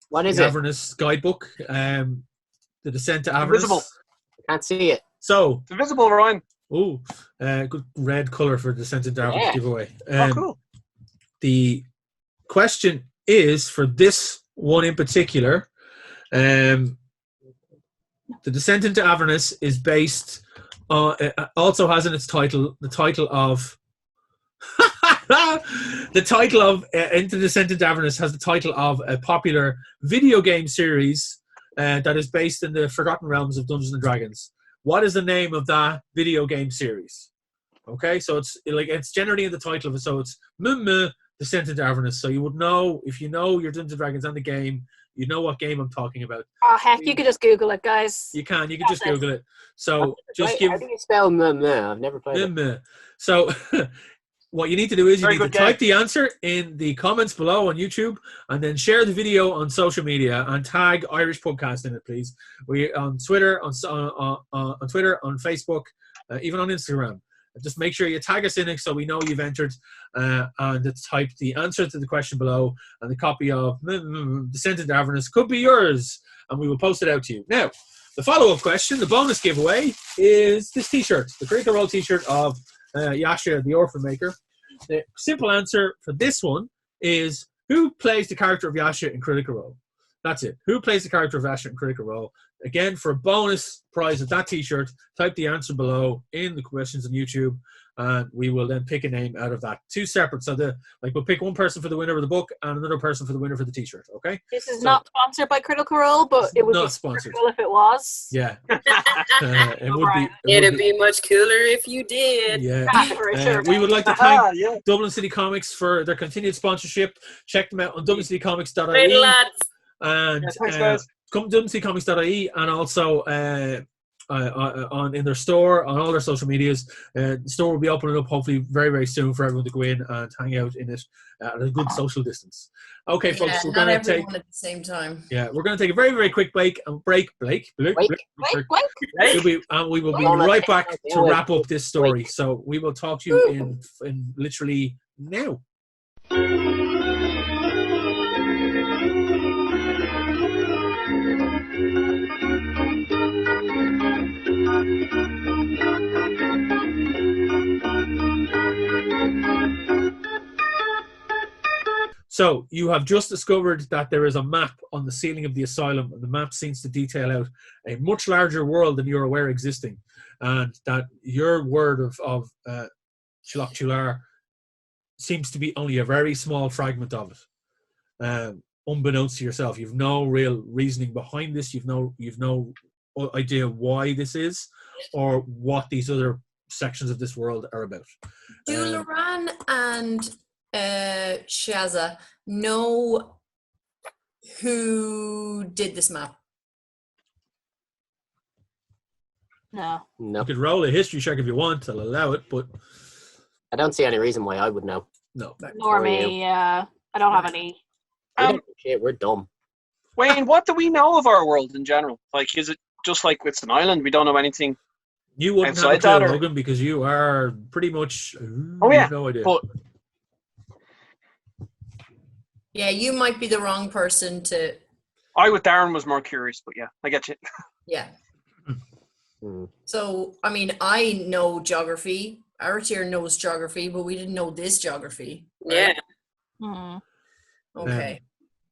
what is Avernus guidebook, the Descent to Avernus. Invisible. I can't see it. So it's invisible, Ryan. Oh, good red color for the Descent into Avernus giveaway. Cool. The question is, for this one in particular, The Descent into Avernus is based also has in its title the title of Into the Descent into Avernus has the title of a popular video game series that is based in the Forgotten Realms of Dungeons and Dragons. What is the name of that video game series? Okay, so it's generally in the title of it, so it's Descent into Avernus. So you would know, if you know your Dungeons and Dragons and the game, you know what game I'm talking about. Oh heck, you could just Google it, guys. You can just Google it. So just How do you spell I've never played it. So what you need to do is you Very need to good type the answer in the comments below on YouTube, and then share the video on social media and tag Irish Pubcast in it, please. We on Twitter, on Twitter, on Facebook, even on Instagram. Just make sure you tag us in it so we know you've entered, and it's type the answer to the question below, and the copy of Descent into Avernus could be yours, and we will post it out to you. Now, the follow-up question, the bonus giveaway, is this T-shirt, the Critical Role T-shirt of Yasha, the Orphan Maker. The simple answer for this one is, who plays the character of Yasha in Critical Role? That's it. Who plays the character of Yasha in Critical Role? Again, for a bonus prize of that T-shirt, type the answer below in the questions on YouTube, and we will then pick a name out of that. Two separate. So we'll pick one person for the winner of the book and another person for the winner for the T-shirt. Okay. This is not sponsored by Critical Role, but it would not be sponsored cool if it was. Yeah. It would be. It'd be much cooler if you did. Yeah. For sure. We would like to thank Dublin City Comics for their continued sponsorship. Check them out on dublincitycomics.ie. Great lads. And come to dublincitycomics.ie, and also in their store, on all their social medias. The store will be opening up hopefully very, very soon for everyone to go in and hang out in it at a good social distance. Okay, folks, we're going to take at the same time. Yeah, we're going to take a very, very quick break. Blake. We will be right back to wrap up this story. So we will talk to you in literally now. So you have just discovered that there is a map on the ceiling of the asylum, and the map seems to detail out a much larger world than you're aware existing, and that your word of Shlach Chular seems to be only a very small fragment of it. Unbeknownst to yourself, you've no real reasoning behind this. You've no idea why this is or what these other sections of this world are about. Do Loran and Shaza know who did this map? No. You could roll a history check if you want. I'll allow it, but I don't see any reason why I would know. No. Nor me. I don't have any. We're dumb. Wayne, what do we know of our world in general? Like, is it just like it's an island? We don't know anything. You wouldn't have a clue, Logan, because you are pretty much. No idea. But yeah, you might be the wrong person to. I with Darren was more curious, but yeah, I get you. Yeah. So, I mean, I know geography. Aratier knows geography, but we didn't know this geography. Right? Yeah. Okay.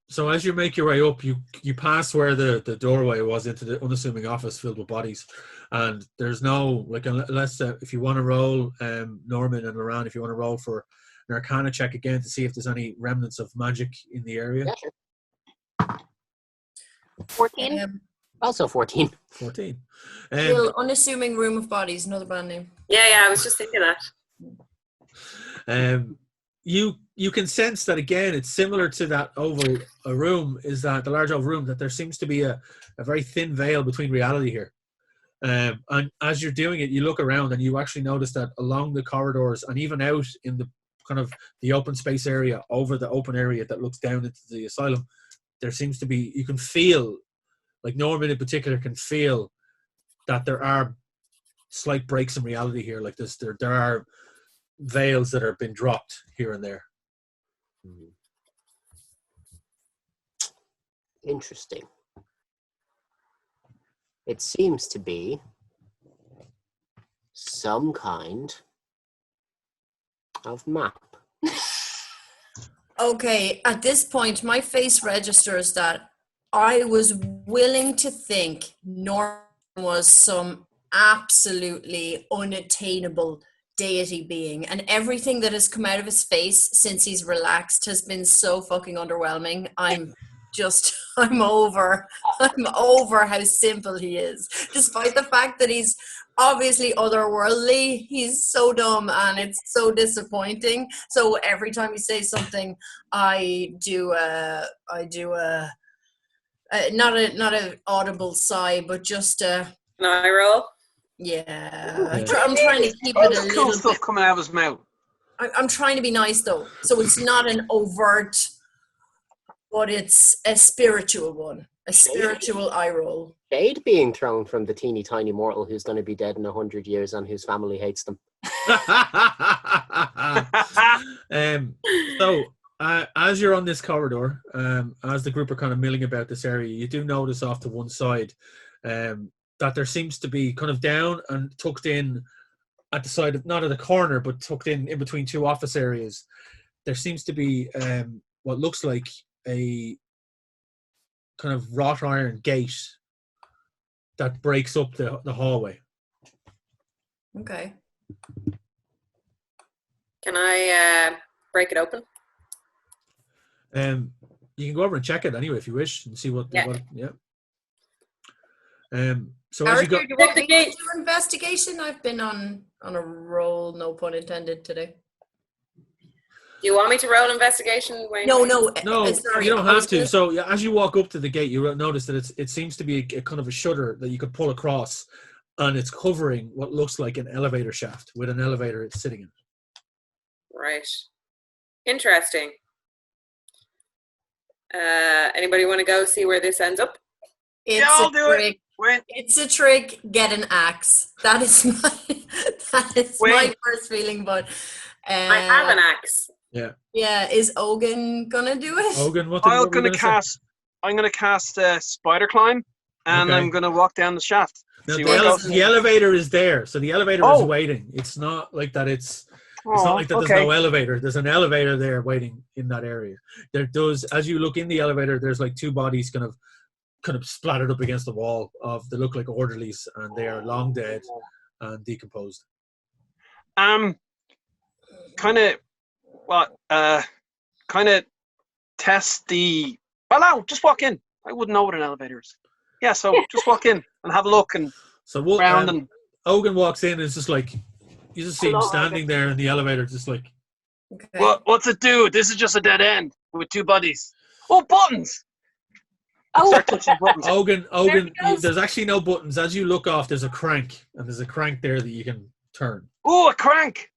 So as you make your way up, you pass where the doorway was into the unassuming office filled with bodies, and there's no, like, unless if you want to roll, Norman and Loran, if you want to roll for an Arcana check again to see if there's any remnants of magic in the area. Yeah, sure. 14. Also 14. 14. Unassuming Room of Bodies, another band name. Yeah, I was just thinking that. You can sense that, again, it's similar to that oval room, is that the large oval room, that there seems to be a very thin veil between reality here. And as you're doing it, you look around and you actually notice that along the corridors and even out in the kind of the open space area, over the open area that looks down into the asylum, there seems to be, you can feel, like Norman in particular can feel that there are slight breaks in reality here. Like this, there are veils that have been dropped here and there. Interesting. It seems to be some kind of map. Okay, at this point, my face registers that I was willing to think Norman was some absolutely unattainable deity being, and everything that has come out of his face since he's relaxed has been so fucking underwhelming. I'm over how simple he is, despite the fact that he's obviously otherworldly. He's so dumb, and it's so disappointing. So every time he says something, I do not an audible sigh, but just An eye roll. Yeah. I'm trying to keep it a little cool stuff coming out of his mouth. I'm trying to be nice, though. So it's not an overt, but it's a spiritual one. A spiritual eye roll. Shade being thrown from the teeny tiny mortal who's going to be dead in 100 years and whose family hates them. As you're on this corridor, as the group are kind of milling about this area, you do notice off to one side that there seems to be kind of down and tucked in at the side of, not at the corner, but tucked in between two office areas. There seems to be what looks like a kind of wrought iron gate that breaks up the hallway. Okay. Can I break it open? You can go over and check it anyway if you wish and see what. So as you go, do you want me to do investigation? I've been on a roll, no pun intended, today. Do you want me to roll investigation, Wayne? No, sorry, you don't have to. So as you walk up to the gate, you notice that it seems to be a kind of a shutter that you could pull across, and it's covering what looks like an elevator shaft with an elevator sitting in it. Right. Interesting. Anybody want to go see where this ends up? I'll do it. Wait. It's a trick. Get an axe. That is my first feeling. But I have an axe. Yeah. Yeah. Is Ogun gonna do it? Ogun, I'm gonna cast spider climb, and I'm gonna walk down the shaft. Now, the elevator is there, so the elevator is waiting. It's not like that. It's not like that. There's no elevator. There's an elevator there waiting in that area. There does, as you look in the elevator, there's like two bodies kind of splattered up against the wall. They look like orderlies, and they are long dead and decomposed. Test the. Well, no, just walk in. I wouldn't know what an elevator is. Yeah, so just walk in and have a look and and Ogun walks in and it's just like you just see him standing there in the elevator, just like. Okay. What's it do? This is just a dead end with two bodies. Oh, buttons! Start touching buttons. Ogun, there's actually no buttons. As you look off, there's a crank, and there's a crank there that you can turn. Oh, a crank!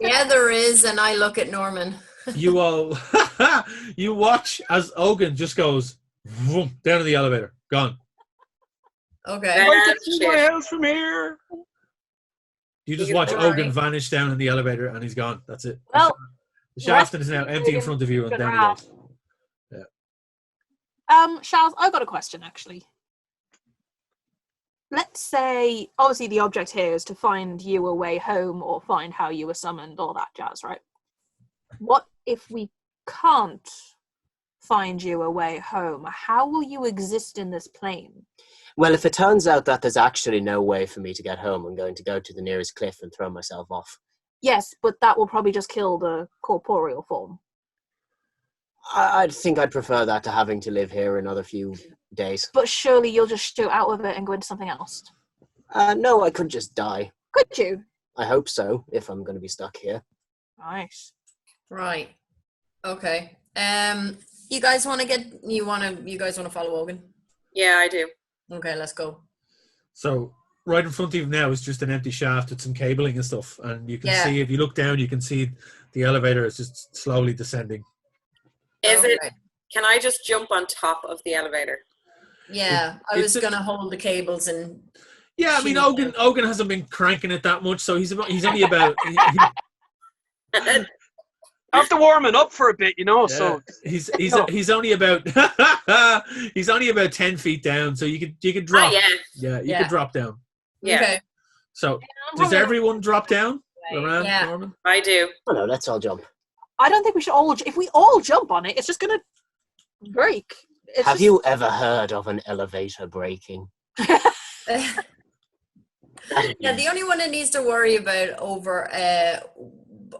Yeah, there is, and I look at Norman. You watch as Ogun just goes vroom, down to the elevator, gone. Okay. I can see my house from here. You just watch Ogun vanish down in the elevator, and he's gone. That's it. Well, the shaft is now empty in front of you, and down he goes. Shaz, I've got a question, actually. Let's say, obviously the object here is to find you a way home or find how you were summoned, all that jazz, right? What if we can't find you a way home? How will you exist in this plane? Well, if it turns out that there's actually no way for me to get home, I'm going to go to the nearest cliff and throw myself off. Yes, but that will probably just kill the corporeal form. I think I'd prefer that to having to live here another few days. But surely you'll just shoot out of it and go into something else. No, I could just die. Could you? I hope so, if I'm going to be stuck here. Nice. Right. Okay. You guys want to follow Ogun? Yeah, I do. Okay, let's go. So right in front of you now is just an empty shaft with some cabling and stuff, and you can see, if you look down, you can see the elevator is just slowly descending. Can I just jump on top of the elevator? Yeah, I was going to hold the cables and... Yeah, I mean, Ogun hasn't been cranking it that much, so he's only about... After warming up for a bit, Yeah. So he's only about he's only about 10 feet down, so you could drop. You could drop down. Yeah. Okay. So does everyone drop down around Norman? I do. Oh no, let's all jump. I don't think we should all. If we all jump on it, it's just gonna break. Have you ever heard of an elevator breaking? Yeah, the only one that needs to worry about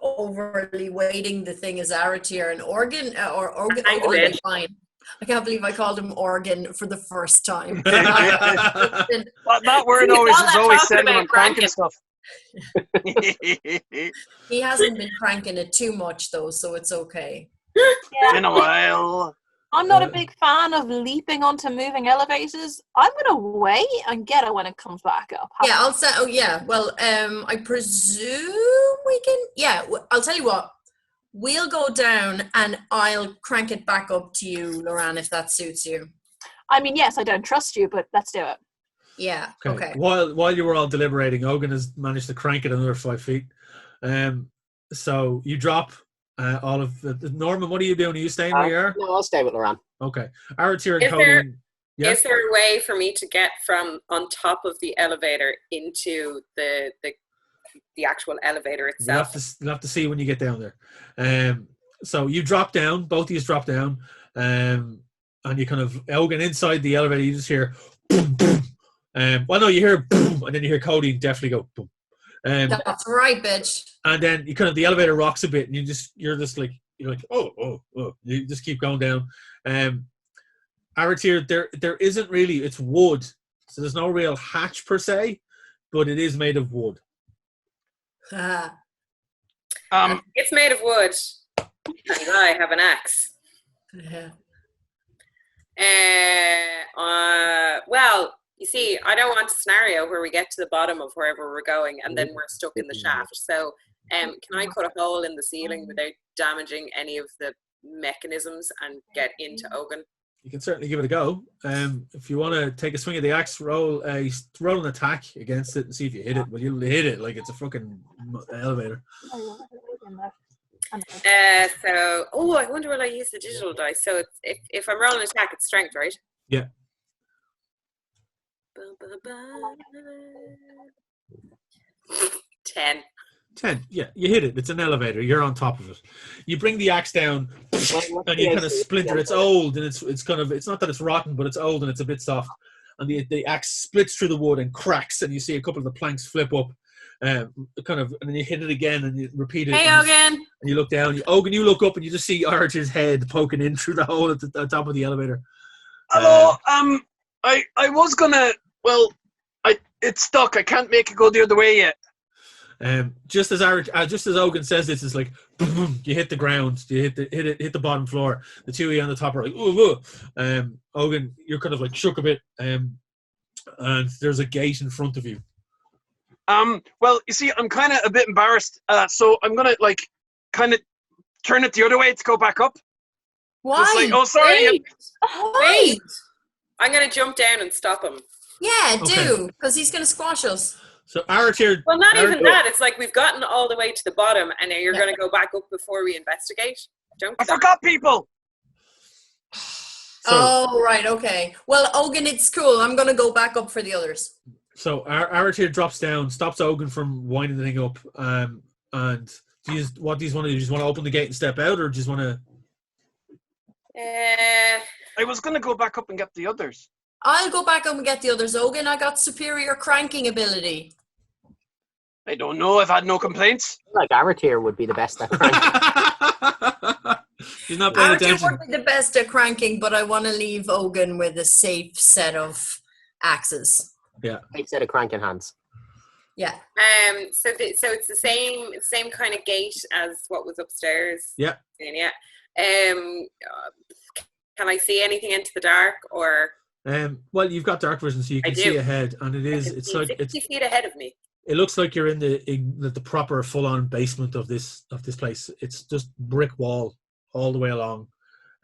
overly weighting the thing is Aratir, and Organ will be fine. I can't believe I called him Organ for the first time. That word always said when I'm cranking stuff. He hasn't been cranking it too much though, so it's okay. Yeah. In a while. I'm not a big fan of leaping onto moving elevators. I'm gonna wait and get it when it comes back up. Yeah, I'll say. Oh, yeah. Well, I presume we can. Yeah, I'll tell you what. We'll go down, and I'll crank it back up to you, Loran, if that suits you. I mean, yes, I don't trust you, but let's do it. Yeah. Okay. While you were all deliberating, Ogun has managed to crank it another 5 feet. So you drop. All of Norman, what are you doing? Are you staying where you are? No, I'll stay with Loran. Okay. Aratir and Cody. Is there a way for me to get from on top of the elevator into the actual elevator itself? You'll have to see when you get down there. So you drop down, both of you drop down, and you kind of Ogun inside the elevator. You just hear boom, boom. Well, no, you hear boom, and then you hear Cody definitely go boom. That's right, bitch. And then you kind of the elevator rocks a bit, and you're like oh. You just keep going down. Aratir, there isn't really. It's wood, so there's no real hatch per se, but it is made of wood. It's made of wood, and I have an axe. Well, you see, I don't want a scenario where we get to the bottom of wherever we're going and then we're stuck in the shaft. So, can I cut a hole in the ceiling without damaging any of the mechanisms and get into Ogun? You can certainly give it a go. If you want to take a swing at the axe, roll an attack against it and see if you hit it. Well, you'll hit it like it's a fucking elevator. I wonder will I use the digital dice. So if I'm rolling an attack, it's strength, right? Yeah. 10. 10. Yeah, you hit it. It's an elevator. You're on top of it. You bring the axe down, and you kind of splinter. It's old, and it's kind of, it's not that it's rotten, but it's old and it's a bit soft. And the axe splits through the wood and cracks, and you see a couple of the planks flip up, and then you hit it again, and you repeat it. Hey, Ogun! And you look down. Ogun, you look up, and you just see Archer's head poking in through the hole at the top of the elevator. Hello. I was gonna. Well, it's stuck. I can't make it go the other way yet. Just as Ogun says this, it's like boom, you hit the ground, you hit the bottom floor. The two of you on the top are like, ooh. Ogun, you're kind of like shook a bit, and there's a gate in front of you. Well, you see, I'm kind of a bit embarrassed, so I'm gonna kind of turn it the other way to go back up. Why? Oh, sorry. Wait. I'm gonna jump down and stop him. Yeah, do, because he's gonna squash us. So Aratir. Well, not even that. It's like we've gotten all the way to the bottom, and now you're going to go back up before we investigate. I forgot people. Right, okay. Well, Ogun, it's cool. I'm going to go back up for the others. So Aratir drops down, stops Ogun from winding the thing up, and what do you want to do? Do you just want to open the gate and step out, or do you just want to? I was going to go back up and get the others. I'll go back up and get the others, Ogun. I got superior cranking ability. I don't know. I've had no complaints. Like Aratir would be the best at cranking. He's not paying attention. Aratir would be the best at cranking, but I want to leave Ogun with a safe set of axes. Yeah. Safe set of cranking hands. Yeah. So it's the same kind of gate as what was upstairs. Yeah. Yeah. Can I see anything into the dark or? Well, you've got dark vision, so you can see ahead, and it's like 60 feet ahead of me. It looks like you're in the proper full-on basement of this place. It's just brick wall all the way along,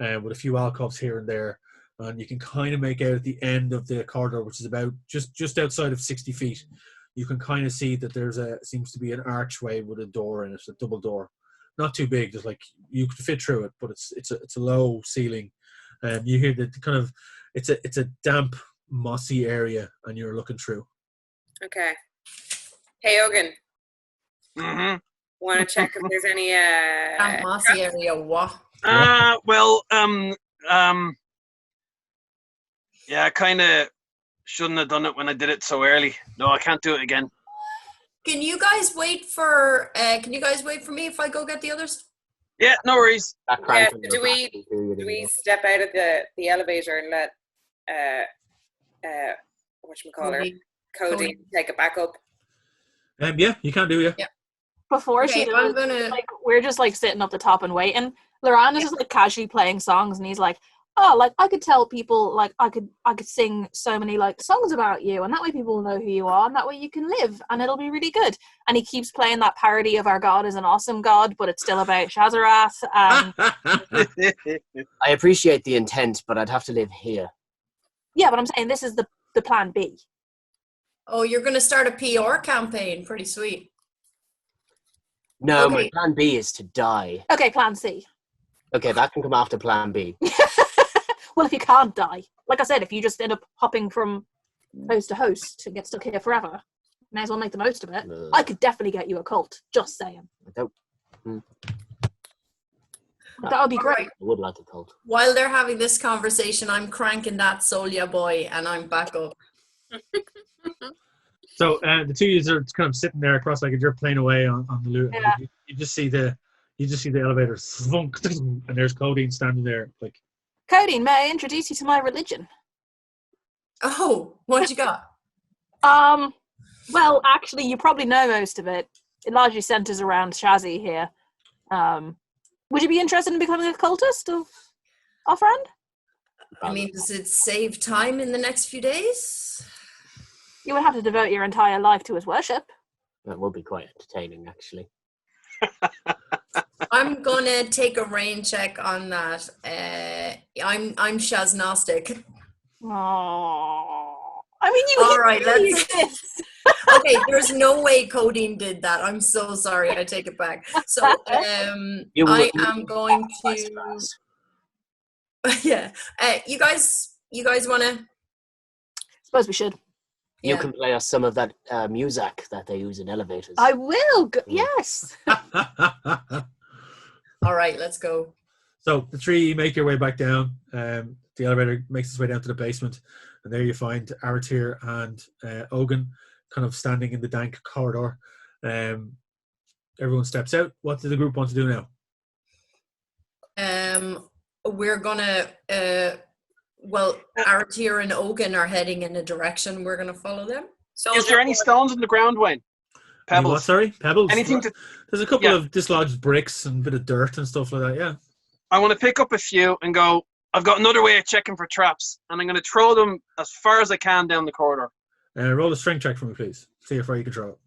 with a few alcoves here and there, and you can kind of make out at the end of the corridor, which is about just outside of 60 feet. You can kind of see that seems to be an archway with a door in it, a double door, not too big, just like you could fit through it, but it's a low ceiling, and you hear that kind of it's a damp, mossy area, and you're looking through. Okay. Hey, Ogun. Mm-hmm. Want to check if there's any Damp, mossy area, what? Yeah, kind of Shouldn't have done it when I did it so early. No, I can't do it again. Can you guys wait for me if I go get the others? Yeah, no worries. That Yeah, crank on do your we back will do you do the we work. step out of the elevator and let whatchamacallit, Cody take it back up? Yeah, you can do, yeah. Before Okay, she does, I'm gonna. like, we're just like sitting up the top and waiting. Loran is just like casually playing songs, and he's like, "Oh, like I could tell people, like I could sing so many like songs about you, and that way people will know who you are, and that way you can live, and it'll be really good." And he keeps playing that parody of "Our God is an Awesome God," but it's still about Shazarath. And I appreciate the intent, but I'd have to live here. yeah, but I'm saying this is the plan B. Oh, you're gonna start a PR campaign. Pretty sweet. No, Okay. my plan B is to die. Okay, plan C. Okay, that can come after plan B. Well, if you can't die, like I said, if you just end up hopping from host to host and get stuck here forever, may as well make the most of it. I could definitely get you a cult. Just saying. I don't. That would be great. Right. I would like a cult. While they're having this conversation, I'm cranking that Solia boy, and I'm back up. So the two of you are kind of sitting there cross-legged. You're playing away on the loot. Yeah. You just see the elevator, slunk, and there's Codeine standing there, like. Codeine, may I introduce you to my religion? Oh, what you got? Well, actually, you probably know most of it. It largely centers around Shazzy here. Would you be interested in becoming a cultist of our friend? I mean, does it save time in the next few days? You would have to devote your entire life to his worship. That would be quite entertaining, actually. I'm gonna take a rain check on that. I'm Shaznostic. Oh, I mean, you All right, really let's. exist. Okay, there's no way Codeine did that. I'm so sorry. I take it back. So, I am going to. Yeah. You guys want to? Suppose we should. You Yeah. can play us some of that music that they use in elevators. I will. Yes. All right, let's go. So the three make your way back down. The elevator makes its way down to the basement, and there you find Aratir and Ogun kind of standing in the dank corridor. Everyone steps out. What does the group want to do now? We're gonna. Well, Aratir and Ogun are heading in a direction. We're gonna follow them. So Is there any stones in the ground, Wayne? Any what, Pebbles. sorry? Pebbles? Anything to? There's a couple of dislodged bricks and a bit of dirt and stuff like that, yeah. I want to pick up a few and go. I've got another way of checking for traps, and I'm going to throw them as far as I can down the corridor. Roll a strength check for me, please. See how far you can throw it.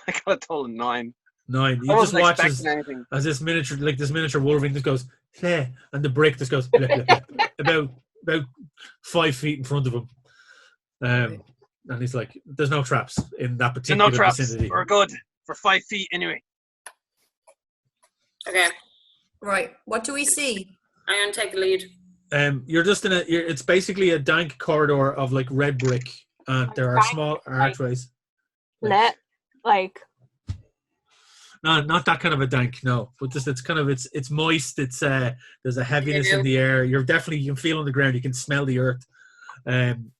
I got a total of 9. 9. I You just wasn't watch expecting anything. as this miniature Wolverine just goes, "Heh," and the brick just goes about 5 feet in front of him. And he's like, "There's no traps in that particular No traps. vicinity." We're good for 5 feet anyway. Okay, Right. What do we see? I'm gonna take the lead. You're just in it's basically a dank corridor of like red brick, and there are small archways. No, not that kind of a dank, no. But just it's moist. It's there's a heaviness in the air. You can feel on the ground. You can smell the earth, and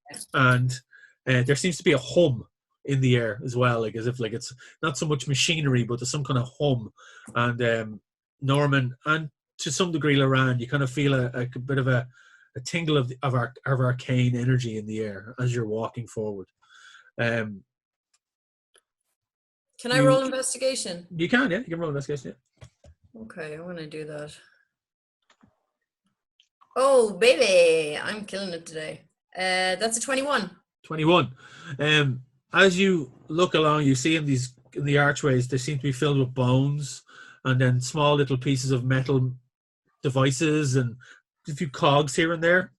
there seems to be a hum in the air as well, like as if like it's not so much machinery, but there's some kind of hum. And Norman and to some degree Loran, you kind of feel a bit of a tingle of arcane energy in the air as you're walking forward. Can I roll investigation? You can, yeah. You can roll investigation. Yeah. Okay, I want to do that. Oh, baby, I'm killing it today. That's a 21. 21. As you look along, you see in the archways, they seem to be filled with bones, and then small little pieces of metal devices and a few cogs here and there.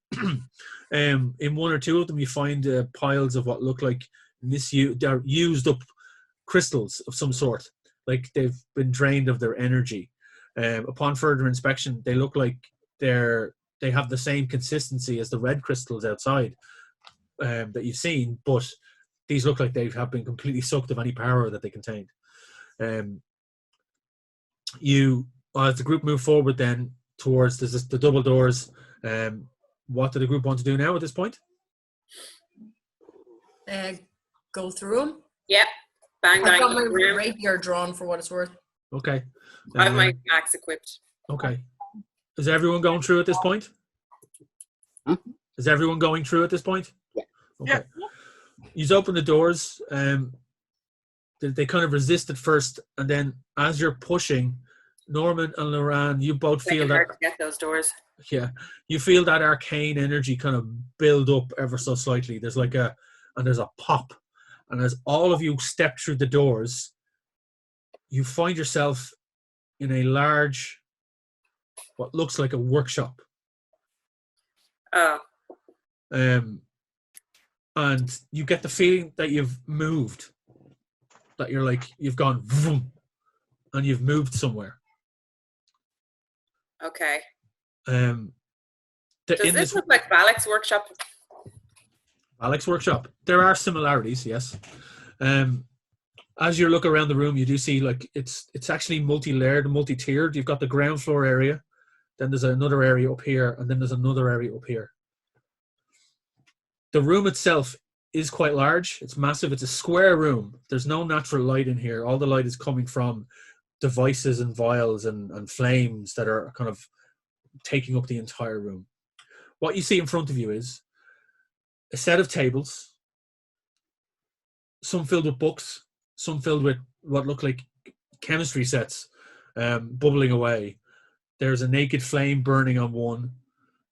In one or two of them, you find piles of what look like used up crystals of some sort, like they've been drained of their energy. Upon further inspection, they look like they have the same consistency as the red crystals outside that you've seen, but these look like they have been completely sucked of any power that they contained. As the group move forward then towards the double doors. What do the group want to do now at this point? Go through them. Yep. Bang, I've bang. got my rapier drawn for what it's worth. Okay. I have my axe equipped. Okay. Is everyone going through at this point? Is everyone going through at this point? Yeah. Okay. You open the doors. They kind of resist at first, and then as you're pushing, Norman and Loran, you both feel that. Hard to get those doors. Yeah, you feel that arcane energy kind of build up ever so slightly. There's there's a pop, and as all of you step through the doors, you find yourself in a large, what looks like a workshop. Oh. And you get the feeling that you've moved, that you've gone vroom, and you've moved somewhere. Okay. Does this look like Balak's workshop? Balak's workshop. There are similarities, yes. As you look around the room, you do see it's actually multi-layered, multi-tiered. You've got the ground floor area, then there's another area up here, and then there's another area up here. The room itself is quite large. It's massive. It's a square room. There's no natural light in here. All the light is coming from devices and vials and flames that are kind of taking up the entire room. What you see in front of you is a set of tables, some filled with books, some filled with what look like chemistry sets, bubbling away. There's a naked flame burning on one,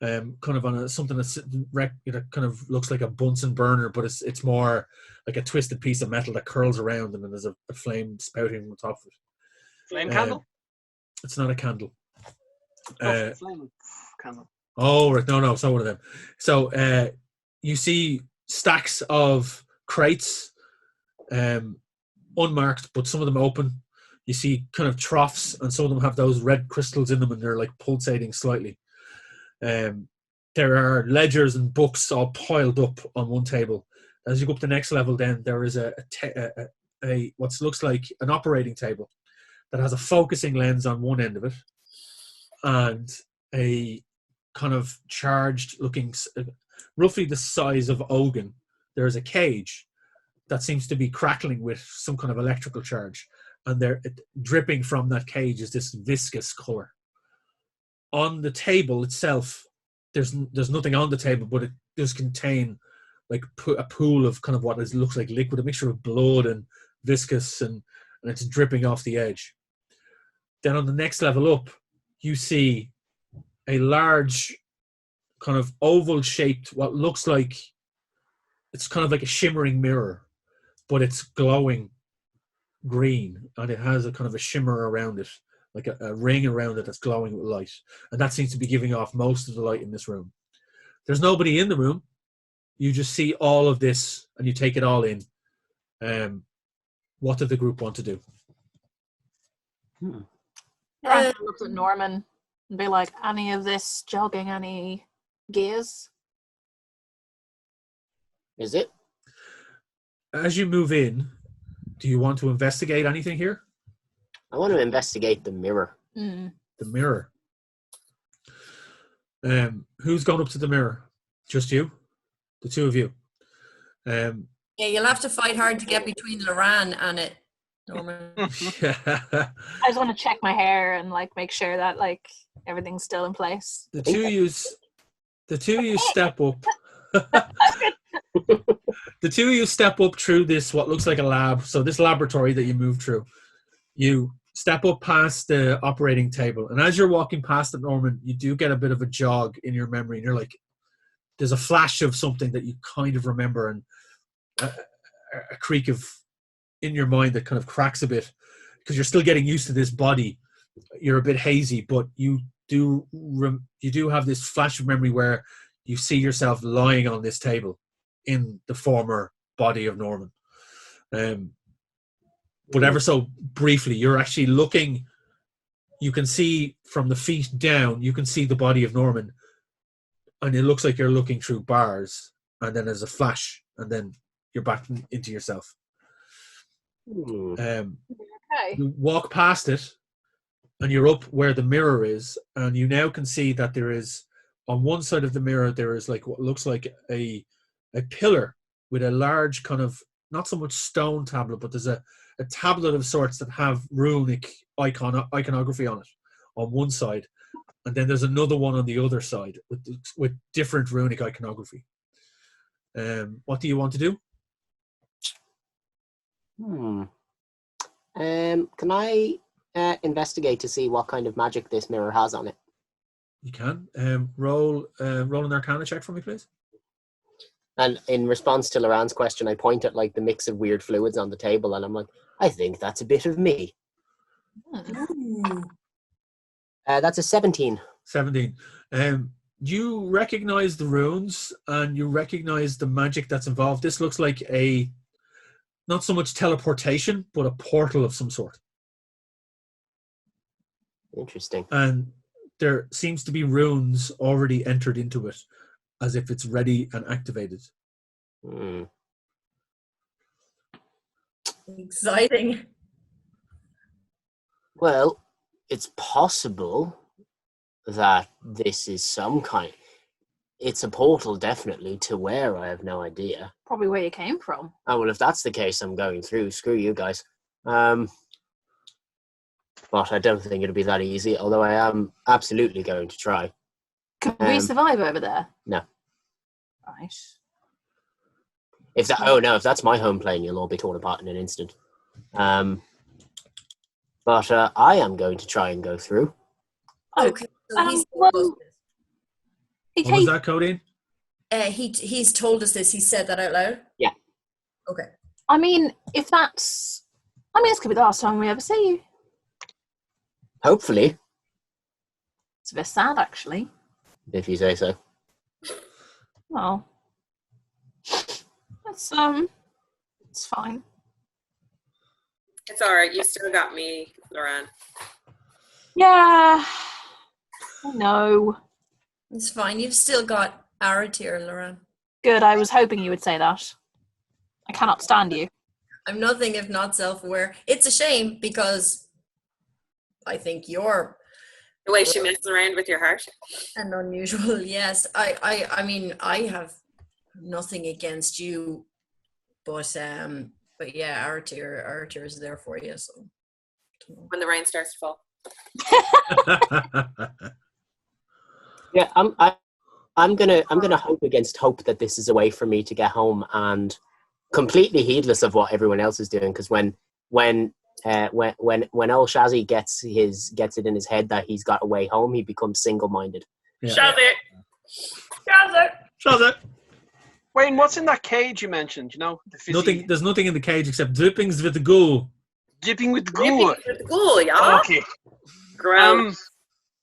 kind of on something that kind of looks like a Bunsen burner, but it's more like a twisted piece of metal that curls around, and then there's a flame spouting on top of it. Flame candle? It's not a candle. Flame candle. Oh, right. No, it's not one of them. So you see stacks of crates, unmarked, but some of them open. You see kind of troughs, and some of them have those red crystals in them, and they're like pulsating slightly. There are ledgers and books all piled up on one table. As you go up the next level, then there is a what looks like an operating table that has a focusing lens on one end of it, and a kind of charged looking, roughly the size of Ogun. There is a cage that seems to be crackling with some kind of electrical charge, and dripping from that cage is this viscous color. On the table itself, there's nothing on the table, but it does contain like a pool of kind of what looks like liquid, a mixture of blood and viscous, and it's dripping off the edge. Then on the next level up, you see a large kind of oval shaped, what looks like it's kind of like a shimmering mirror, but it's glowing green, and it has a kind of a shimmer around it, like a ring around it that's glowing with light, and that seems to be giving off most of the light in this room. There's nobody in the room. You just see all of this, and you take it all in. What did the group want to do? Frank looks at Norman and be like, any of this jogging any gears? Is it? As you move in, do you want to investigate anything here? I want to investigate the mirror. Mm. The mirror. Who's gone up to the mirror? Just you? The two of you? Yeah, you'll have to fight hard to get between Loran and it, Norman. Yeah. I just want to check my hair and like make sure that like everything's still in place. The two of you step up. The two of you step up through this, what looks like a lab. So this laboratory that you move through, you step up past the operating table. And as you're walking past it, Norman, you do get a bit of a jog in your memory. And you're like, there's a flash of something that you kind of remember, and a creak in your mind that kind of cracks a bit because you're still getting used to this body. You're a bit hazy, but you do have this flash of memory where you see yourself lying on this table in the former body of Norman. But ever so briefly, you're actually looking, you can see from the feet down, you can see the body of Norman, and it looks like you're looking through bars, and then there's a flash, and then you're back into yourself. Okay. You walk past it, and you're up where the mirror is, and you now can see that there is, on one side of the mirror, there is like what looks like a pillar with a large kind of, not so much stone tablet, but there's a tablet of sorts that have runic iconography on it on one side, and then there's another one on the other side with different runic iconography. What do you want to do? Can I investigate to see what kind of magic this mirror has on it? You can. Roll an Arcana check for me, please. And in response to Laurent's question, I point at like the mix of weird fluids on the table, and I'm like, I think that's a bit of me. That's a 17. 17. You recognize the runes, and you recognize the magic that's involved. This looks like not so much teleportation, but a portal of some sort. Interesting. And there seems to be runes already entered into it, as if it's ready and activated. Exciting. Well, it's possible that this is some kind. It's a portal, definitely, to where, I have no idea. Probably where you came from. Oh, well, if that's the case, I'm going through. Screw you guys. But I don't think it'll be that easy, although I am absolutely going to try. Could we survive over there? No. Right. If that's my home plane, you'll all be torn apart in an instant. But I am going to try and go through. Okay. So he's What was that, Codeine? he's told us this. He said that out loud? Yeah. Okay. I mean, this could be the last time we ever see you. Hopefully. It's a bit sad, actually. If you say so. Well, it's fine. It's all right. You still got me, Laurent. Yeah. I know. It's fine. You've still got Aratir, Laurent. Good. I was hoping you would say that. I cannot stand you. I'm nothing if not self-aware. It's a shame because I think you're The way she messes around with your heart. an unusual. Yes. I mean, I have nothing against you, but yeah, Aratir is there for you. So When the rain starts to fall. Yeah, I'm gonna hope against hope that this is a way for me to get home, and completely heedless of what everyone else is doing. Because when old Shazzy gets it in his head that he's got a way home, he becomes single-minded. Yeah. Shazzy! Wayne, what's in that cage you mentioned? You know, the Nothing. There's nothing in the cage except drippings with the goo. Dipping with the ghoul. Cool, yeah. Okay. Gross.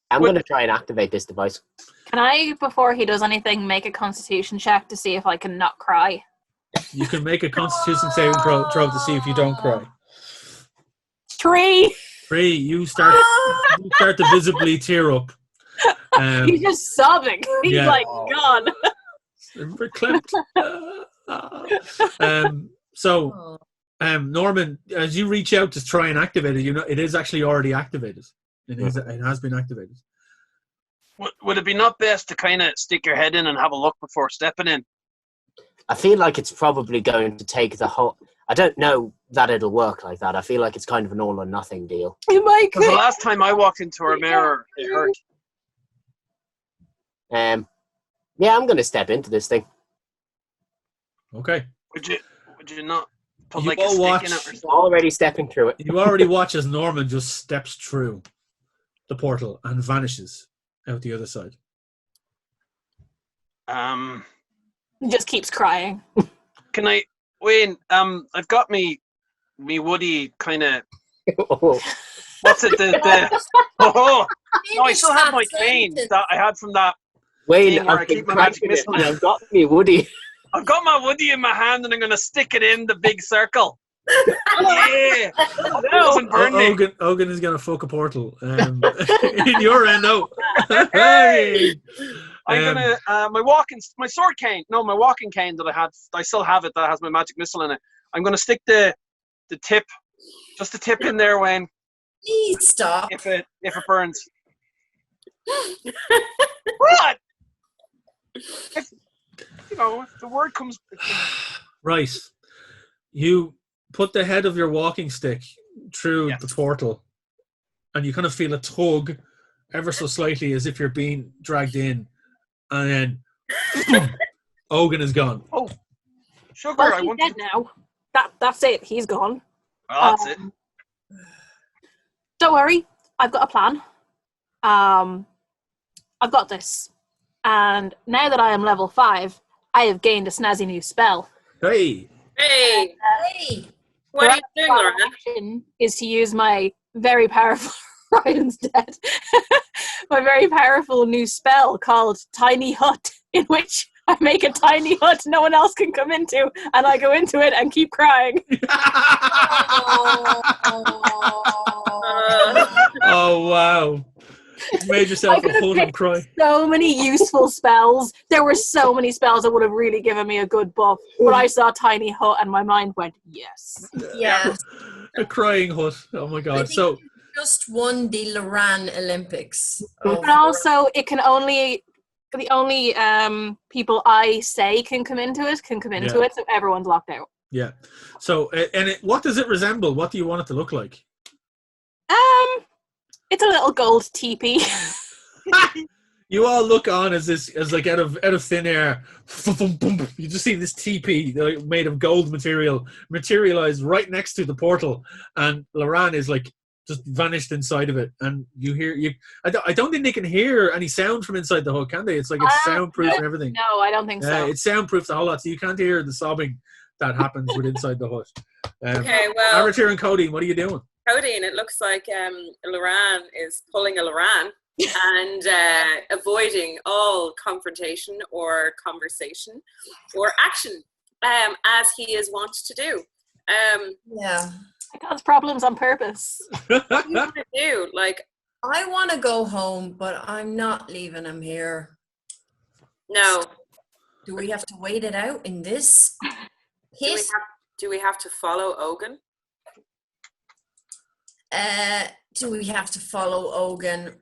I'm going to try and activate this device. Can I, before he does anything, make a constitution check to see if I can not cry? You can make a Constitution saving throw to see if you don't cry. 3. 3. You start to visibly tear up. He's just sobbing. He's yeah. like, God. Clipped. Norman, as you reach out to try and activate it, you know it is actually already activated. It has been activated. Would it be not best to kind of stick your head in and have a look before stepping in? I feel like it's probably going to take the whole... I don't know that it'll work like that. I feel like it's kind of an all or nothing deal. Oh my God. Because the last time I walked into her mirror, it hurt. Yeah, I'm going to step into this thing. Okay. Would you not put You like a all stick watch- in it or something? Already stepping through it. You already watch as Norman just steps through the portal and vanishes out the other side. He just keeps crying. Can I, Wayne? I've got me Woody kind of. Oh, What's it? No, I still have my cane that I had from that. Wayne, Thing where I I've been keep my magic cracking it. missile. I've got me Woody. I've got my Woody in my hand and I'm going to stick it in the big circle. Yeah! That doesn't burn me. Ogun is going to fuck a portal. In your end, no. Hey! I'm gonna my sword cane. No, my walking cane that I had. I still have it. That has my magic missile in it. I'm gonna stick the tip in there, Wayne. Please stop. If it burns. What? If the word comes. Right. You put the head of your walking stick through the portal, and you kind of feel a tug ever so slightly as if you're being dragged in, and then Ogun is gone. Oh, sugar! Well, I he's want dead now. That's it. He's gone. Oh, that's it. Don't worry. I've got a plan. I've got this. And now that I am level 5, I have gained a snazzy new spell. Hey. Hey, Hey. what are you doing, Laura? Action is to use my very powerful Ryan's dead. My very powerful new spell called Tiny Hut, in which I make a tiny hut no one else can come into, and I go into it and keep crying. Oh wow. You made yourself a hole and cry. So many useful spells. There were so many spells that would have really given me a good buff. But I saw Tiny Hut and my mind went, yes. Yes. A crying hut. Oh my I god. think So you just won the Loran Olympics. And also, it can only the only people I say can come into it, so everyone's locked out. yeah. So what does it resemble? What do you want it to look like? It's a little gold teepee. You all look on as like out of thin air. You just see this teepee made of gold materialize right next to the portal, and Loran is like just vanished inside of it. And you hear I don't think they can hear any sound from inside the hut, can they? It's like it's soundproof and everything. No, I don't think so. It's soundproof the whole lot, so you can't hear the sobbing that happens with inside the hut. Okay, well, Amateur and Codeine, what are you doing? Codeine, it looks like Loran is pulling a Loran and avoiding all confrontation or conversation or action, as he is wont to do. Yeah. I cause problems on purpose. What do you want to do? Like, I want to go home, but I'm not leaving him here. no. Do we have to wait it out in this pit? Do we have to follow Ogun? Do we have to follow Ogun?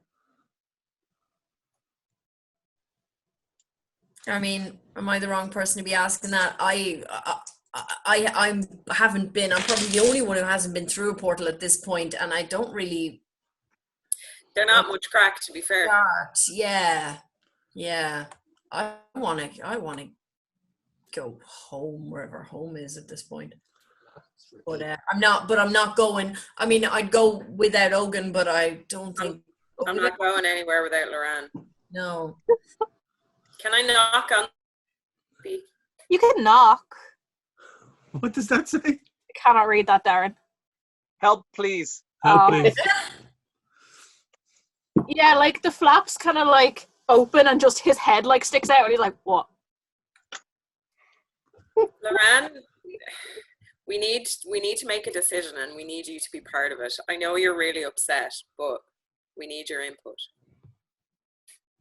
I mean, am I the wrong person to be asking that? I haven't been. I'm probably the only one who hasn't been through a portal at this point, and I don't really. They're not much crack, to be fair. Yeah. I want to go home, wherever home is at this point. But I'm not going. I mean, I'd go without Ogun, but I don't think I'm not going anywhere without Loran. No. Can I knock on? You can knock. What does that say? I cannot read that, Darren. Help, please. Help, please. Yeah, like the flaps kind of like open and just his head like sticks out and he's like, what? Loran, we need to make a decision and we need you to be part of it. I know you're really upset, but we need your input.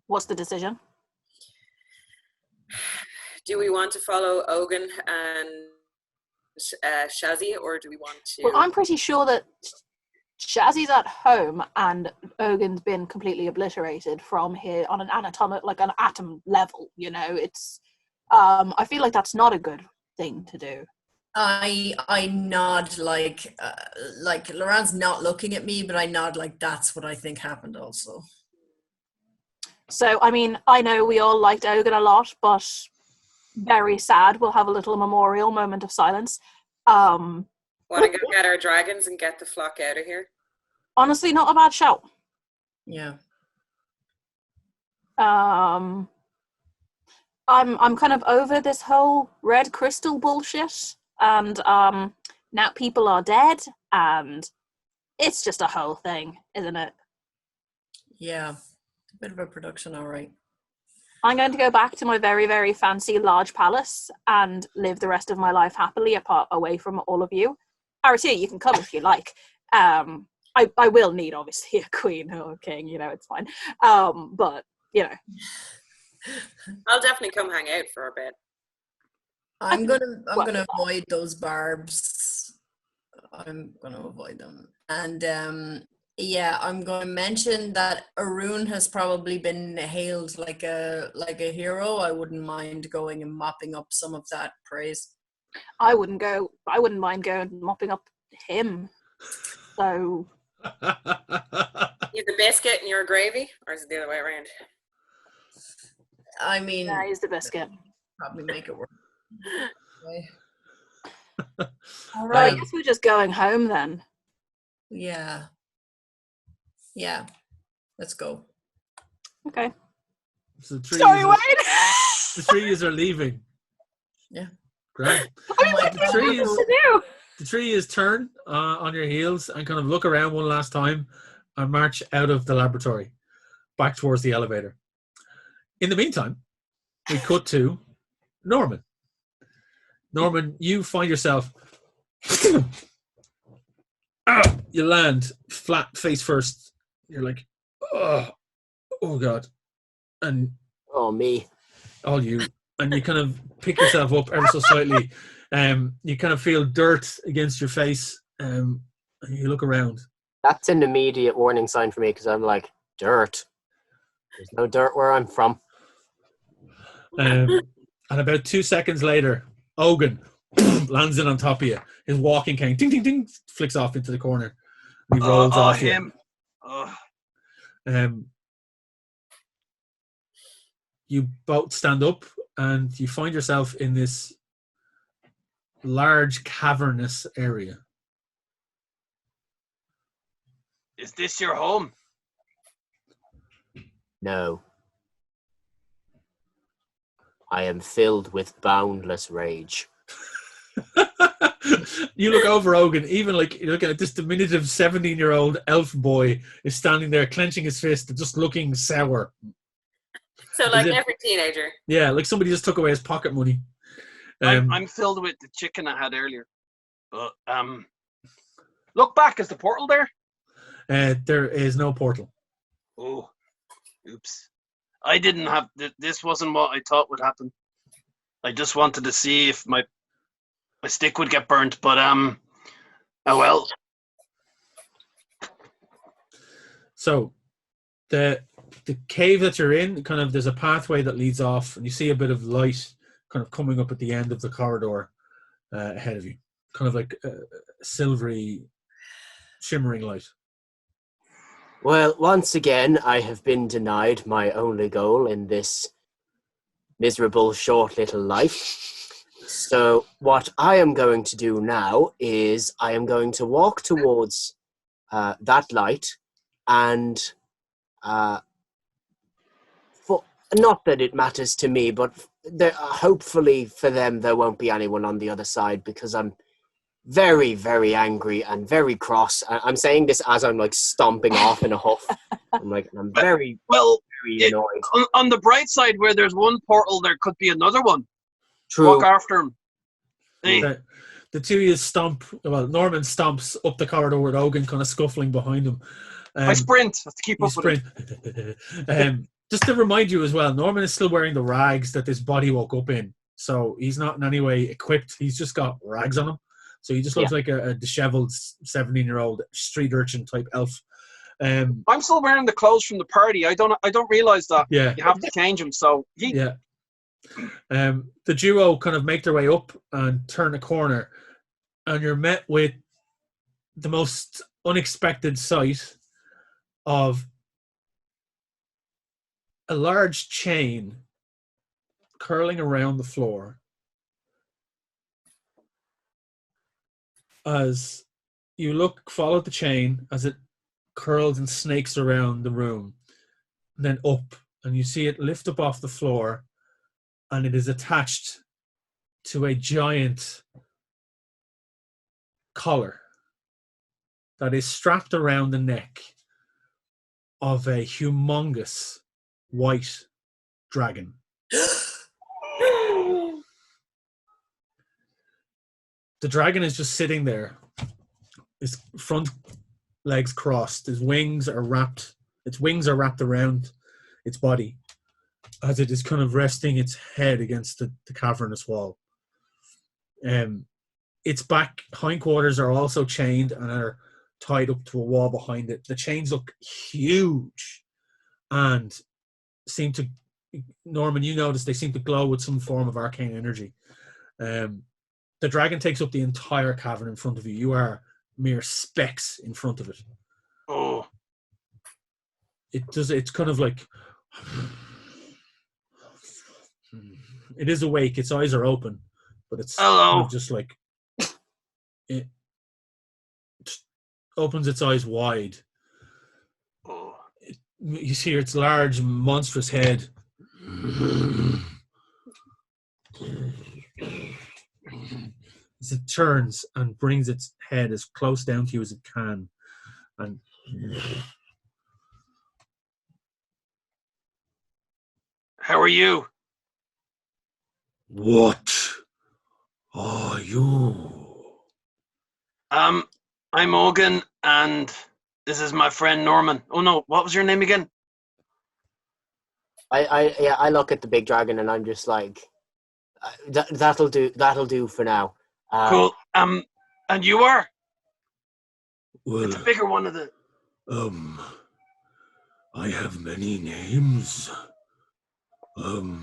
What's the decision? Do we want to follow Ogun and Shazzy, or do we want to? Well, I'm pretty sure that Shazzy's at home and Ogun's been completely obliterated from here on an anatomic, like an atom level. You know, it's. I feel like that's not a good thing to do. I nod like Loran's not looking at me, but I nod like that's what I think happened also. So, I mean, I know we all liked Ogun a lot, but very sad. We'll have a little memorial moment of silence. Want to go get our dragons and get the flock out of here? Honestly, not a bad shout. Yeah. I'm kind of over this whole red crystal bullshit, and now people are dead, and it's just a whole thing, isn't it? Yeah. A bit of a production, all right. I'm going to go back to my very, very fancy large palace and live the rest of my life happily away from all of you. Aratia, you can come if you like. I will need, obviously, a queen or a king, you know, it's fine. But, you know. I'll definitely come hang out for a bit. I'm gonna avoid those barbs. I'm gonna avoid them. And Yeah, I'm going to mention that Arun has probably been hailed like a hero. I wouldn't mind going and mopping up some of that praise. I wouldn't mind going and mopping up him. So He's the biscuit and you're gravy, or is it the other way around? I mean, yeah, he's the biscuit. probably make it work. Okay. All Well, right. I guess we're just going home then. Yeah. Yeah. Let's go. Okay. So the Sorry, Wayne. The trees are leaving. Yeah. Great. The tree is turn on your heels and kind of look around one last time and march out of the laboratory back towards the elevator. In the meantime, we cut to Norman. Norman, you find yourself you land flat face first. You're like, oh God. And me. all you. And you kind of pick yourself up ever so slightly. You kind of feel dirt against your face. And you look around. That's an immediate warning sign for me because I'm like, dirt. There's no dirt where I'm from. And about 2 seconds later, Ogun lands in on top of you. His walking cane, ding, ding, ding, flicks off into the corner. And he rolls off him. you. You both stand up and you find yourself in this large cavernous area. Is this your home? No. I am filled with boundless rage. You look over Ogun, even like you're looking at this diminutive 17-year-old elf boy is standing there clenching his fist and just looking sour. So like every teenager. Yeah, like somebody just took away his pocket money. I'm filled with the chicken I had earlier. But look back, is the portal there? There is no portal. Oh, oops. I didn't have this wasn't what I thought would happen. I just wanted to see if my stick would get burnt, but oh well. So the cave that you're in, kind of there's a pathway that leads off and you see a bit of light kind of coming up at the end of the corridor ahead of you. Kind of like silvery, shimmering light. Well, once again, I have been denied my only goal in this miserable, short little life. So what I am going to do now is I am going to walk towards that light and not that it matters to me, but hopefully for them there won't be anyone on the other side because I'm very, very angry and very cross. I'm saying this as I'm like stomping off in a huff. I'm very annoyed. On the bright side, where there's one portal, there could be another one. True. Walk after him. The two of you stomp. Well, Norman stomps up the corridor with Ogun kind of scuffling behind him. I sprint. I have to keep up with him. Just to remind you as well, Norman is still wearing the rags that this body woke up in. So he's not in any way equipped. He's just got rags on him. So he just looks like a disheveled 17-year-old street urchin type elf. I'm still wearing the clothes from the party. I don't realize that. Yeah. You have to change them. So yeah. The duo kind of make their way up and turn a corner, and you're met with the most unexpected sight of a large chain curling around the floor as you follow the chain as it curls and snakes around the room, and then up, and you see it lift up off the floor, and it is attached to a giant collar that is strapped around the neck of a humongous white dragon. The dragon is just sitting there, his front legs crossed, its wings are wrapped around its body as it is kind of resting its head against the cavernous wall. Its back hindquarters are also chained and are tied up to a wall behind it. The chains look huge and seem to, Norman, you notice they seem to glow with some form of arcane energy. The dragon takes up the entire cavern in front of you. You are mere specks in front of it. Oh. It's kind of like, it is awake. Its eyes are open, but it's kind of just like, it opens its eyes wide. You see its large, monstrous head. As it turns and brings its head as close down to you as it can, and how are you? What are you? I'm Ogan, and this is my friend Norman. Oh no, what was your name again? I look at the big dragon and I'm just like, that'll do for now. Cool. And you are? Well, it's a bigger one of the. I have many names. I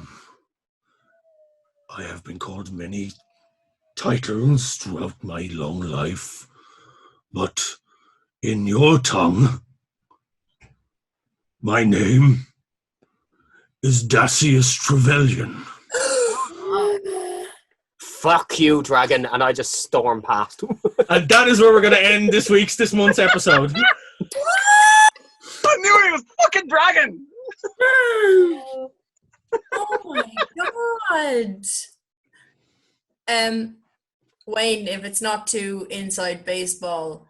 have been called many titles throughout my long life, but in your tongue, my name is Dacius Trevelyan. Fuck you, dragon, and I just storm past. And that is where we're going to end this month's episode. I knew he was fucking dragon. Oh my god. Wayne, if it's not too inside baseball,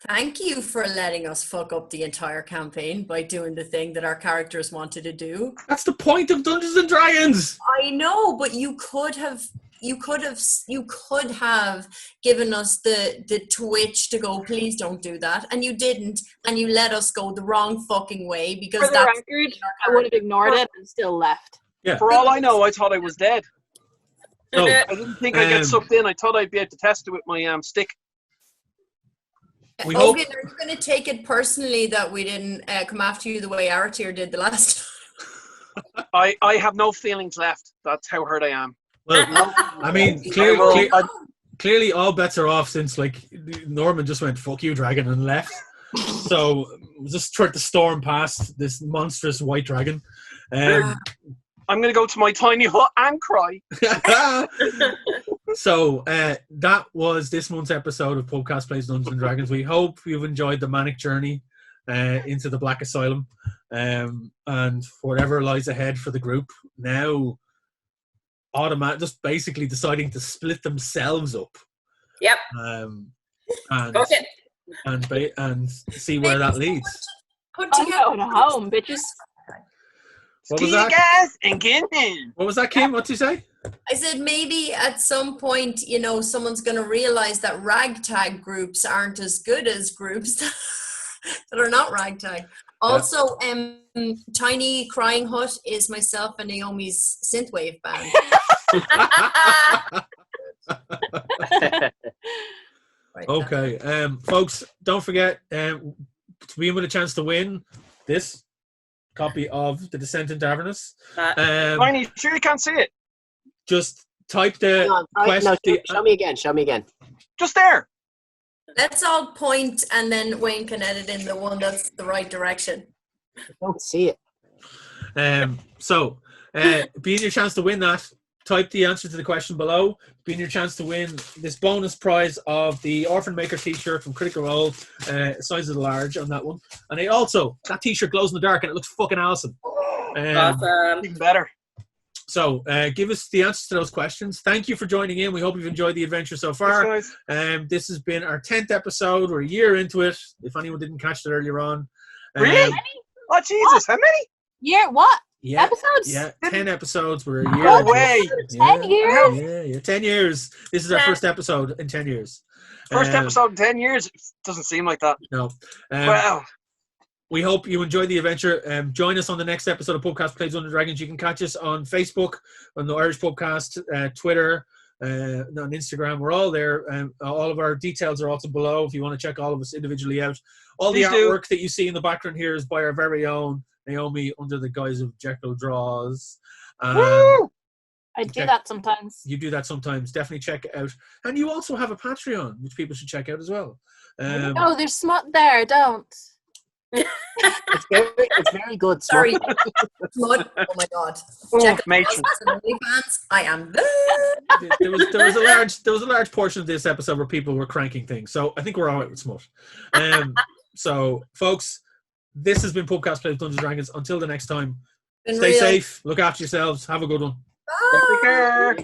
thank you for letting us fuck up the entire campaign by doing the thing that our characters wanted to do. That's the point of Dungeons and Dragons. I know, but you could have given us the twitch to go, please don't do that, and you didn't, and you let us go the wrong fucking way because for the record, I would have ignored it and still left. Yeah. For all I know, I thought I was dead. So, I didn't think I'd get sucked in. I thought I'd be able to test it with my stick. We Ogan, are you going to take it personally that we didn't come after you the way Artir did the last time? I have no feelings left. That's how hurt I am. Well, I mean, clearly all bets are off since like Norman just went "fuck you, dragon" and left. So just tried to storm past this monstrous white dragon. I'm going to go to my tiny hut and cry. So that was this month's episode of Pubcast Plays Dungeons and Dragons. We hope you've enjoyed the manic journey into the Black Asylum and whatever lies ahead for the group. Now, just basically deciding to split themselves up. Yep. And see where that leads. I'm going home, bitches. What See was you that? guys and get in. What was that, Kim? What'd you say? I said maybe at some point, someone's going to realize that ragtag groups aren't as good as groups that are not ragtag. Also, Tiny Crying Hut is myself and Naomi's synthwave band. Okay, folks, don't forget to be with a chance to win this copy of The Descent into Avernus. Tiny, sure you can't see it? Just type the question. No, show me again. Just there. Let's all point, and then Wayne can edit in the one that's the right direction. I don't see it. So, being your chance to win that, type the answer to the question below. Being your chance to win this bonus prize of the Orphan Maker t-shirt from Critical Role, size of the large on that one. And that t-shirt glows in the dark and it looks fucking awesome. Awesome. Even better. So, give us the answers to those questions. Thank you for joining in. We hope you've enjoyed the adventure so far. This has been our 10th episode. We're a year into it, if anyone didn't catch it earlier on. Really? Oh, Jesus, how many? Yeah, what? Yeah, Episodes? Yeah, 10 episodes. We're a year. No way. 10 years? Yeah, 10 years. This is our first episode in 10 years. First episode in 10 years? It doesn't seem like that. No. Wow. We hope you enjoyed the adventure. Join us on the next episode of Pubcast Plays Dungeons Dragons. You can catch us on Facebook, on the Irish Pubcast, Twitter, on Instagram. We're all there. All of our details are also below if you want to check all of us individually out. All the artwork that you see in the background here is by our very own Naomi under the guise of Jekyll Draws. I do that sometimes. You do that sometimes. Definitely check it out. And you also have a Patreon, which people should check out as well. Oh, there's smut there. Don't. It's very good. Sorry. Smut. Oh my god. Check out fans. I am there. There was a large portion of this episode where people were cranking things. So I think we're all right with smut. So folks, this has been Pubcast Plays Dungeons Dragons. Until the next time, stay safe, look after yourselves, have a good one. Bye. Take care.